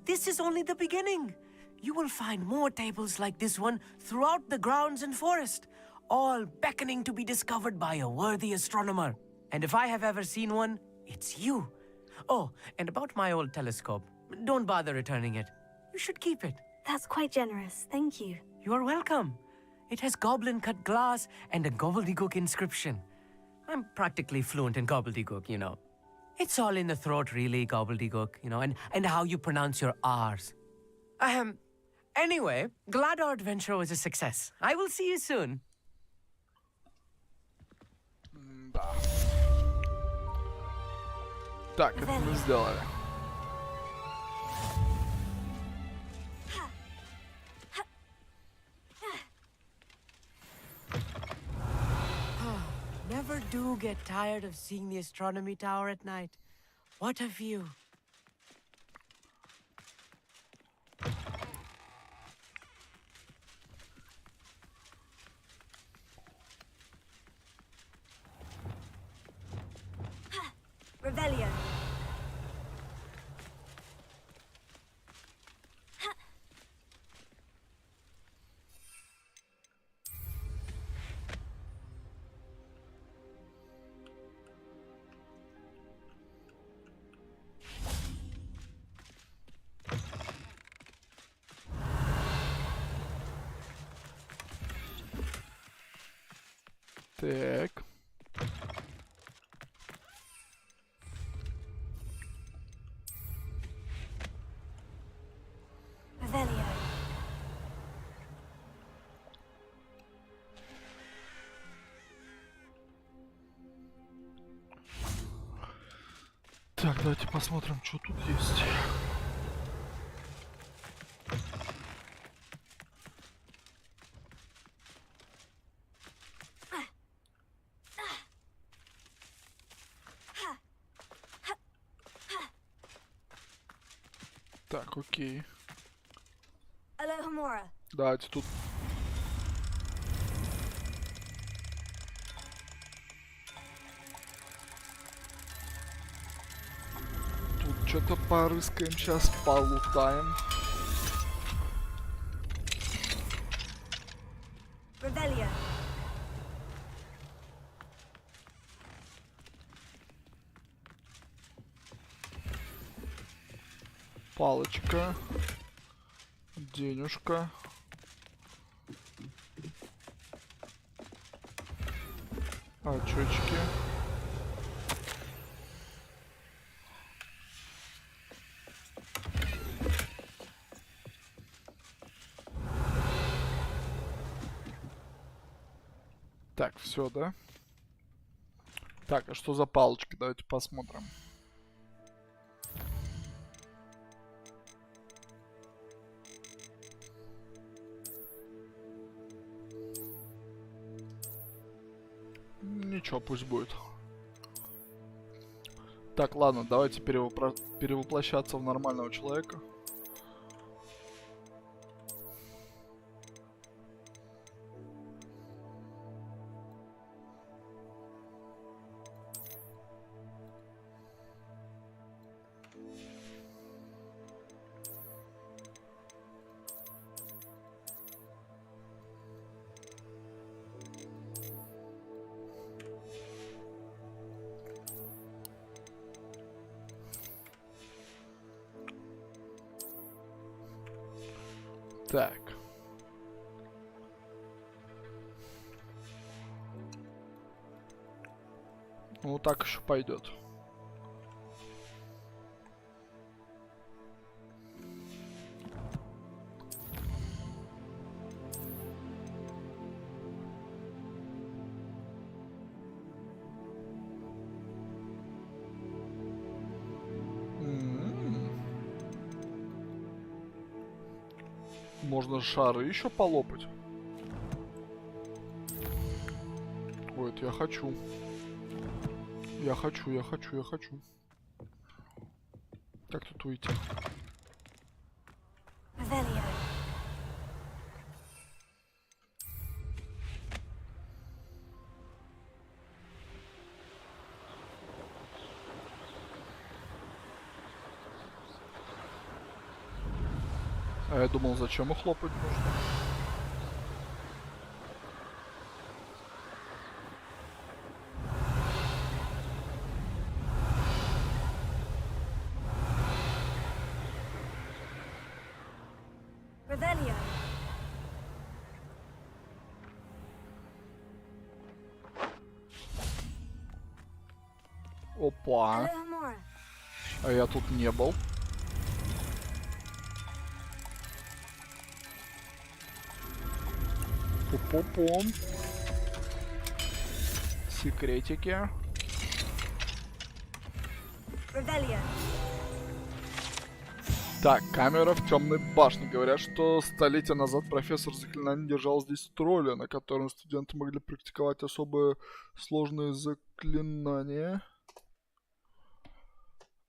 Speaker 19: This is only the beginning. You will find more tables like this one throughout the grounds and forest, all beckoning to be discovered by a worthy astronomer. And if I have ever seen one, it's you. Oh, and about my old telescope, don't bother returning it. You should keep it.
Speaker 2: That's quite generous. Thank you.
Speaker 19: You are welcome. It has goblin-cut glass and a gobbledygook inscription. I'm practically fluent in gobbledygook, you know. It's all in the throat, really, gobbledygook, you know, and how you pronounce your R's. Anyway, glad our adventure was a success. I will see you soon.
Speaker 1: Да. Так, это мы сделали.
Speaker 19: Never do get tired of seeing the astronomy tower at night. What a view.
Speaker 2: Revelio.
Speaker 1: Так.
Speaker 2: Revelio.
Speaker 1: Так, давайте посмотрим, что тут есть. Так, окей.
Speaker 2: Alohomora.
Speaker 1: Давайте тут. Тут что-то порыскаем, сейчас полутаем.
Speaker 2: Revelio.
Speaker 1: Палочка. Денежка. Очечки. Так, все, да? Так, а что за палочки? Давайте посмотрим. Ничего, пусть будет. Так, ладно, давайте перевоплощаться в нормального человека. Так. Ну, так еще пойдет. Можно шары еще полопать. Ой, это я хочу. Я хочу. Как тут уйти? А я думал, зачем их хлопать нужно?
Speaker 2: Revelio.
Speaker 1: Опа.
Speaker 2: Alohomora.
Speaker 1: А я тут не был. Пу-пу-пум. Секретики. Так, камера в темной башне. Говорят, что столетия назад профессор заклинаний держал здесь тролля, на котором студенты могли практиковать особо сложные заклинания.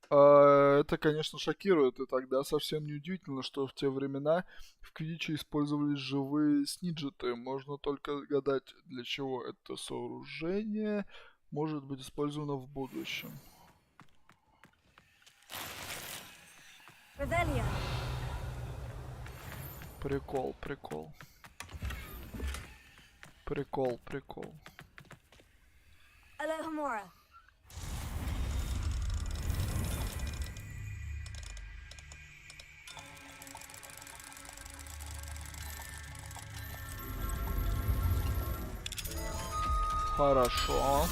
Speaker 1: Это, конечно, шокирует, и тогда совсем не удивительно, что в те времена в квиддиче использовались живые сниджеты. Можно только гадать, для чего это сооружение может быть использовано в будущем. Прикол, прикол. Прикол, прикол. Хорошо.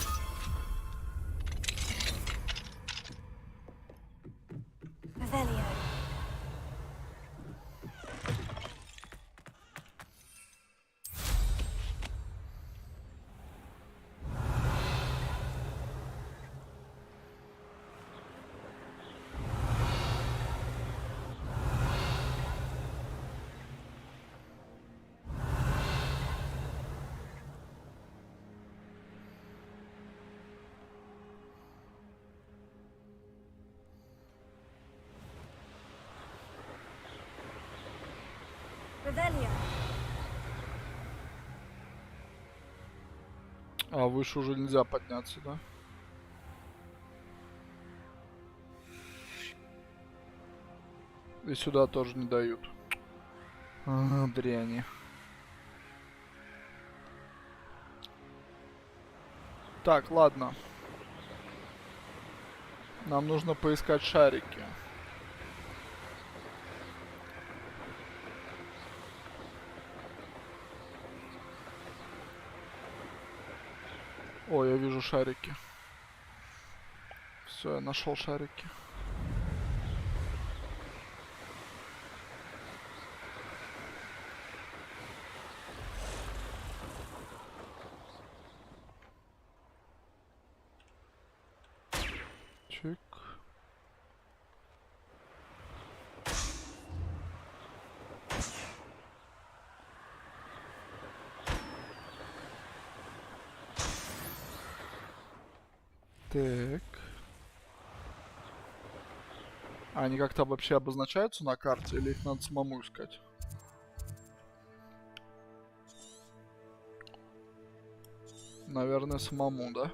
Speaker 1: А выше уже нельзя подняться, да? И сюда тоже не дают. Ага, дряни. Так, ладно. Нам нужно поискать шарики. О, я вижу шарики. Все, я нашел шарики. Чик. Так. Они как-то вообще обозначаются на карте или их надо самому искать? Наверное, самому, да?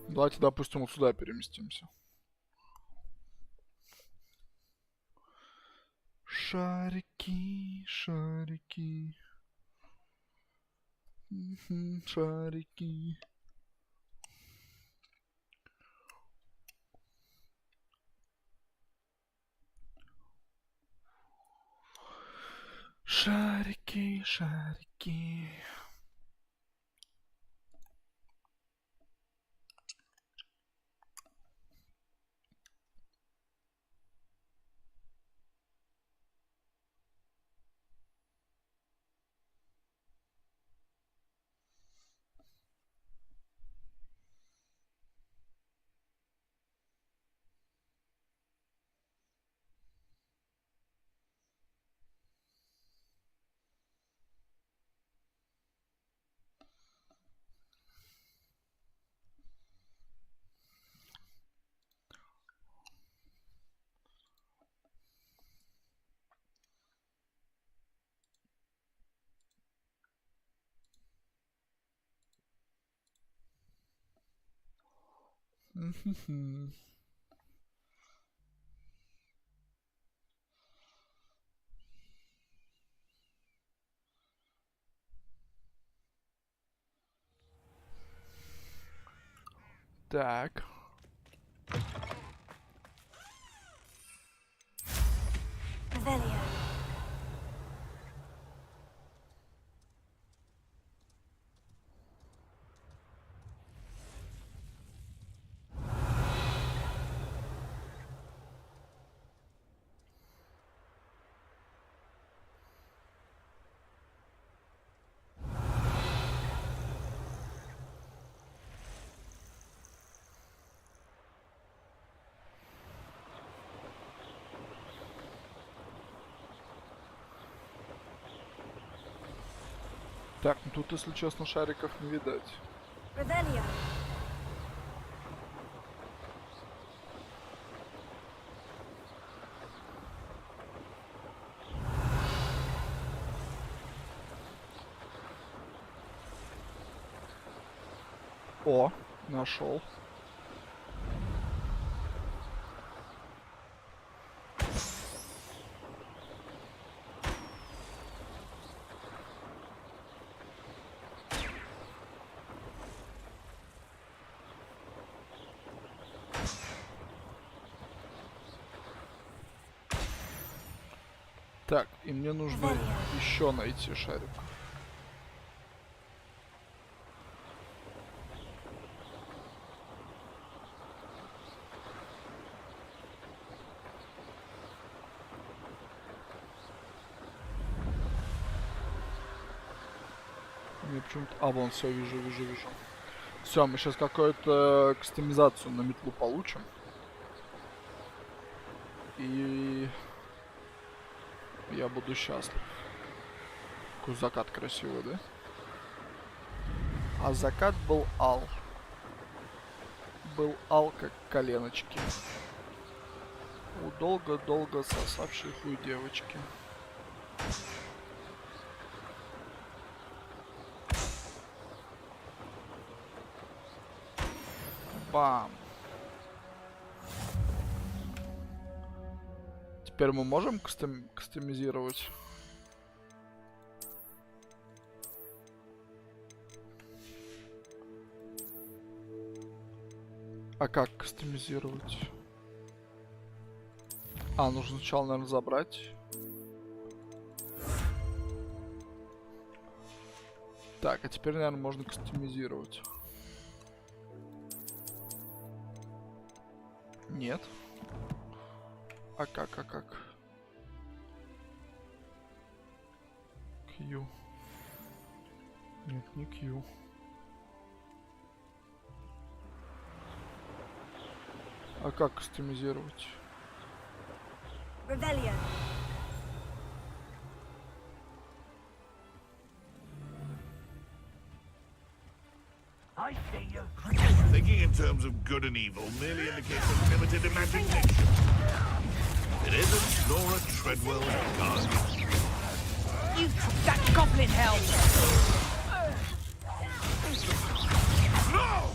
Speaker 1: Давайте, допустим, вот сюда переместимся. Шарики, шарики. Шарики. Шарики, шарики. Так. Так, ну тут, если честно, шариков не видать.
Speaker 2: Revelio.
Speaker 1: О, нашел. Так, и мне нужно еще найти шарик. Мне почему-то... А, вон, все, вижу. Все, мы сейчас какую-то кастомизацию на метлу получим. И... я буду счастлив. Какой закат красивый, да? А закат был ал. Был ал, как коленочки. У долго-долго сосавшей хуй девочки. Бам. Теперь мы можем кастомизировать? А как кастомизировать? А, нужно сначала, наверное, забрать. Так, а теперь, наверное, можно кастомизировать. Нет. А как? Q. Нет, не Q. А как кастомизировать?
Speaker 2: Revelio.
Speaker 9: I see you. Thinking in terms of good and evil merely indicates a limited imagination. It isn't Nora Treadwell's target.
Speaker 15: You took that goblin hell!
Speaker 9: No!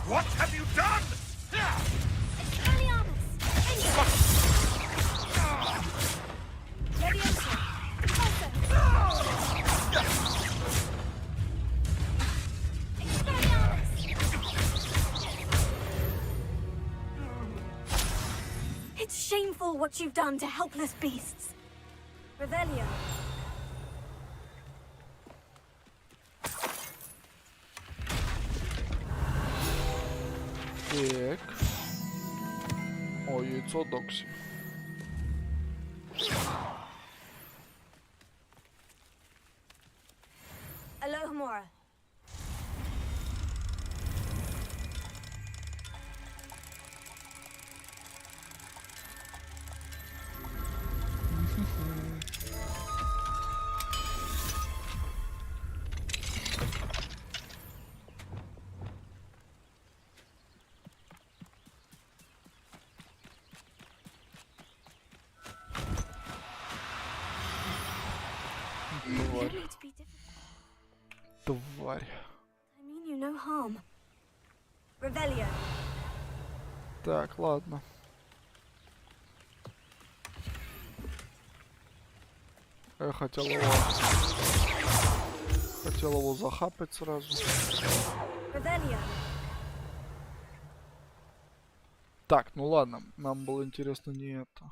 Speaker 9: What have you done?
Speaker 2: It's shameful what you've done to helpless beasts. Revelio.
Speaker 1: Так. О, яйцо Докси.
Speaker 2: Alohomora.
Speaker 1: Тварь.
Speaker 2: I mean you no harm. Revelio.
Speaker 1: Так, ладно. Я хотел его захапать сразу.
Speaker 2: Revelio.
Speaker 1: Так, ну ладно, нам было интересно не это.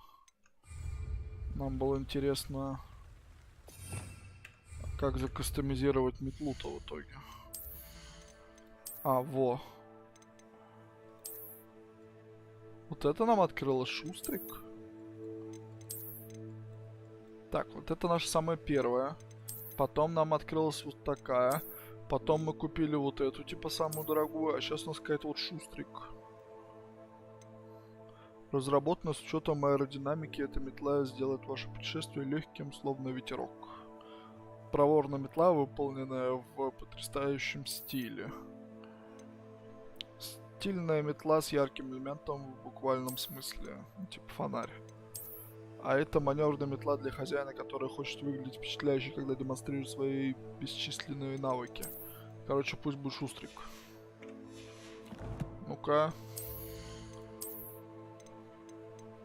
Speaker 1: Нам было интересно, как закастомизировать метлу-то в итоге. А, во. Вот это нам открыло шустрик. Так, вот это наша самая первая. Потом нам открылась вот такая. Потом мы купили вот эту, типа самую дорогую. А сейчас у нас какая-то вот шустрик. Разработана с учетом аэродинамики, эта метла сделает ваше путешествие легким, словно ветерок. Проворная метла, выполненная в потрясающем стиле. Стильная метла с ярким элементом в буквальном смысле, типа фонарь. А это маневренная метла для хозяина, который хочет выглядеть впечатляюще, когда демонстрирует свои бесчисленные навыки. Короче, пусть будет шустрик. Ну-ка.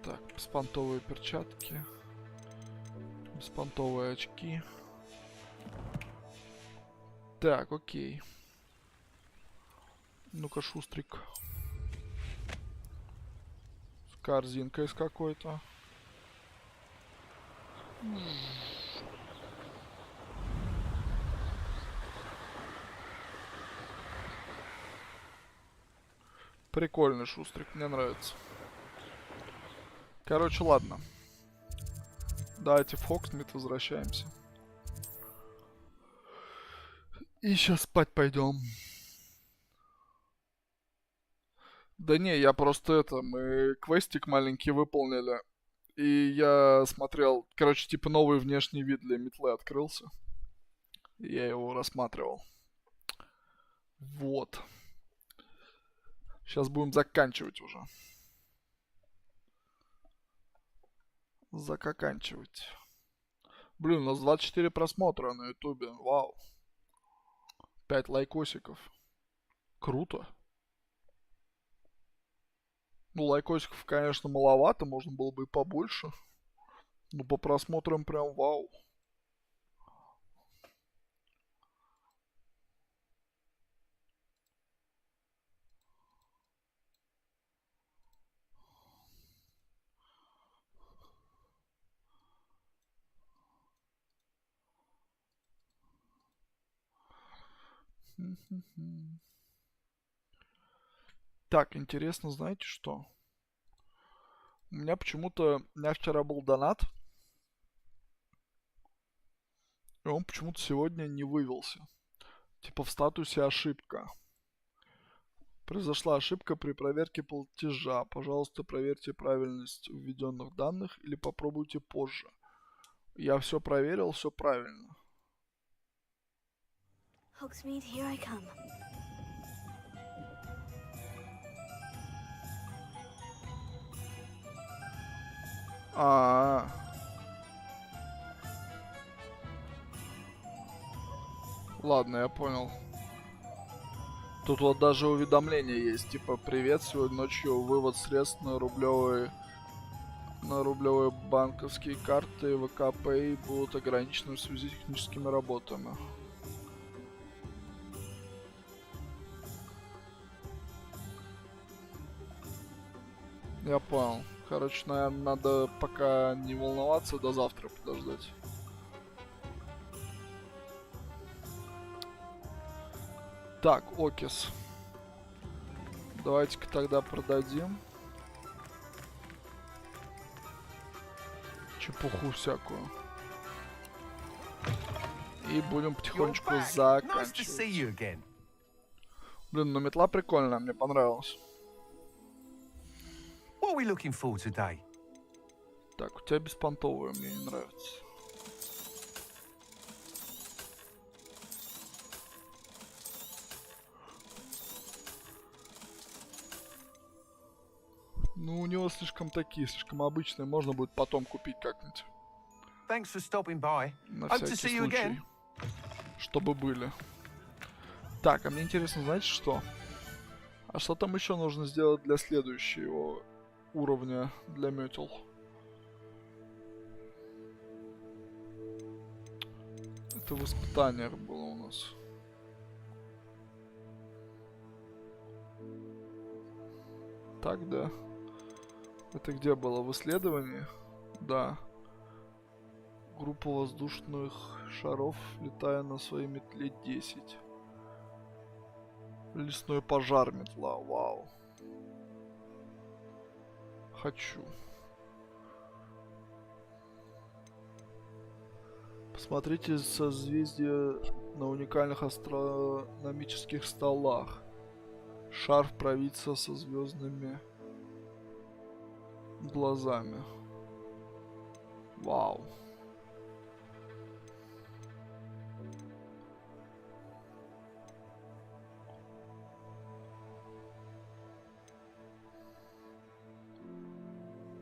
Speaker 1: Так, беспонтовые перчатки. Беспонтовые очки. Так, окей. Ну-ка, шустрик. С корзинкой с какой-то. Прикольный шустрик, мне нравится. Короче, ладно. Давайте в Хогсмит возвращаемся. И сейчас спать пойдем. Да не, я просто мы квестик маленький выполнили. И я смотрел, короче, типа новый внешний вид для метлы открылся. И я его рассматривал. Вот. Сейчас будем заканчивать уже. Заканчивать. Блин, у нас 24 просмотра на ютубе. Вау. 5 лайкосиков. Круто. Ну, лайкосиков, конечно, маловато. Можно было бы и побольше. Но по просмотрам прям вау. Так, интересно, знаете что? У меня вчера был донат. И он почему-то сегодня не вывелся. Типа в статусе ошибка. Произошла ошибка при проверке платежа. Пожалуйста, проверьте правильность введенных данных или попробуйте позже. Я все проверил, все правильно.
Speaker 2: Hogsmeade, here I come.
Speaker 1: Ладно, я понял. Тут вот даже уведомление есть, типа привет, сегодня ночью вывод средств на рублевые банковские карты ВК Pay будут ограничены в связи с техническими работами. Я понял. Короче, наверное, надо пока не волноваться, до завтра подождать. Так, окис. Давайте-ка тогда продадим. Чепуху всякую. И будем потихонечку заканчивать. Блин, ну метла прикольная, мне понравилась.
Speaker 16: What are we looking for today?
Speaker 1: Так, у тебя беспонтовая, мне не нравится. Ну, у него слишком обычные, можно будет потом купить как-нибудь.
Speaker 16: Thanks for stopping by.
Speaker 1: На
Speaker 16: Hope to
Speaker 1: всякий
Speaker 16: see you
Speaker 1: случай.
Speaker 16: again.
Speaker 1: Чтобы были. Так, а мне интересно, знаете что? А что там еще нужно сделать для следующего уровня для метел? Это в испытаниях было у нас. Так, да. Это где было? В исследовании? Да. Группа воздушных шаров, летая на своей метле 10. Лесной пожар метла. Вау. Хочу. Посмотрите созвездия на уникальных астрономических столах. Шар правится со звездными глазами. Вау.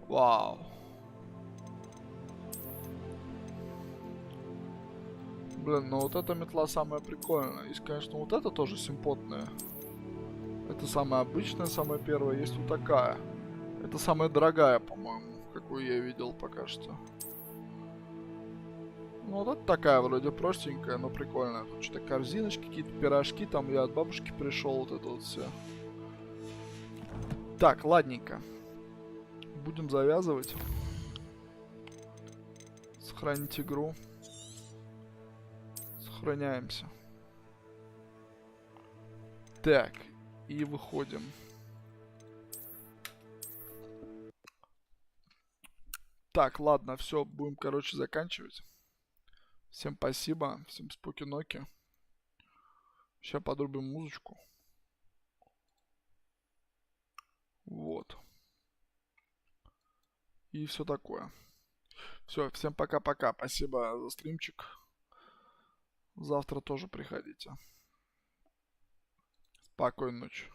Speaker 1: Вау. Блин, ну вот эта метла самая прикольная. Есть, конечно, вот эта тоже симпотная. Это самая обычная, самая первая. Есть вот такая. Это самая дорогая, по-моему, какую я видел пока что. Ну, вот это такая вроде простенькая, но прикольная. Тут что-то корзиночки, какие-то пирожки. Там я от бабушки пришел, вот это вот все. Так, ладненько. Будем завязывать. Сохранить игру. Сохраняемся. Так, и выходим. Так, ладно, все, будем, короче, заканчивать. Всем спасибо, всем споки-ноки. Сейчас подрубим музычку. Вот. И все такое. Все, всем пока-пока. Спасибо за стримчик. Завтра тоже приходите. Спокойной ночи.